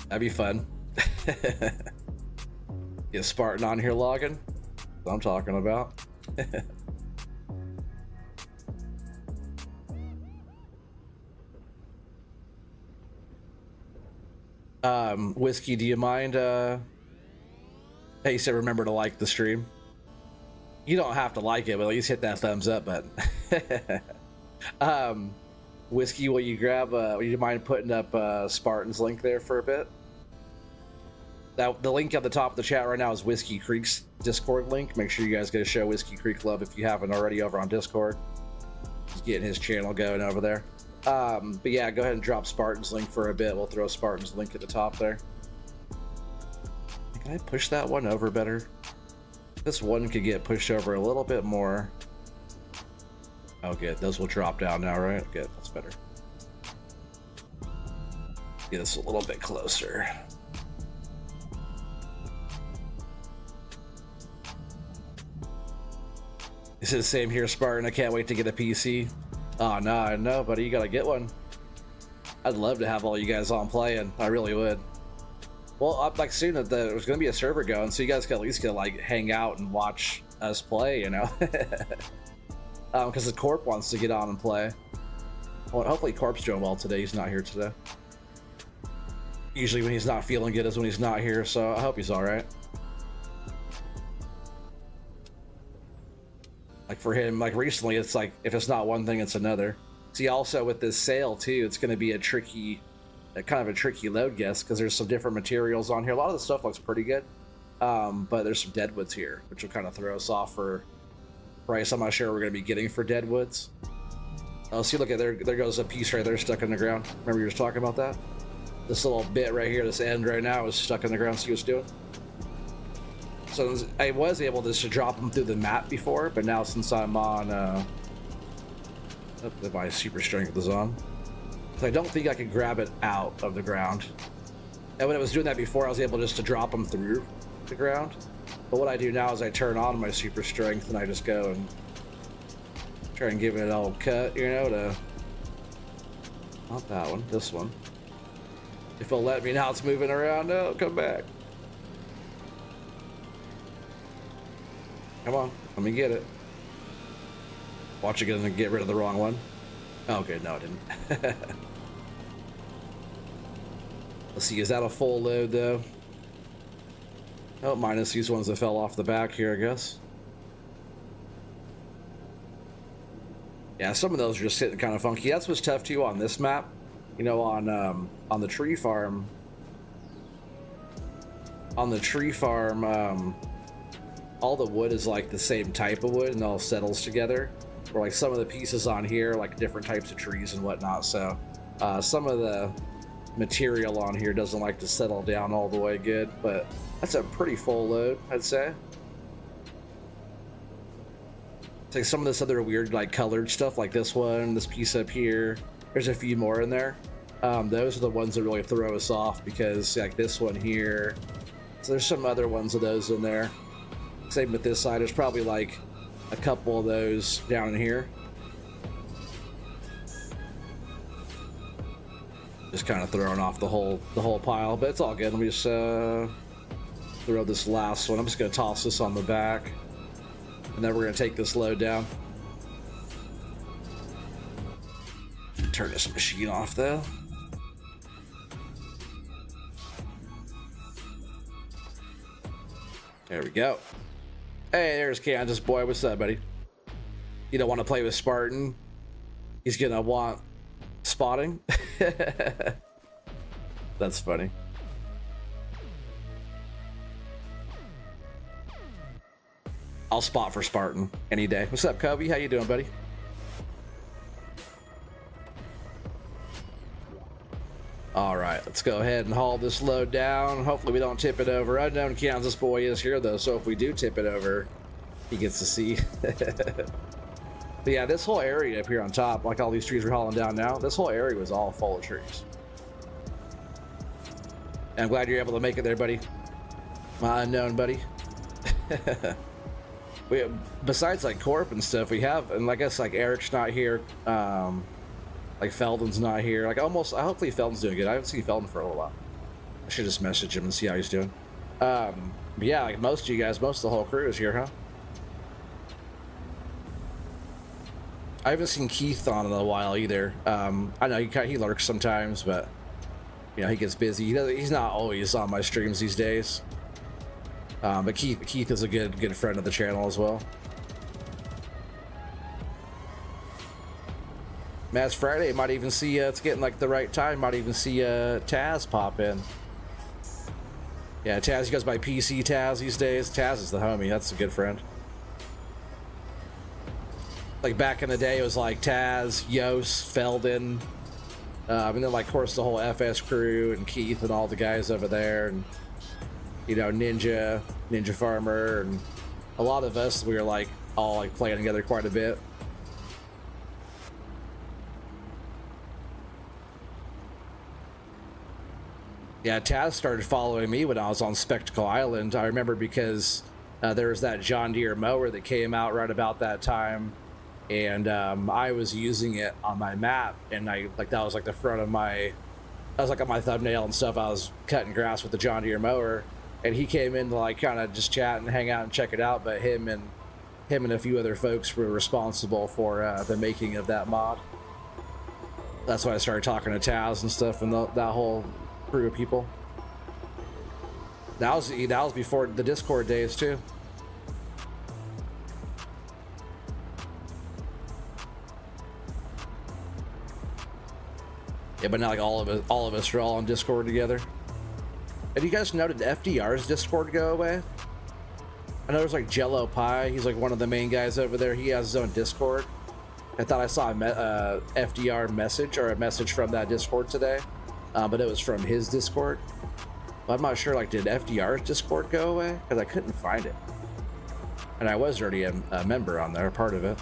That'd be fun. Get Spartan on here logging. That's what I'm talking about. Whiskey, do you mind? Hey, you said remember to like the stream. You don't have to like it, but at least hit that thumbs up button. Whiskey, will you grab? Would you mind putting up Spartan's link there for a bit? That the link at the top of the chat right now is Whiskey Creek's Discord link. Make sure you guys go show Whiskey Creek love if you haven't already over on Discord. He's getting his channel going over there. But yeah, go ahead and drop Spartan's link for a bit. We'll throw Spartan's link at the top there. Can I push that one over better? This one could get pushed over a little bit more. Oh, good. Those will drop down now, right? Good. That's better. Get this a little bit closer. This is the same here, Spartan. I can't wait to get a PC. Oh, no, I know, buddy. You gotta get one. I'd love to have all you guys on playing. I really would. Well, like soon that there's gonna be a server going, so you guys can at least get like hang out and watch us play, you know? Because the Corp wants to get on and play. Well, hopefully Corp's doing well today. He's not here today. Usually when he's not feeling good is when he's not here, so I hope he's all right. Like for him, like recently, it's like if it's not one thing, it's another. See, also with this sale too, it's going to be a tricky, kind of a tricky load guess because there's some different materials on here. A lot of the stuff looks pretty good, but there's some deadwoods here, which will kind of throw us off for price. I'm not sure we're going to be getting for deadwoods. Oh, see, look at there goes a piece right there stuck in the ground. Remember you were just talking about that? This little bit right here, this end right now is stuck in the ground. See what it's doing? So I was able just to drop them through the map before, but now since I'm on, if my super strength is on, so I don't think I can grab it out of the ground. And when I was doing that before, I was able just to drop them through the ground. But what I do now is I turn on my super strength and I just go and try and give it a little cut, you know, to, not that one, this one. If it'll let me, now it's moving around. No, come back. Come on, let me get it. Watch it and get rid of the wrong one. Oh, okay, no, it didn't. Let's see, is that a full load though? Oh, minus these ones that fell off the back here, I guess. Yeah, some of those are just hitting kind of funky. That's what's tough too on this map. You know, on the tree farm. On the tree farm, all the wood is like the same type of wood and it all settles together. Or like some of the pieces on here, like different types of trees and whatnot. So some of the material on here doesn't like to settle down all the way good, but that's a pretty full load, I'd say. It's like some of this other weird like colored stuff, like this one, this piece up here. There's a few more in there. Those are the ones that really throw us off because like this one here. So there's some other ones of those in there. Same with this side. There's probably like a couple of those down in here. Just kind of throwing off the whole pile, but it's all good. Let me just throw this last one. I'm just gonna toss this on the back, and then we're gonna take this load down. Turn this machine off though. There we go. Hey, there's Kansas boy. What's up, buddy? You don't want to play with Spartan? He's gonna want spotting. That's funny. I'll spot for Spartan any day. What's up, Kobe? How you doing, buddy? All right, let's go ahead and haul this load down. Hopefully we don't tip it over. Unknown Kansas boy is here though, so if we do tip it over, he gets to see. But yeah, this whole area up here on top, like all these trees we're hauling down now, this whole area was all full of trees. And I'm glad you're able to make it there, buddy. My unknown buddy. We besides like Corp and stuff, we have, and I guess like Eric's not here. Like Feldon's not here. Like almost, hopefully Feldon's doing good. I haven't seen Feldon for a little while. I should just message him and see how he's doing. But yeah, like most of you guys, most of the whole crew is here, huh? I haven't seen Keith on in a while either. I know he lurks sometimes, but you know he gets busy. He's not always on my streams these days. But Keith is a good friend of the channel as well. Matt's Friday, might even see it's getting like the right time. Might even see Taz pop in. Yeah, Taz, he goes by PC Taz these days. Taz is the homie. That's a good friend. Like back in the day, it was like Taz, Yost, Feldon, and then like of course the whole FS crew and Keith and all the guys over there, and you know Ninja Farmer, and a lot of us, we were like all like playing together quite a bit. Yeah, Taz started following me when I was on Spectacle Island. I remember because there was that John Deere mower that came out right about that time, and I was using it on my map, and I like that was like the front of my, that was like on my thumbnail and stuff. I was cutting grass with the John Deere mower, and he came in to like kind of just chat and hang out and check it out. But him and a few other folks were responsible for the making of that mod. That's why I started talking to Taz and stuff, and that whole crew of people. That was before the Discord days too. Yeah, but now like all of us are all on Discord together. Have you guys noted FDR's Discord go away? I know there's like Jello Pie. He's like one of the main guys over there. He has his own Discord. I thought I saw a FDR message or a message from that Discord today. But it was from his Discord. But I'm not sure, like, did FDR's Discord go away? Because I couldn't find it. And I was already a member on there, a part of it.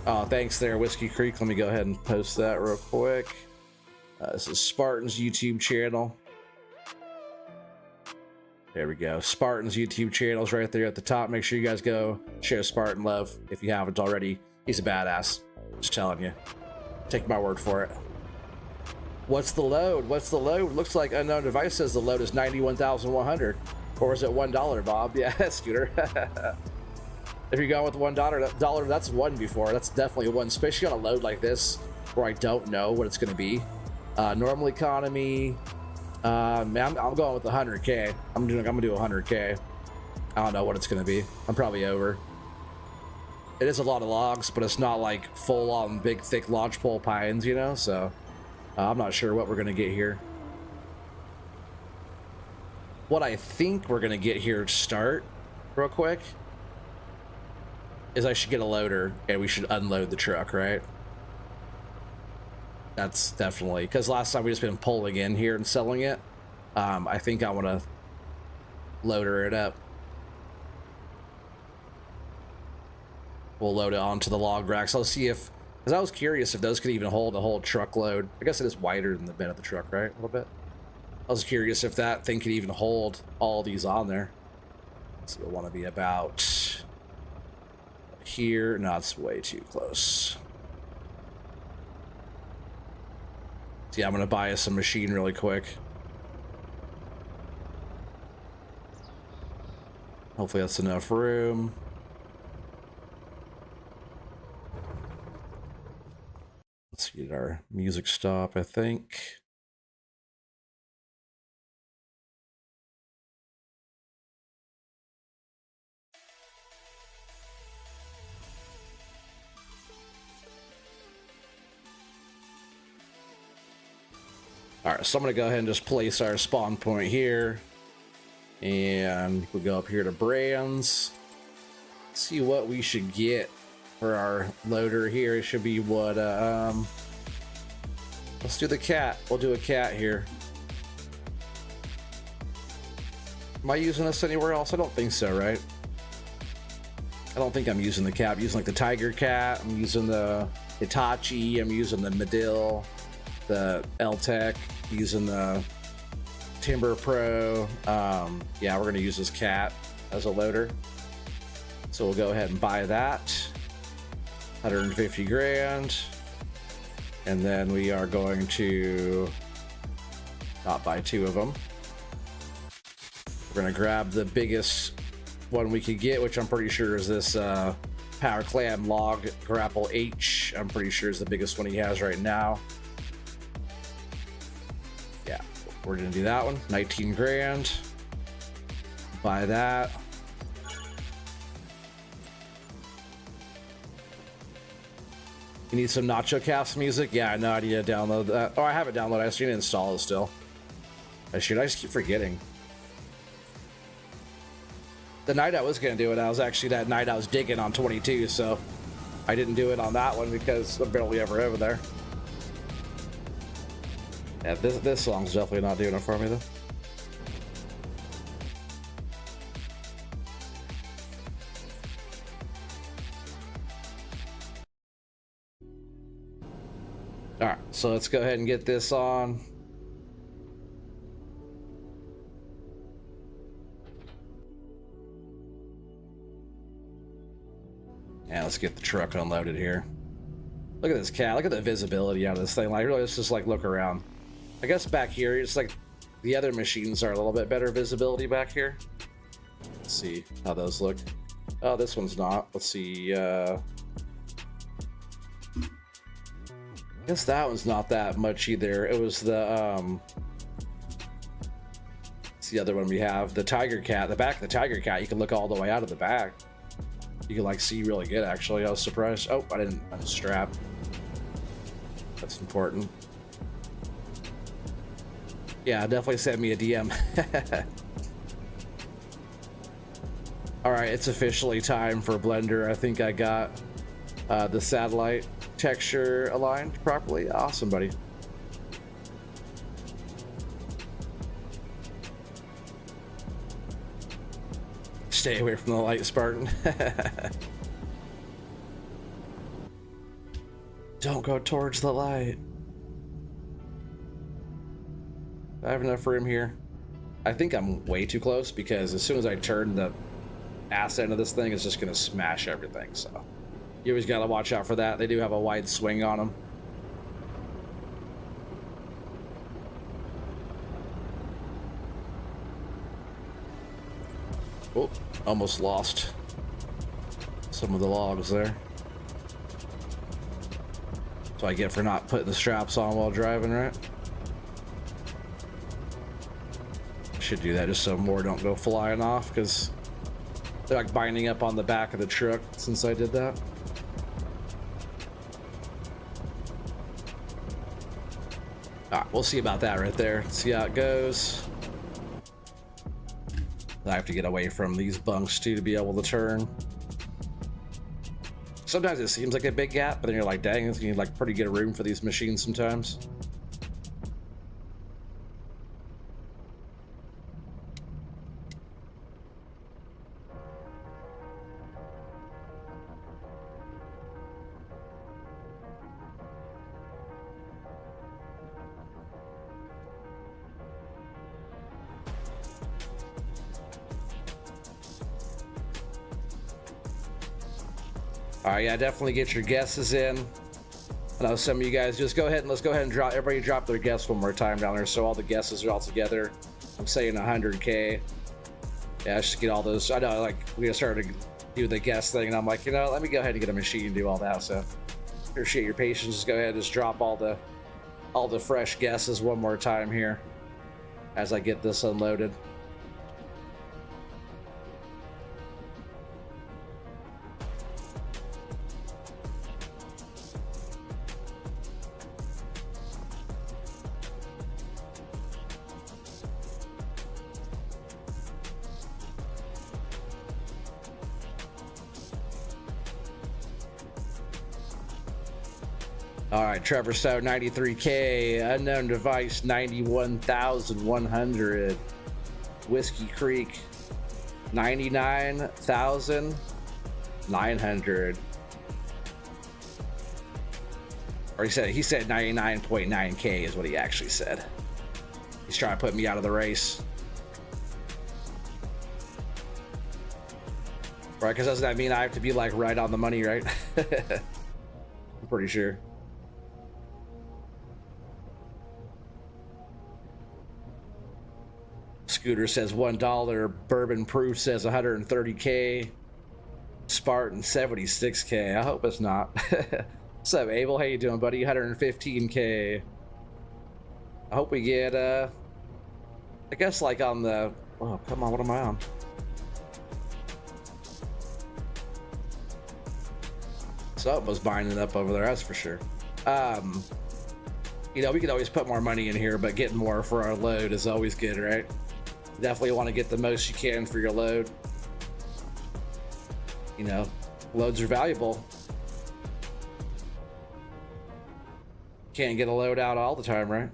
Oh, thanks there, Whiskey Creek. Let me go ahead and post that real quick. This is Spartan's YouTube channel. There we go. Spartan's YouTube channel is right there at the top. Make sure you guys go share Spartan love if you haven't already. He's a badass. Just telling you. Take my word for it. What's the load? What's the load? Looks like Unknown Device says the load is 91,100. Or is it $1, Bob? Yeah, Scooter. If you're going with $1, that's one before. That's definitely one, especially on a load like this where I don't know what it's going to be. Normal economy. Man, I'm going with 100K. I'm gonna do 100K. I don't know what it's going to be. I'm probably over. it is a lot of logs, but it's not like full on big thick lodgepole pines, you know, so I'm not sure what we're gonna get here. What I think we're gonna get here to start real quick is I should get a loader and we should unload the truck, right? That's definitely, because last time we just been pulling in here and selling it. I think I want to loader it up. We'll load it onto the log racks. I'll see if, because I was curious if those could even hold a whole truckload. I guess it is wider than the bed of the truck, right? A little bit. I was curious if that thing could even hold all these on there. So you'll want to be about here. No, it's way too close. So yeah, I'm gonna buy us some machine really quick. Hopefully that's enough room. Let's get our music stop, I think. All right, so I'm gonna go ahead and just place our spawn point here. And we'll go up here to brands. See what we should get for our loader here. It should be what, let's do the cat. We'll do a cat here. Am I using this anywhere else? I don't think so, right? I don't think I'm using the cat. I'm using like the Tiger Cat. I'm using the Hitachi. I'm using the Medill, the L-Tech, using the Timber Pro. Yeah, we're gonna use this cat as a loader, so we'll go ahead and buy that. 150 grand, and then we are going to not buy two of them. We're gonna grab the biggest one we could get, which I'm pretty sure is this Power Clam Log Grapple H. I'm pretty sure is the biggest one he has right now. Yeah, we're gonna do that one. 19 grand. Buy that. You need some Nacho Cast music? Yeah, I know I need to download that. Oh, I have it downloaded. I just need to install it still. I just keep forgetting. The night I was gonna do it, I was actually that night I was digging on 22, so I didn't do it on that one because I'm barely ever over there. Yeah, this song's definitely not doing it for me though. All right, so let's go ahead and get this on. Yeah, let's get the truck unloaded here. Look at this cat. Look at the visibility out of this thing. Like, really, let's just like look around. I guess back here, it's like the other machines are a little bit better visibility back here. Let's see how those look. Oh, this one's not. Let's see. I guess that one's not that much either. It was the it's the other one we have, the Tiger Cat. The back of the Tiger Cat, you can look all the way out of the back. You can like see really good actually. I was surprised. Oh, I didn't strap. That's important. Yeah, definitely send me a DM. All right, it's officially time for Blender. I think I got the satellite texture aligned properly. Awesome, buddy. Stay away from the light, Spartan. Don't go towards the light. I have enough room here. I think I'm way too close because as soon as I turn the ass end of this thing, it's just gonna smash everything. So you always gotta watch out for that. They do have a wide swing on them. Oh, almost lost some of the logs there. That's what I get for not putting the straps on while driving, right? Should do that just so more don't go flying off, because They're like binding up on the back of the truck since I did that. Alright, we'll see about that right there. See how it goes. I have to get away from these bunks too to be able to turn. Sometimes it seems like a big gap, but then you're like, dang, you need like pretty good room for these machines sometimes. All right, yeah, definitely get your guesses in. I know some of you guys just go ahead and let's go ahead and drop. Everybody drop their guess one more time down there, so all the guesses are all together. I'm saying 100K. Yeah, let's just get all those. I know, like we started to do the guess thing, and I'm like, you know, let me go ahead and get a machine and do all that. So appreciate your patience. Just go ahead and just drop all the fresh guesses one more time here as I get this unloaded. All right, Trevor Stowe, 93K. Unknown Device, 91,100. Whiskey Creek, 99,900. Or he said 99.9K is what he actually said. He's trying to put me out of the race. Right, because doesn't that mean I have to be like right on the money, right? I'm pretty sure. Scooter says $1. Bourbon Proof says 130K. Spartan 76K. I hope it's not. What's up, Abel? How you doing, buddy? 115K. I hope we get I guess like on the, oh come on, what am I on? Something was binding up over there, that's for sure. You know, we could always put more money in here, but getting more for our load is always good, right? Definitely want to get the most you can for your load. You know, loads are valuable. Can't get a load out all the time, right?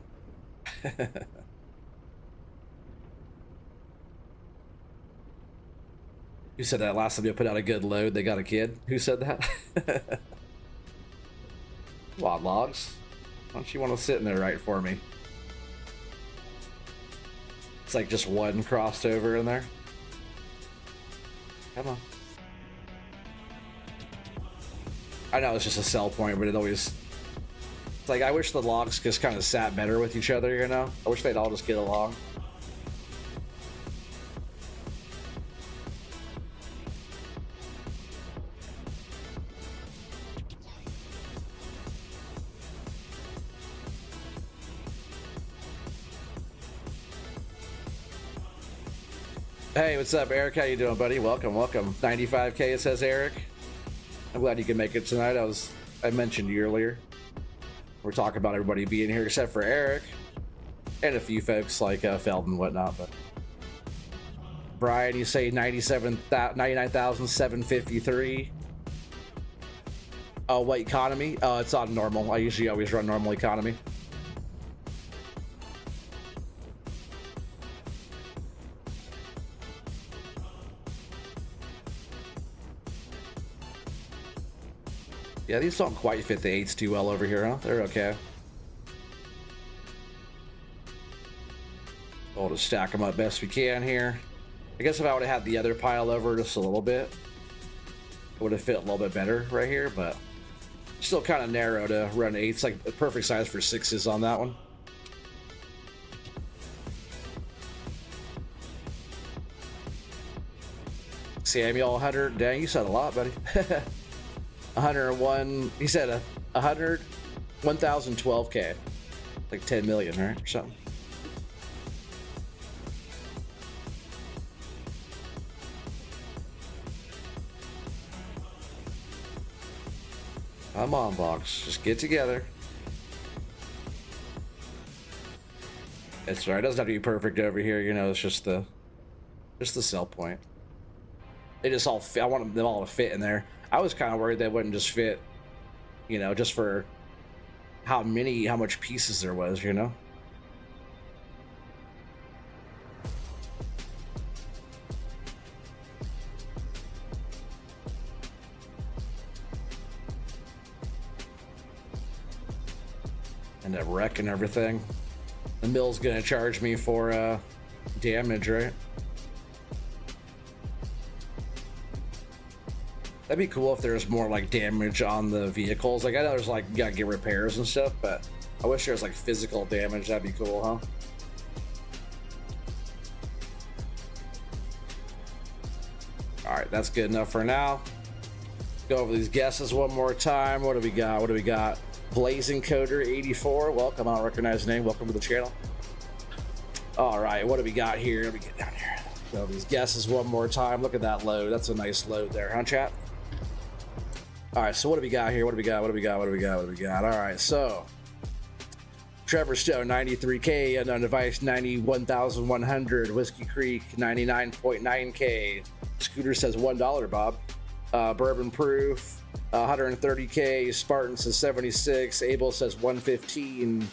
Who said that last time you put out a good load, they got a kid? Who said that? What, logs? Why don't you want to sit in there right for me? It's like just one crossed over in there. Come on. I know it's just a sell point, but it always... It's like, I wish the logs just kind of sat better with each other, you know? I wish they'd all just get along. Hey, what's up, Eric? How you doing, buddy? Welcome, welcome. 95K, it says Eric. I'm glad you can make it tonight. I mentioned you earlier. We're talking about everybody being here except for Eric and a few folks like Feld and whatnot. But Brian, you say 99,753. Oh, what economy? Oh, it's on normal. I usually always run normal economy. Yeah, these don't quite fit the 8s too well over here, huh? They're okay. We'll just stack them up best we can here. I guess if I would have had the other pile over just a little bit, it would have fit a little bit better right here, but still kind of narrow to run 8s. Like the perfect size for 6s on that one. Samuel, 100. Dang, you said a lot, buddy. 101. He said 1,012K, like 10 million, right, or something. Come on, box. Just get together. It's right. It doesn't have to be perfect over here. You know, it's just the sell point. They just all fit. I want them all to fit in there. I was kind of worried they wouldn't just fit, you know, just for how much pieces there was, you know. And a wreck and everything. The mill's gonna charge me for damage, right? That'd be cool if there's more like damage on the vehicles. Like I know there's like you gotta get repairs and stuff, but I wish there was like physical damage. That'd be cool, huh? All right, that's good enough for now. Go over these guesses one more time. What do we got? What do we got? Blazing Coder 84. Welcome. I don't recognize the name. Welcome to the channel. All right, what do we got here? Let me get down here. Go over these guesses one more time. Look at that load. That's a nice load there, huh, chat? All right, so what do we got here? What do we got? What do we got? What do we got? What do we got? All right, so Trevor Stone 93K, Unknown Device 91,100, Whiskey Creek 99.9K. Scooter says $1, Bob. Bourbon Proof 130K. Spartan says 76. Abel says 115.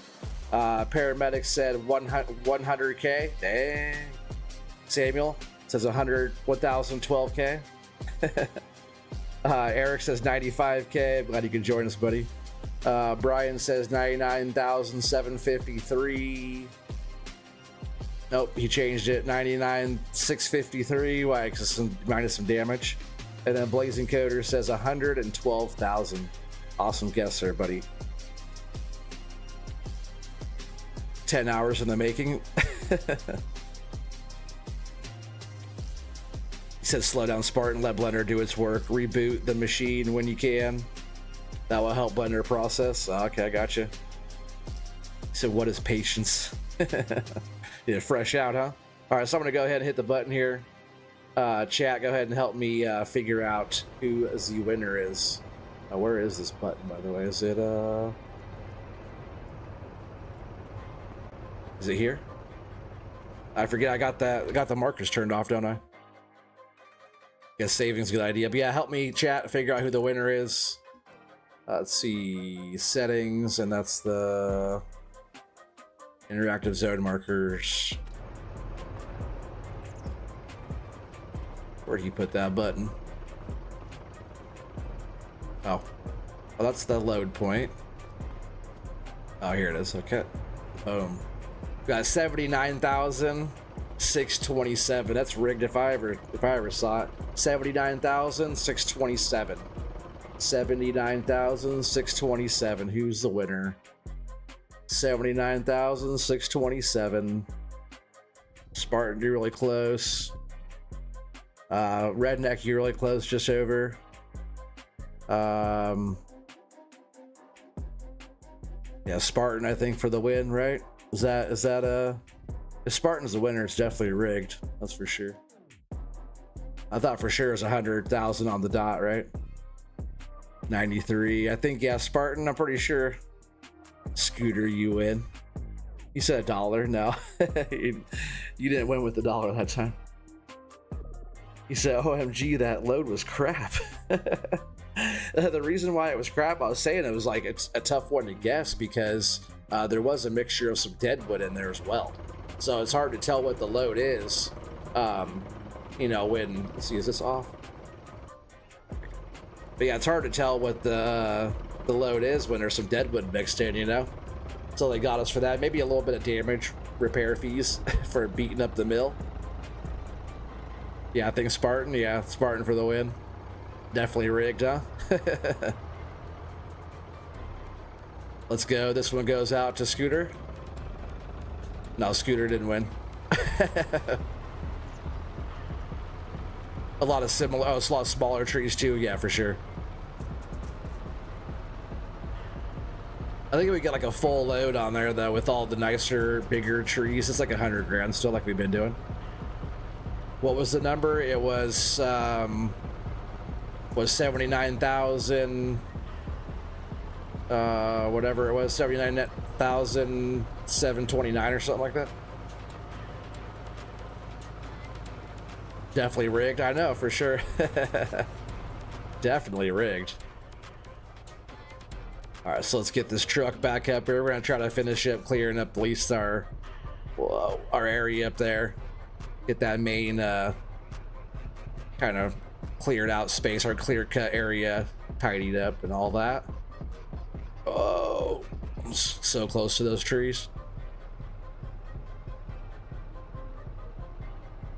Paramedic said 100K. Dang. Samuel says 1,012K. Eric says 95K. I'm glad you could join us, buddy. Brian says 99,753. Nope, he changed it. 99,653. Why? Because minus some damage. And then Blazing Coder says 112,000. Awesome guess there, buddy. 10 hours in the making. He says slow down Spartan, let Blender do its work. Reboot the machine when you can. That will help Blender process. Okay, I got you. So what is patience? Yeah, fresh out, huh? All right, so I'm gonna go ahead and hit the button here. Chat, go ahead and help me figure out who the winner is. Where is this button, by the way? Is it here? I forget. I got the markers turned off, don't I? Guess saving's a good idea. But yeah, help me, chat, figure out who the winner is. Let's see, settings, and that's the interactive zone markers. Where'd he put that button? Oh, that's the load point. Oh, here it is. Okay, boom. Got 79,627. That's rigged if I ever saw it. 79,627. 79,627. Who's the winner? 79,627. Spartan, you're really close. Redneck, you're really close, just over. Yeah, Spartan, I think, for the win, right? Is that if Spartan's the winner, it's definitely rigged. That's for sure. I thought for sure it was 100,000 on the dot, right? 93. I think, yeah, Spartan, I'm pretty sure. Scooter, you win. You said $1. No, you didn't win with the $1 that time. You said, OMG, that load was crap. The reason why it was crap, I was saying it was like it's a tough one to guess because there was a mixture of some deadwood in there as well. So it's hard to tell what the load is. You know, when, let's see, is this off? But yeah, it's hard to tell what the load is when there's some deadwood mixed in, you know? So they got us for that. Maybe a little bit of damage, repair fees for beating up the mill. Yeah, I think Spartan. Yeah, Spartan for the win. Definitely rigged, huh? Let's go. This one goes out to Scooter. No, Scooter didn't win. A lot of similar, oh, it's a lot of smaller trees too. Yeah, for sure. I think we got like a full load on there though with all the nicer, bigger trees. It's like 100 grand still, like we've been doing. What was the number? It was 79,000. whatever it was, 79,729 or something like that. Definitely rigged. I know for sure. Definitely rigged. All right, so let's get this truck back up here. We're gonna try to finish up clearing up at least our area up there. Get that main kind of cleared out space, our clear cut area tidied up and all that. Oh, I'm so close to those trees.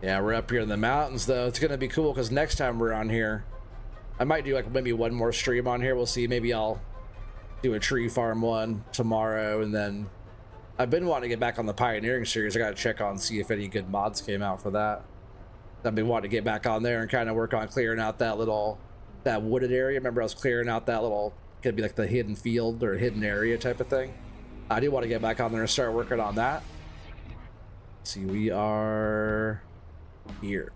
Yeah, we're up here in the mountains though. It's gonna be cool because next time we're on here, I might do like maybe one more stream on here. We'll see. Maybe I'll do a tree farm one tomorrow, and then I've been wanting to get back on the pioneering series. I gotta check on see if any good mods came out for that. I've been wanting to get back on there and kind of work on clearing out that wooded area. Remember I was clearing out that little, could be like the hidden field or hidden area type of thing. I do want to get back on there and start working on that. Let's see, we are here.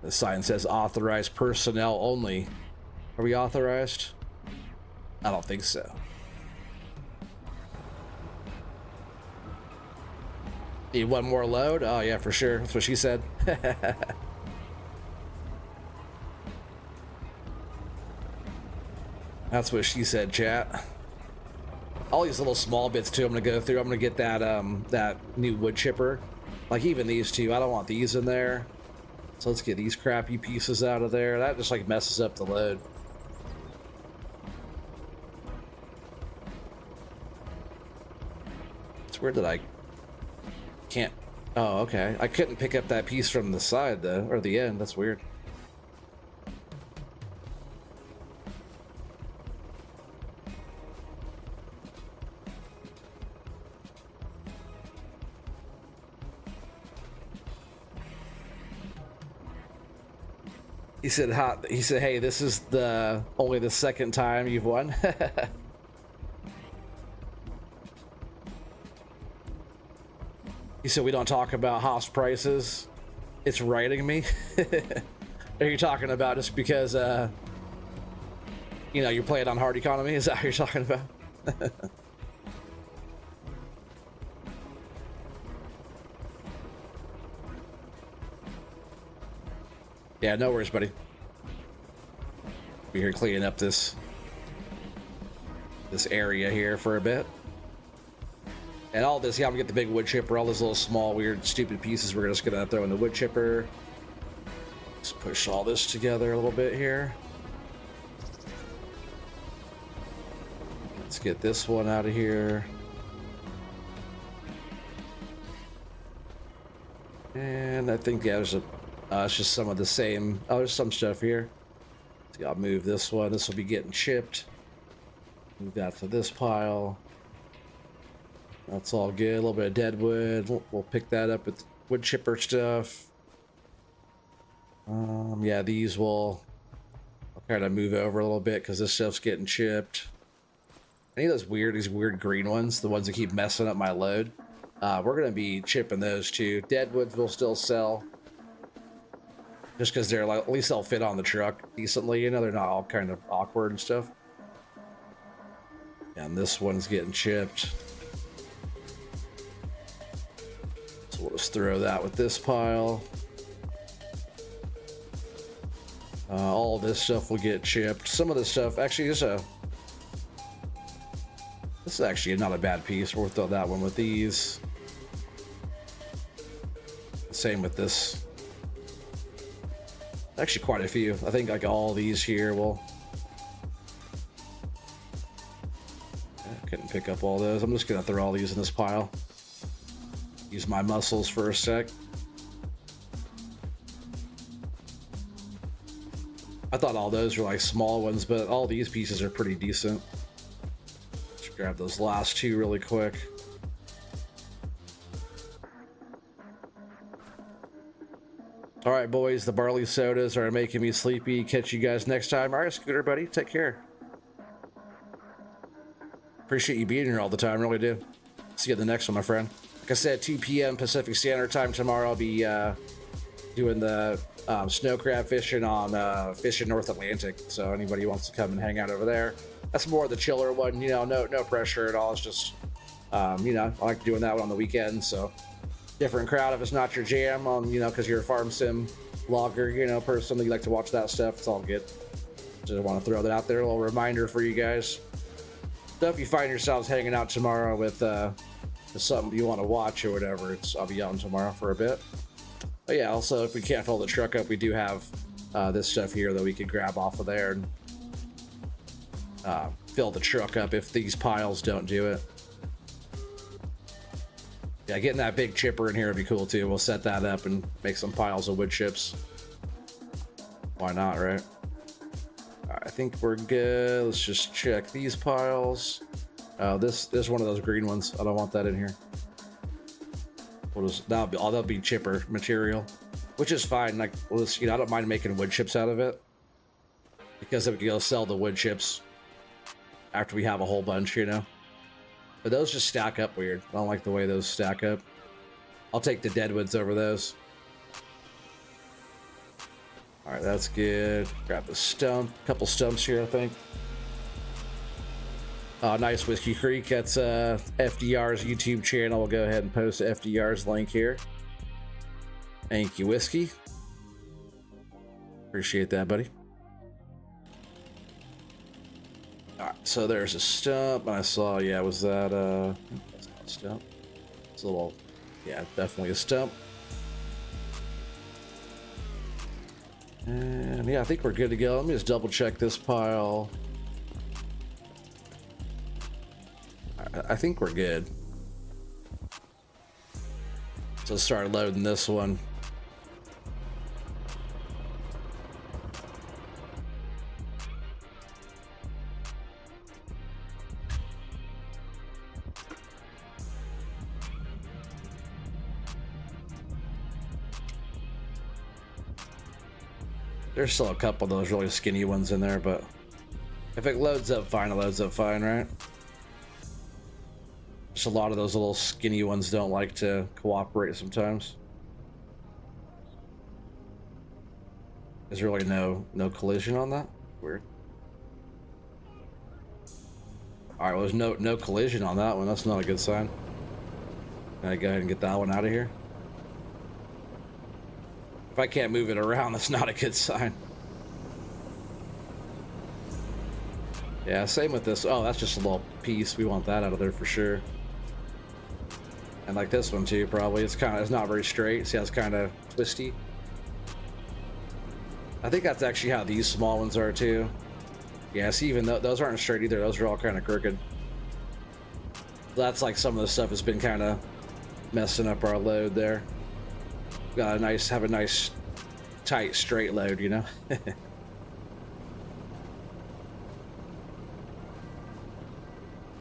The sign says authorized personnel only. Are we authorized? I don't think so. Need one more load? Oh yeah, for sure. That's what she said. That's what she said, chat. All these little small bits too I'm gonna go through. I'm gonna get that that new wood chipper. Like even these two, I don't want these in there. So let's get these crappy pieces out of there. That just like messes up the load. It's weird that I can't. Oh, okay. I couldn't pick up that piece from the side though, or the end. That's weird. He said, he said, hey, this is only the second time you've won. He said, we don't talk about house prices. It's writing me. Are you talking about just because, you know, you're playing on hard economy? Is that what you're talking about? Yeah, no worries, buddy. Be here cleaning up this area here for a bit. And all this, yeah, I'm gonna get the big wood chipper. All those little small, weird, stupid pieces we're just gonna throw in the wood chipper. Let's push all this together a little bit here. Let's get this one out of here. And I think, yeah, there's it's just some of the same. Oh, there's some stuff here. See, I'll move this one. This will be getting chipped. Move that to this pile. That's all good. A little bit of dead wood. We'll pick that up with wood chipper stuff. Yeah, these I'll kind of move over a little bit because this stuff's getting chipped. Any of these weird green ones, the ones that keep messing up my load, we're gonna be chipping those too. Dead woods will still sell. Just because they're like, at least they'll fit on the truck decently, you know, they're not all kind of awkward and stuff. And this one's getting chipped. So we'll just throw that with this pile. All this stuff will get chipped. Some of this stuff, actually, this is actually not a bad piece. We'll throw that one with these. Same with this. Actually quite a few. I think like all these here will... I couldn't pick up all those. I'm just gonna throw all these in this pile. Use my muscles for a sec. I thought all those were like small ones, but all these pieces are pretty decent. Let's grab those last two really quick. All right, boys, the barley sodas are making me sleepy. Catch you guys next time. All right, Scooter, buddy, take care. Appreciate you being here all the time, really do. See you at the next one, my friend. Like I said, 2 p.m. Pacific Standard Time tomorrow. I'll be doing the snow crab fishing on fishing North Atlantic. So anybody who wants to come and hang out over there, that's more the chiller one. You know, no pressure at all. It's just you know, I like doing that one on the weekend. So different crowd if it's not your jam on, you know, because you're a farm sim vlogger, you know, person, you like to watch that stuff. It's all good. Just want to throw that out there, a little reminder for you guys. So if you find yourselves hanging out tomorrow with something you want to watch or whatever, I'll be on tomorrow for a bit. But yeah, also if we can't fill the truck up, we do have this stuff here that we could grab off of there and fill the truck up if these piles don't do it. Yeah, getting that big chipper in here would be cool too. We'll set that up and make some piles of wood chips. Why not, right? Right, I think we're good. Let's just check these piles. This one of those green ones. I don't want that in here. That'll be chipper material, which is fine. Like, you know, I don't mind making wood chips out of it because then we can go sell the wood chips after we have a whole bunch, you know. But those just stack up weird. I don't like the way those stack up. I'll take the deadwoods over those. All right, that's good. Grab the stump. Couple stumps here, I think. Nice Whiskey Creek. That's FDR's YouTube channel. We'll go ahead and post FDR's link here. Thank you, Whiskey. Appreciate that, buddy. Alright, so there's a stump, and I saw, yeah, was that, that's not a stump. It's a little, yeah, definitely a stump. And yeah, I think we're good to go. Let me just double check this pile. I think we're good. So let's start loading this one. There's still a couple of those really skinny ones in there, but if it loads up fine, it loads up fine, right? Just a lot of those little skinny ones don't like to cooperate sometimes. There's really no collision on that. Weird. All right, well, there's no collision on that one. That's not a good sign. Can I go ahead and get that one out of here? If I can't move it around, that's not a good sign. Yeah, same with this. Oh, that's just a little piece. We want that out of there for sure. And like this one too, probably. It's not very straight. See how it's kind of twisty? I think that's actually how these small ones are too. Yeah, see, even though those aren't straight either, those are all kind of crooked. That's like some of the stuff that's been kind of messing up our load there. Have a nice tight straight load, you know.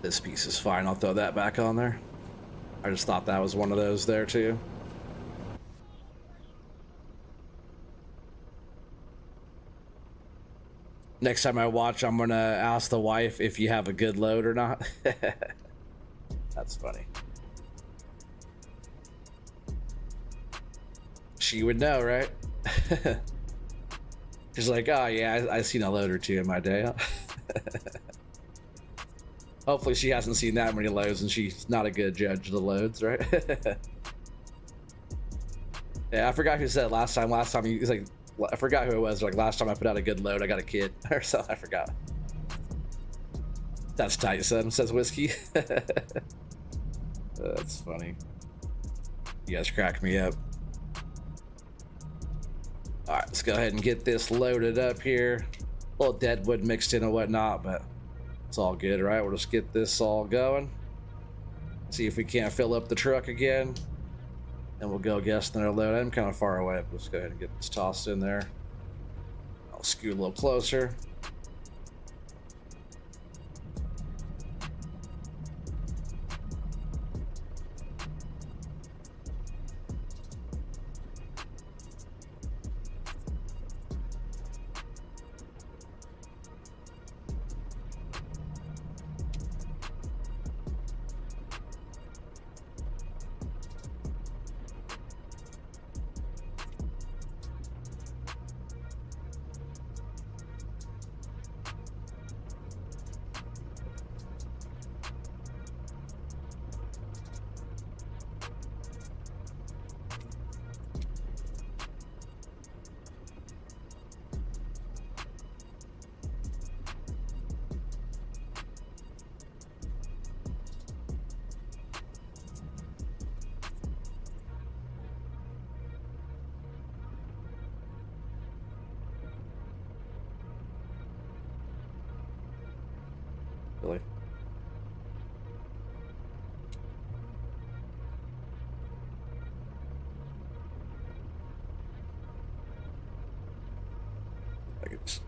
This piece is fine. I'll throw that back on there. I just thought that was one of those there too. Next time I watch, I'm gonna ask the wife if you have a good load or not. That's funny. She would know, right? She's like, oh yeah, I seen a load or two in my day. Hopefully she hasn't seen that many loads and she's not a good judge of the loads, right? Yeah, I forgot who said it last time. Last time he's like, I forgot who it was. Like, last time I put out a good load, I got a kid or something. I forgot. That's tight, son, says Whiskey. That's funny. You guys crack me up. All right, let's go ahead and get this loaded up here. A little deadwood mixed in and whatnot, but it's all good, right? We'll just get this all going. See if we can't fill up the truck again. And we'll go guess another load. I'm kind of far away, but let's go ahead and get this tossed in there. I'll scoot a little closer. Really.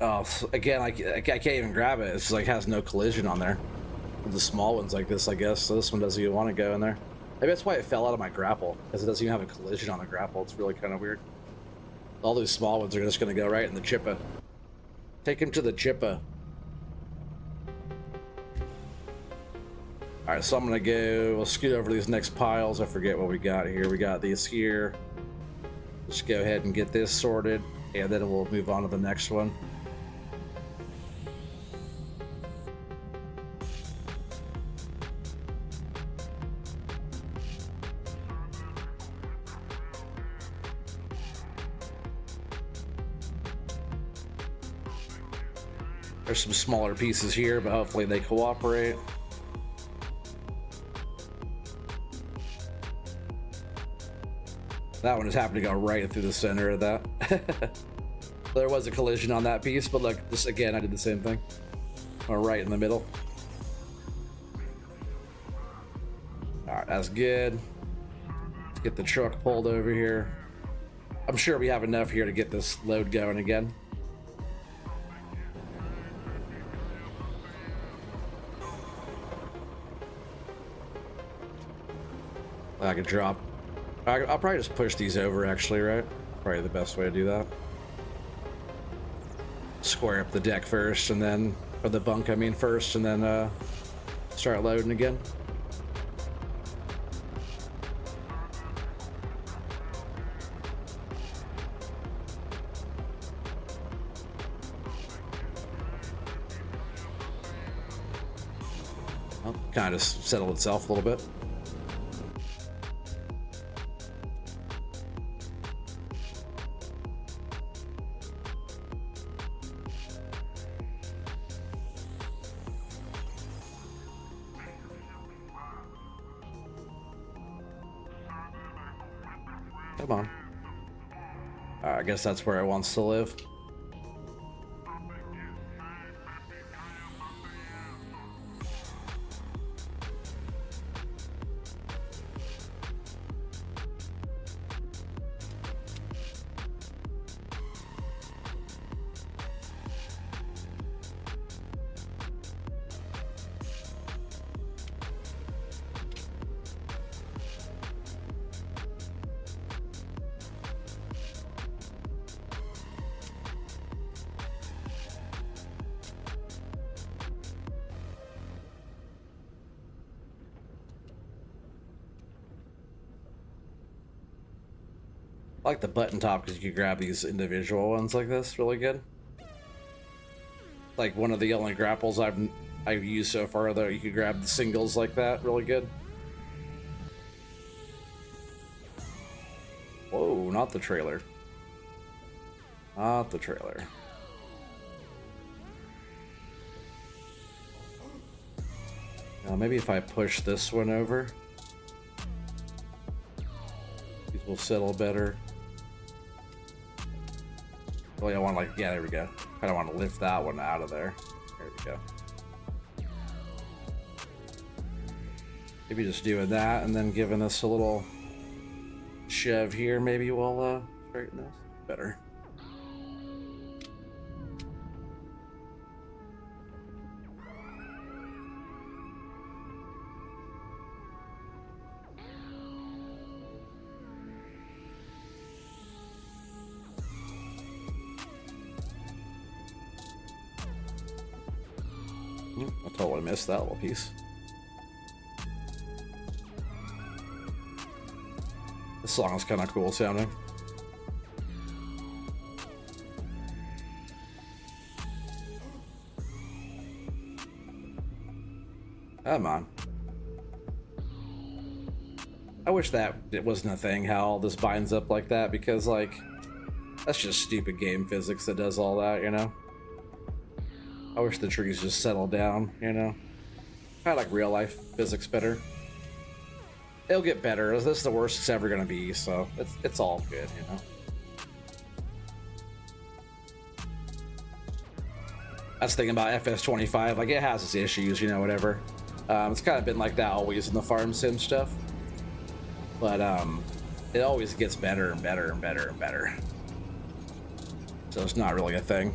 Oh, again, I can't even grab it. It's like has no collision on there. The small ones like this, I guess. So this one doesn't even want to go in there. Maybe that's why it fell out of my grapple, because it doesn't even have a collision on the grapple. It's really kind of weird. All these small ones are just going to go right in the chippa. Take him to the chippa. All right, so I'm going to go, we'll scoot over these next piles. I forget what we got here. We got these here. Let's go ahead and get this sorted, and then we'll move on to the next one. There's some smaller pieces here, but hopefully they cooperate. That one just happened to go right through the center of that. There was a collision on that piece, but look, just again, I did the same thing. Or right in the middle. All right, that's good. Let's get the truck pulled over here. I'm sure we have enough here to get this load going again. I could drop. I'll probably just push these over, actually, right? Probably the best way to do that. Square up the deck first, and then, or the bunk, I mean, first, and then start loading again. Well, kind of settled itself a little bit. Come on. I guess that's where it wants to live. I like the button top because you can grab these individual ones like this really good. Like one of the only grapples I've used so far, though, you could grab the singles like that really good. Whoa, not the trailer. Not the trailer. Now maybe if I push this one over, these will settle better. Oh, I want, like, yeah, there we go. Kind of want to lift that one out of there. There we go. Maybe just doing that and then giving us a little shove here. Maybe we'll straighten this better. I totally missed that little piece. This song is kind of cool sounding. Come on. I wish that it wasn't a thing, how all this binds up like that, because, like, that's just stupid game physics that does all that, you know? I wish the trees just settled down, you know? Kind of like real life physics better. It'll get better. This is the worst it's ever gonna be, so it's all good, you know? That's the thing about FS25. Like, it has its issues, you know, whatever. It's kind of been like that always in the farm sim stuff. But it always gets better and better and better and better. So it's not really a thing.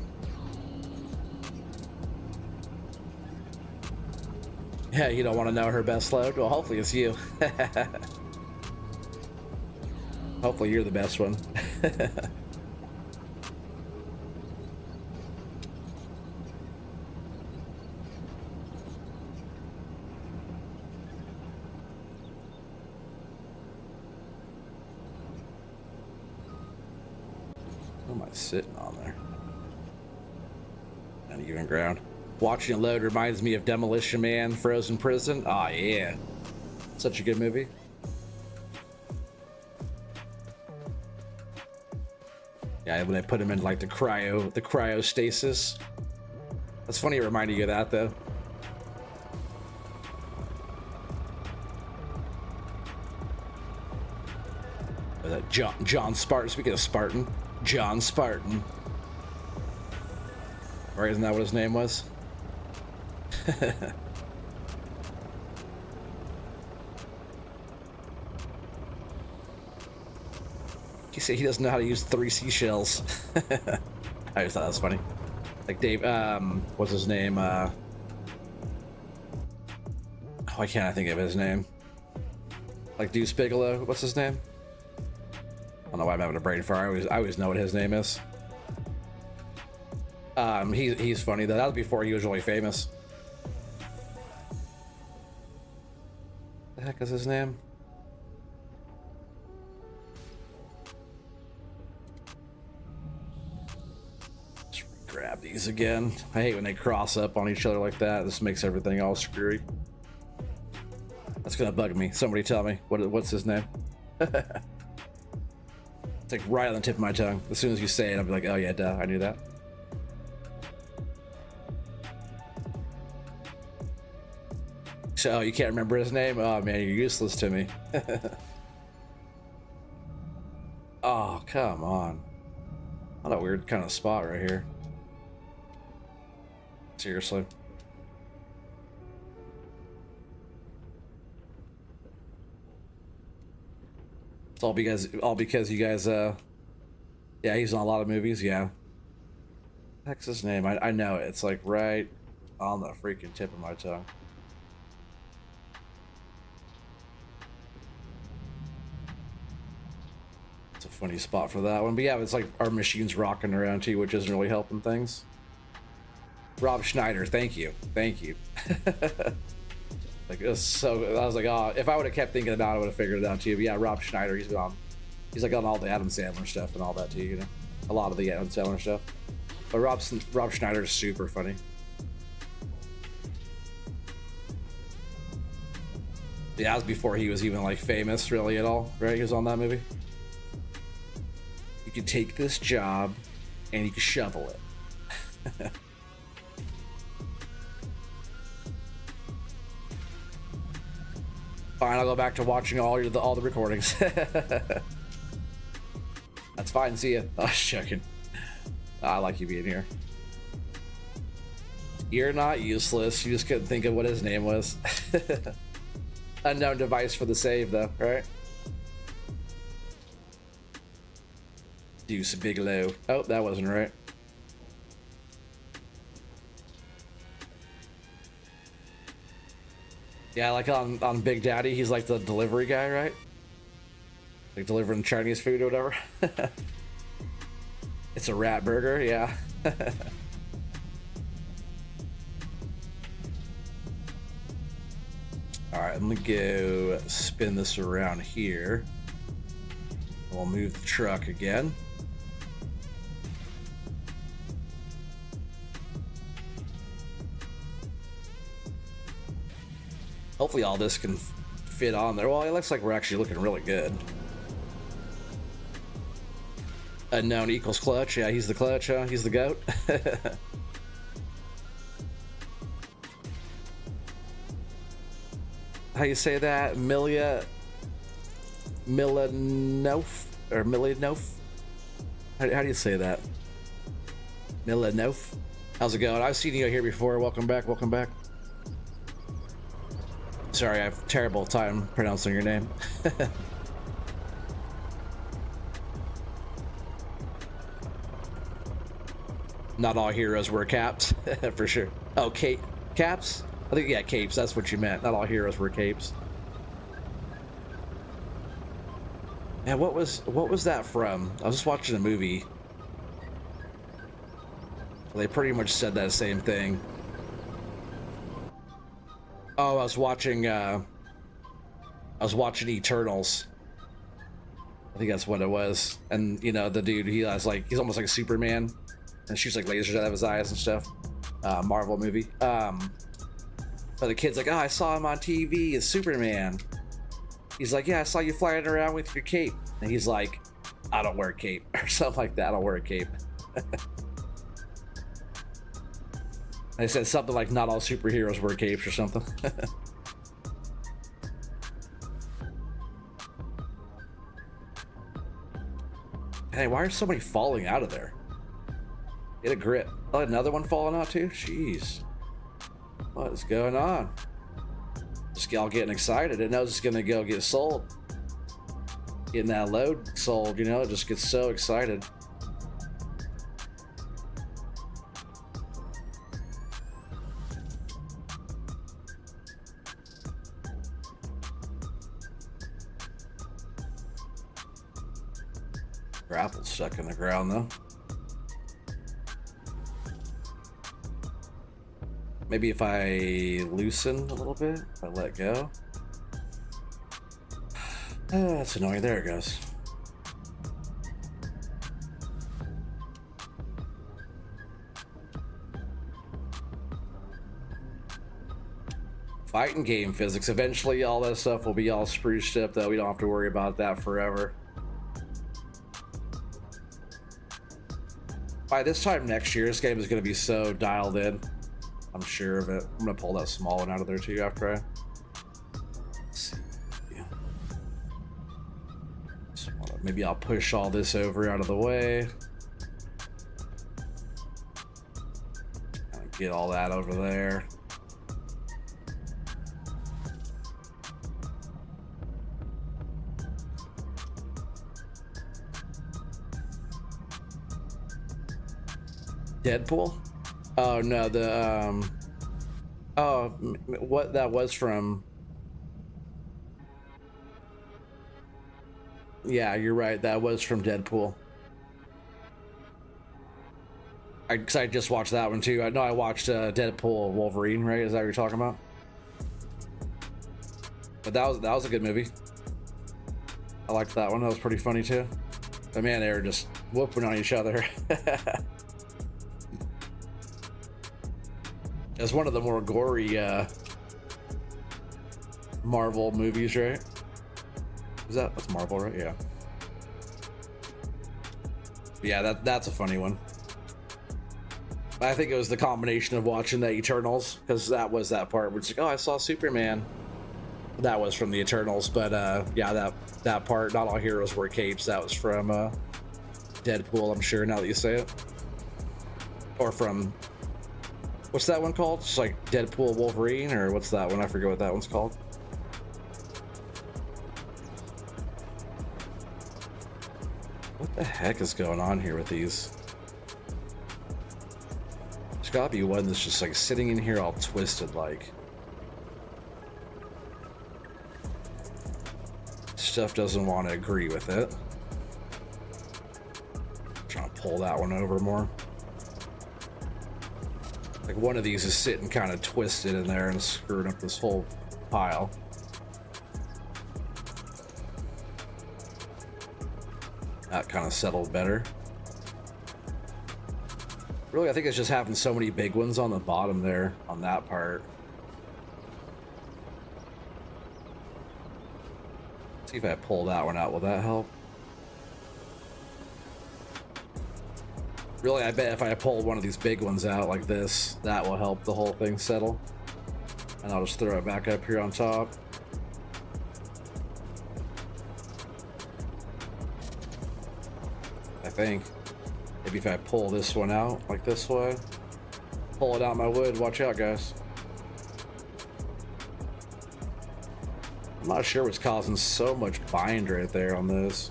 Yeah, you don't want to know her best load? Well, hopefully it's you. Hopefully you're the best one. What am I sitting on there? Uneven ground. Watching it load reminds me of Demolition Man, Frozen Prison. Oh yeah, such a good movie. Yeah, when they put him in like the cryostasis. That's funny. It reminded you of that though. John Spartan. Speaking of Spartan, John Spartan. Right? Isn't that what his name was? He said he doesn't know how to use 3 seashells. I just thought that was funny. Like Dave, what's his name? Why can't I think of his name? Like Deuce Bigelow, what's his name? I don't know why I'm having a brain fart. I always know what his name is. He's funny though. That was before he was really famous. The heck is his name? Let's grab these again. I hate when they cross up on each other like that. This makes everything all screwy. That's gonna bug me. Somebody tell me what's his name. It's like right on the tip of my tongue. As soon as you say it, I'll be like, oh yeah, duh, I knew that. So you can't remember his name? Oh man, you're useless to me. Oh, come on. What a weird kind of spot right here. Seriously. It's all because you guys yeah, he's in a lot of movies, yeah. What the heck's his name? I know it. It's like right on the freaking tip of my tongue. It's a funny spot for that one. But yeah, it's like our machine's rocking around too, which isn't really helping things. Rob Schneider, thank you. Thank you. Like, it was so, I was like, oh, if I would have kept thinking about it, I would have figured it out too. But yeah, Rob Schneider, he's like on all the Adam Sandler stuff and all that too, you know? A lot of the Adam Sandler stuff. But Rob Schneider is super funny. Yeah, that was before he was even like famous really at all, right? He was on that movie. You could take this job and you could shovel it. Fine, I'll go back to watching all the recordings. That's fine, see ya. I was joking. I like you being here. You're not useless. You just couldn't think of what his name was. Unknown device for the save, though, right? Deuce Bigelow. Oh, that wasn't right. Yeah, like on Big Daddy, he's like the delivery guy, right? Like delivering Chinese food or whatever. It's a rat burger, yeah. All right, I'm gonna go spin this around here. We'll move the truck again. Hopefully all this can fit on there. Well, it looks like we're actually looking really good. Unknown equals clutch. Yeah, he's the clutch, huh? He's the goat. How you say that? Milanof? Or Milanof? How do you say that? Milanof? How's it going? I've seen you here before. Welcome back. Welcome back. Sorry, I have a terrible time pronouncing your name. Not all heroes wear caps, for sure. Oh, caps? I think, yeah, capes. That's what you meant. Not all heroes wear capes. Man, what was that from? I was just watching a movie. They pretty much said that same thing. Oh, I was watching Eternals. I think that's what it was. And you know, the dude, he's almost like a Superman, and shoots like lasers out of his eyes and stuff. Marvel movie. But the kid's like, oh, I saw him on TV as Superman. He's like, yeah, I saw you flying around with your cape. And he's like, I don't wear a cape, or something like that. I don't wear a cape. They said something like, not all superheroes wear capes or something. Hey, why are so many falling out of there? Get a grip. Oh, another one falling out too? Jeez. What is going on? Just all getting excited. It knows it's gonna go get sold. Getting that load sold, you know, it just gets so excited. Grapple's stuck in the ground though. Maybe if I loosen a little bit, if I let go. Oh, that's annoying. There it goes. Fighting game physics. Eventually all that stuff will be all spruced up though. We don't have to worry about that forever. By this time next year, this game is going to be so dialed in. I'm sure of it. I'm going to pull that small one out of there too after I... Let's see. Yeah. Maybe I'll push all this over out of the way. Get all that over there. Deadpool? Oh no, the oh, what that was from. Yeah, you're right, that was from Deadpool. I just watched that one too. I know I watched Deadpool Wolverine, right? Is that what you're talking about? But that was a good movie. I liked that one. That was pretty funny too. But man, they were just whooping on each other. It's one of the more gory Marvel movies, right? That's Marvel, right? Yeah. Yeah, that's a funny one. I think it was the combination of watching the Eternals, because that was that part where it's like, oh, I saw Superman. That was from the Eternals, but yeah, that part, not all heroes wear capes, that was from Deadpool, I'm sure, now that you say it. Or from, what's that one called? Just like Deadpool Wolverine, or what's that one? I forget what that one's called. What the heck is going on here with these? There's gotta be one that's just like sitting in here all twisted like. Stuff doesn't want to agree with it. I'm trying to pull that one over more. Like one of these is sitting kind of twisted in there and screwing up this whole pile. That kind of settled better. Really, I think it's just having so many big ones on the bottom there on that part. Let's see if I pull that one out, will that help? Really, I bet if I pull one of these big ones out like this, that will help the whole thing settle. And I'll just throw it back up here on top. I think. Maybe if I pull this one out like this way. Pulling out my wood. Watch out, guys. I'm not sure what's causing so much bind right there on this.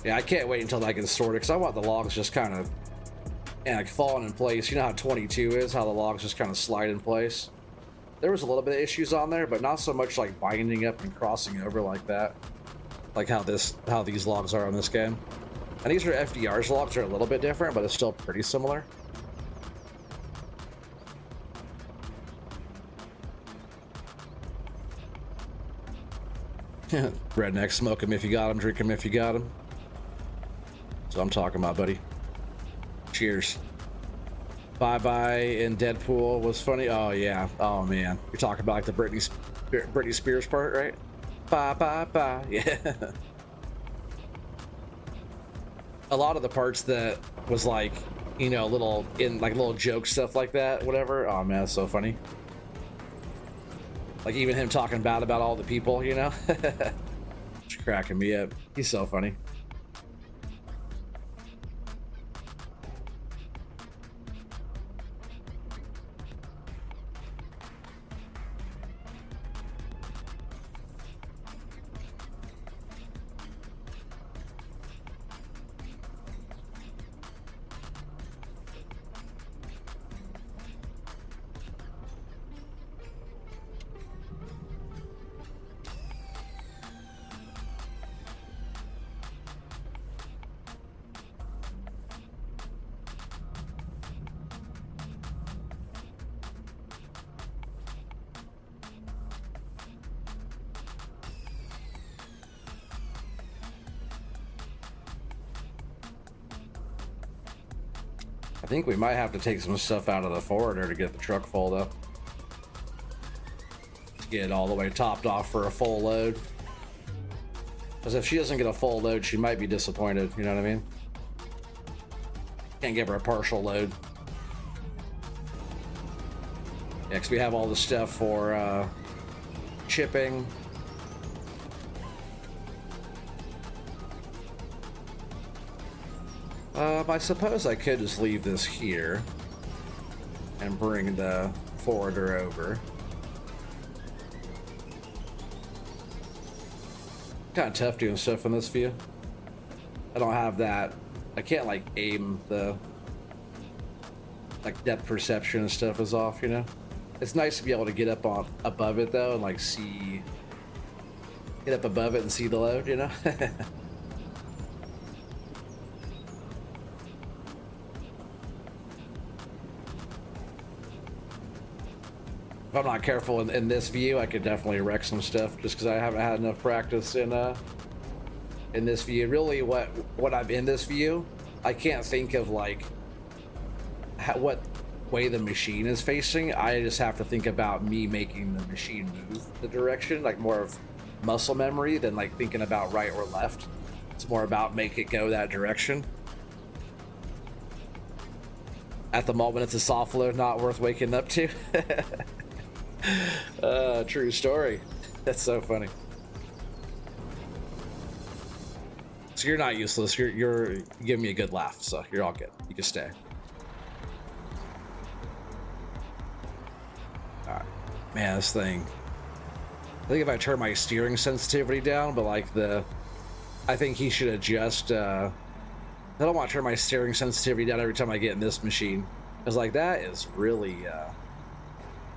Yeah, I can't wait until I can sort it because I want the logs just kind of like falling in place. You know how 22 is, how the logs just kind of slide in place. There was a little bit of issues on there, but not so much like binding up and crossing over like that. Like how these logs are on this game. And these are FDR's logs, are a little bit different, but it's still pretty similar. Redneck, smoke him if you got him, drink him if you got him. That's what I'm talking about, buddy. Cheers. Bye-bye in Deadpool was funny. Oh, yeah. Oh, man. You're talking about like the Britney Spears part, right? Bye-bye-bye. Yeah. A lot of the parts that was like, you know, little joke stuff like that, whatever. Oh, man, that's so funny. Like even him talking bad about all the people, you know? It's cracking me up. He's so funny. I think we might have to take some stuff out of the forwarder to get the truck full, though. To get it all the way topped off for a full load. Because if she doesn't get a full load, she might be disappointed, you know what I mean? Can't give her a partial load. Yeah, because we have all the stuff for chipping. I suppose I could just leave this here and bring the forwarder over. Kind of tough doing stuff in this view. I don't have that. I can't like aim the like depth perception and stuff is off, you know? It's nice to be able to get up on above it though and like get up above it and see the load, you know? If I'm not careful in this view, I could definitely wreck some stuff just because I haven't had enough practice in this view. Really, what I'm in this view, I can't think of like what way the machine is facing. I just have to think about me making the machine move the direction, like more of muscle memory than like thinking about right or left. It's more about make it go that direction. At the moment, it's a soft load not worth waking up to. True story. That's so funny. So you're not useless. You're giving me a good laugh, so you're all good. You can stay. All right, man. This thing. I think if I turn my steering sensitivity down, but like I think he should adjust. I don't want to turn my steering sensitivity down every time I get in this machine, because like that is really.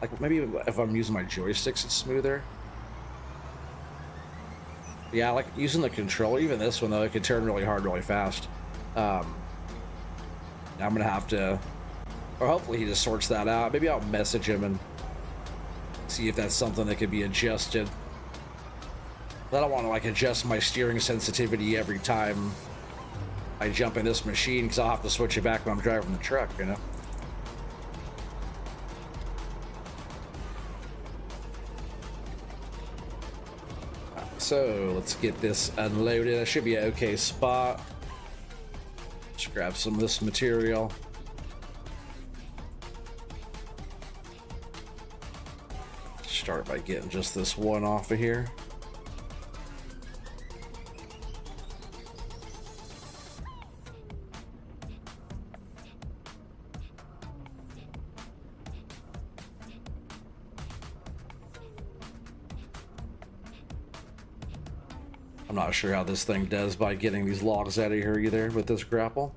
Like maybe if I'm using my joysticks, it's smoother. Yeah, I like using the controller. Even this one though, it can turn really hard, really fast. I'm gonna have to, or hopefully he just sorts that out. Maybe I'll message him and see if that's something that could be adjusted. I don't want to like adjust my steering sensitivity every time I jump in this machine because I'll have to switch it back when I'm driving the truck, you know. So let's get this unloaded. It should be an okay spot. Just grab some of this material. Start by getting just this one off of here. I'm not sure how this thing does by getting these logs out of here either with this grapple.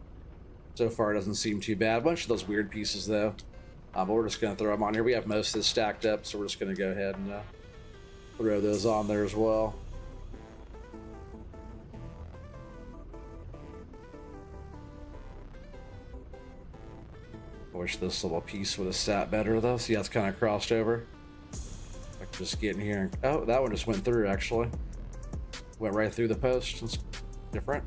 So far, it doesn't seem too bad. A bunch of those weird pieces, though. But we're just going to throw them on here. We have most of this stacked up, so we're just going to go ahead and throw those on there as well. I wish this little piece would have sat better, though. See how it's kind of crossed over? I can just get in here and... Oh, that one just went through, actually. Went right through the post. It's different.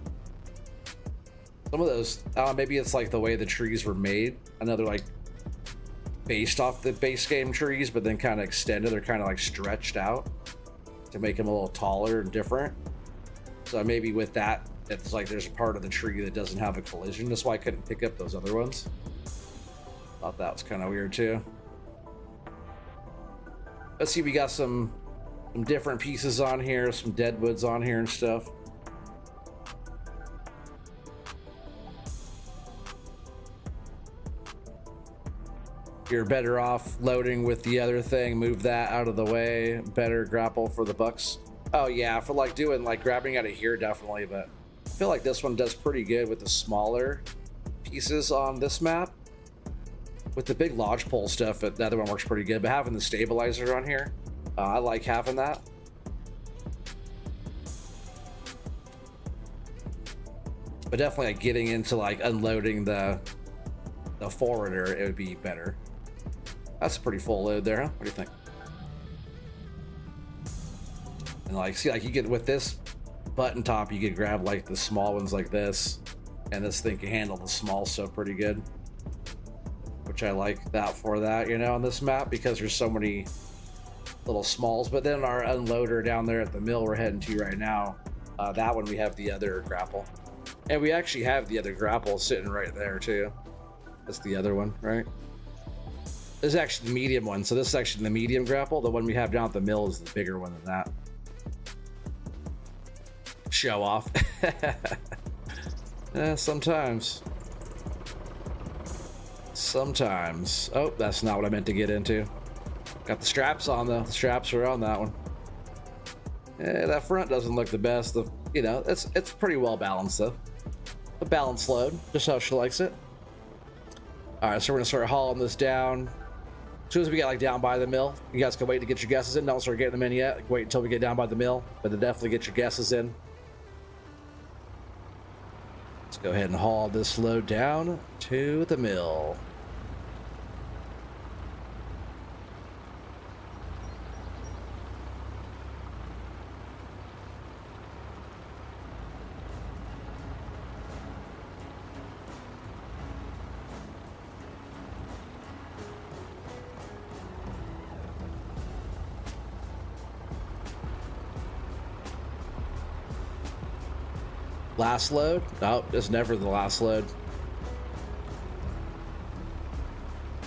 Some of those, maybe it's like the way the trees were made. I know they're like based off the base game trees, but then kind of extended. They're kind of like stretched out to make them a little taller and different. So maybe with that, it's like there's a part of the tree that doesn't have a collision. That's why I couldn't pick up those other ones. Thought that was kind of weird too. Let's see, we got some different pieces on here, some deadwoods on here and stuff. You're better off loading with the other thing. Move that out of the way. Better grapple for the bucks. Oh yeah, for like doing like grabbing out of here, definitely. But I feel like this one does pretty good with the smaller pieces on this map. With the big lodgepole stuff, the other one works pretty good. But having the stabilizer on here, I like having that. But definitely like getting into like unloading the forwarder, it would be better. That's a pretty full load there, huh? What do you think? And like, see, like you get with this button top, you could grab like the small ones like this, and this thing can handle the small stuff pretty good. Which I like that for that, you know, on this map, because there's so many little smalls. But then our unloader down there at the mill we're heading to right now, that one we have the other grapple. And we actually have the other grapple sitting right there too. That's the other one, right? This is actually the medium one. So this is actually the medium grapple. The one we have down at the mill is the bigger one than that. Show off. Sometimes. Sometimes. Oh, that's not what I meant to get into. Got the straps on though. The straps are on that one. Yeah, that front doesn't look the best. You know, it's pretty well balanced though. A balanced load, just how she likes it. All right, so we're gonna start hauling this down. As soon as we get like down by the mill, you guys can wait to get your guesses in. Don't start getting them in yet. Like, wait until we get down by the mill, but then definitely get your guesses in. Let's go ahead and haul this load down to the mill. Last load? Oh, it's never the last load.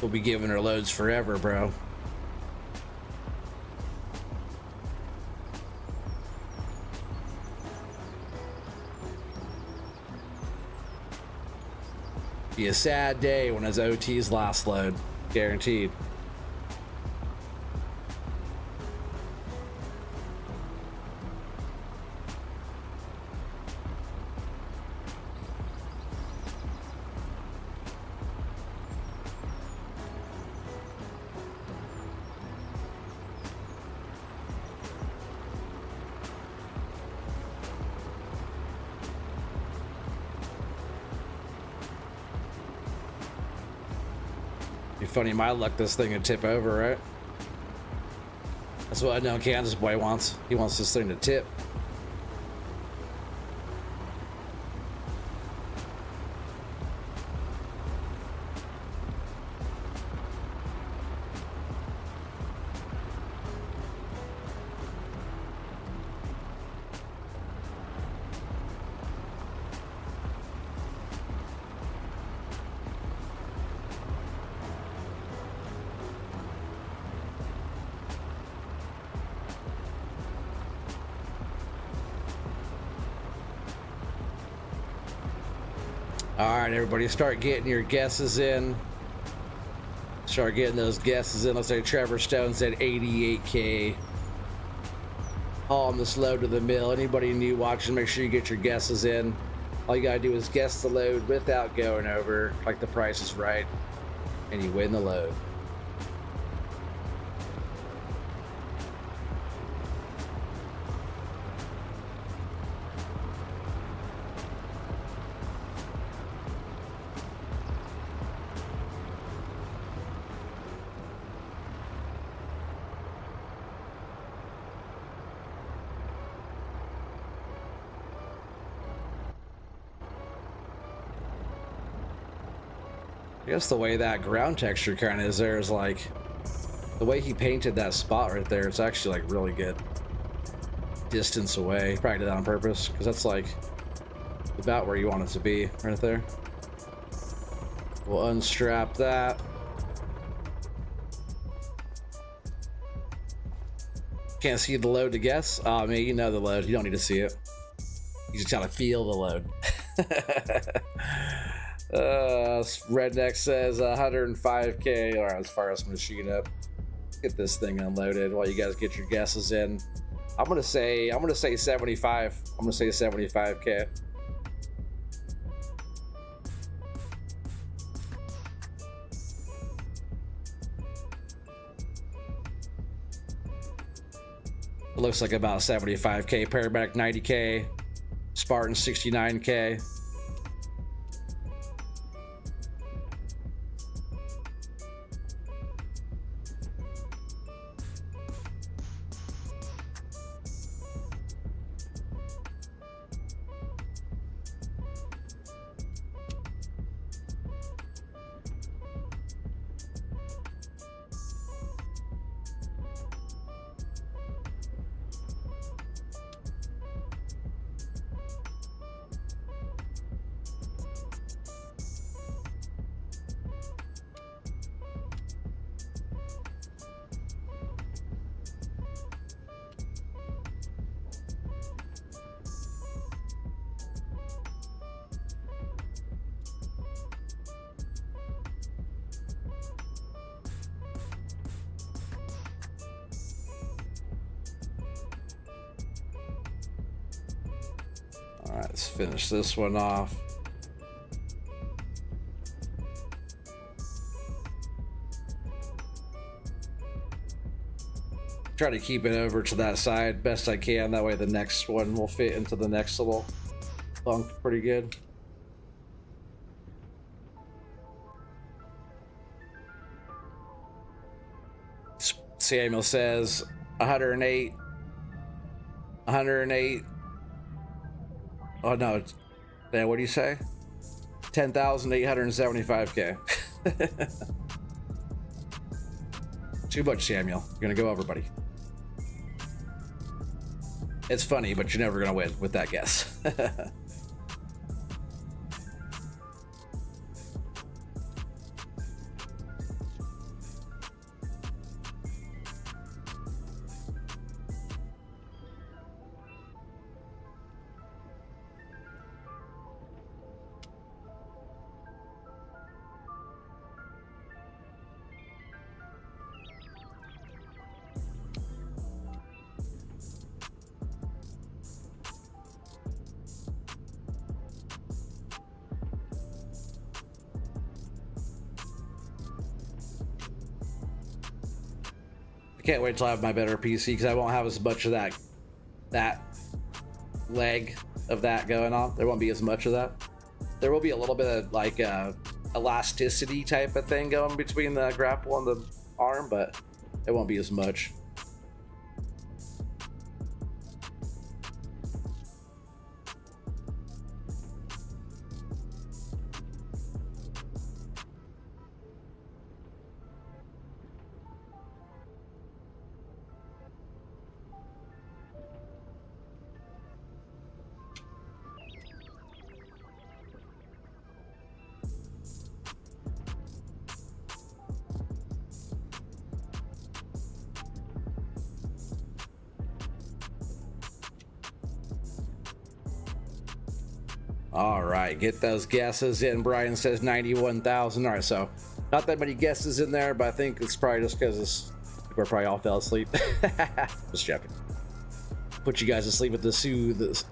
We'll be giving her loads forever, bro. Be a sad day when it's OT's last load. Guaranteed. Funny, my luck, this thing would tip over, right? That's what I know Kansas boy wants. He wants this thing to tip. All right, everybody, start getting your guesses in. Start getting those guesses in. Let's say Trevor Stone said 88K. hauling this load to the mill. Anybody new watching, make sure you get your guesses in. All you gotta do is guess the load without going over, like The Price is Right, and you win the load. I guess the way that ground texture kind of is there is like the way he painted that spot right there. It's actually like really good distance away. Probably did that on purpose because that's like about where you want it to be right there. We'll unstrap that. Can't see the load to guess. Oh, man, you know the load. You don't need to see it. You just gotta feel the load. Redneck says 105K. All right, let's fire this machine up. Get this thing unloaded while you guys get your guesses in. I'm gonna say 75. I'm gonna say 75K. It looks like about 75K. Paramedic 90K. Spartan 69K. All right, let's finish this one off. Try to keep it over to that side best I can. That way the next one will fit into the next little bunk pretty good. Samuel says 108. 108. Oh no, yeah, what do you say? 10,875K. Too much, Samuel. You're gonna go over, buddy. It's funny, but you're never gonna win with that guess. I can't wait till I have my better PC because I won't have as much of that leg of that going on. There won't be as much of that. There will be a little bit of like elasticity type of thing going between the grapple and the arm, but it won't be as much. All right, get those guesses in. Brian says 91,000. All right, so not that many guesses in there, but I think it's probably just because we're probably all fell asleep. Just joking. put you guys to sleep with the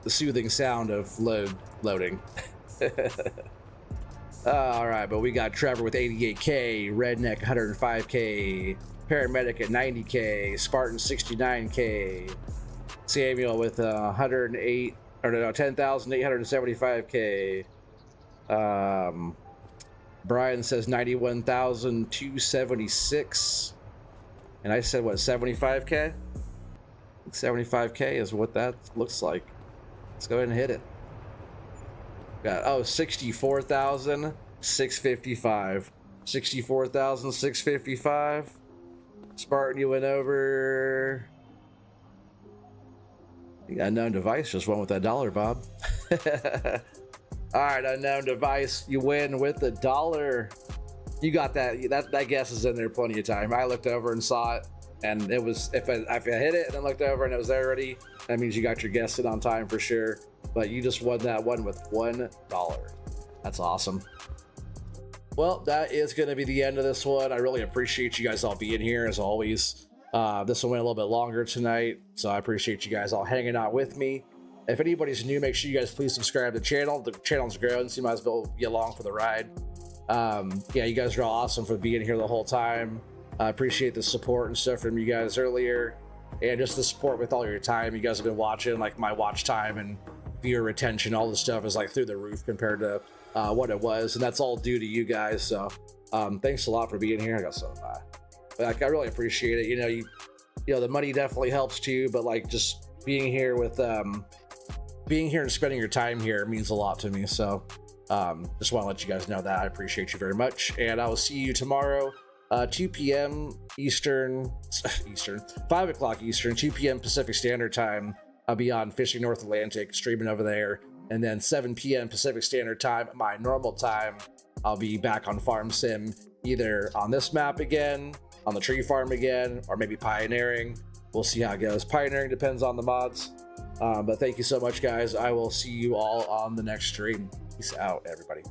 soothing sound of loading. All right, but we got Trevor with 88K, Redneck 105K, Paramedic at 90K, Spartan 69K, Samuel with 10,875K. Brian says 91,276, and I said what, 75K? 75K is what that looks like. Let's go ahead and hit it. Got 64,655. 64,655. Spartan, you went over. The unknown device just went with that dollar, Bob. All right, unknown device, you win with the dollar. You got that. That guess is in there plenty of time. I looked over and saw it, and it was, if I hit it and then looked over and it was there already, that means you got your guess in on time for sure. But you just won that one with $1. That's awesome. Well, that is going to be the end of this one. I really appreciate you guys all being here as always. This one went a little bit longer tonight, so I appreciate you guys all hanging out with me. If anybody's new, make sure you guys please subscribe to the channel. The channel's growing, so you might as well be along for the ride. Yeah, you guys are all awesome for being here the whole time. I appreciate the support and stuff from you guys earlier, and just the support with all your time. You guys have been watching, like my watch time and viewer retention, all this stuff is like through the roof compared to what it was, and that's all due to you guys. So thanks a lot for being here. I got so like, I really appreciate it. You know, the money definitely helps too, but like just being here with being here and spending your time here means a lot to me. So just want to let you guys know that I appreciate you very much, and I will see you tomorrow, 2 p.m. Eastern, 5 o'clock Eastern, 2 p.m. Pacific Standard Time. I'll be on Fishing North Atlantic, streaming over there, and then 7 p.m. Pacific Standard Time, my normal time, I'll be back on Farm Sim, either on this map again, on the tree farm again, or maybe pioneering. We'll see how it goes. Pioneering depends on the mods. But thank you so much, guys. I will see you all on the next stream. Peace out, everybody.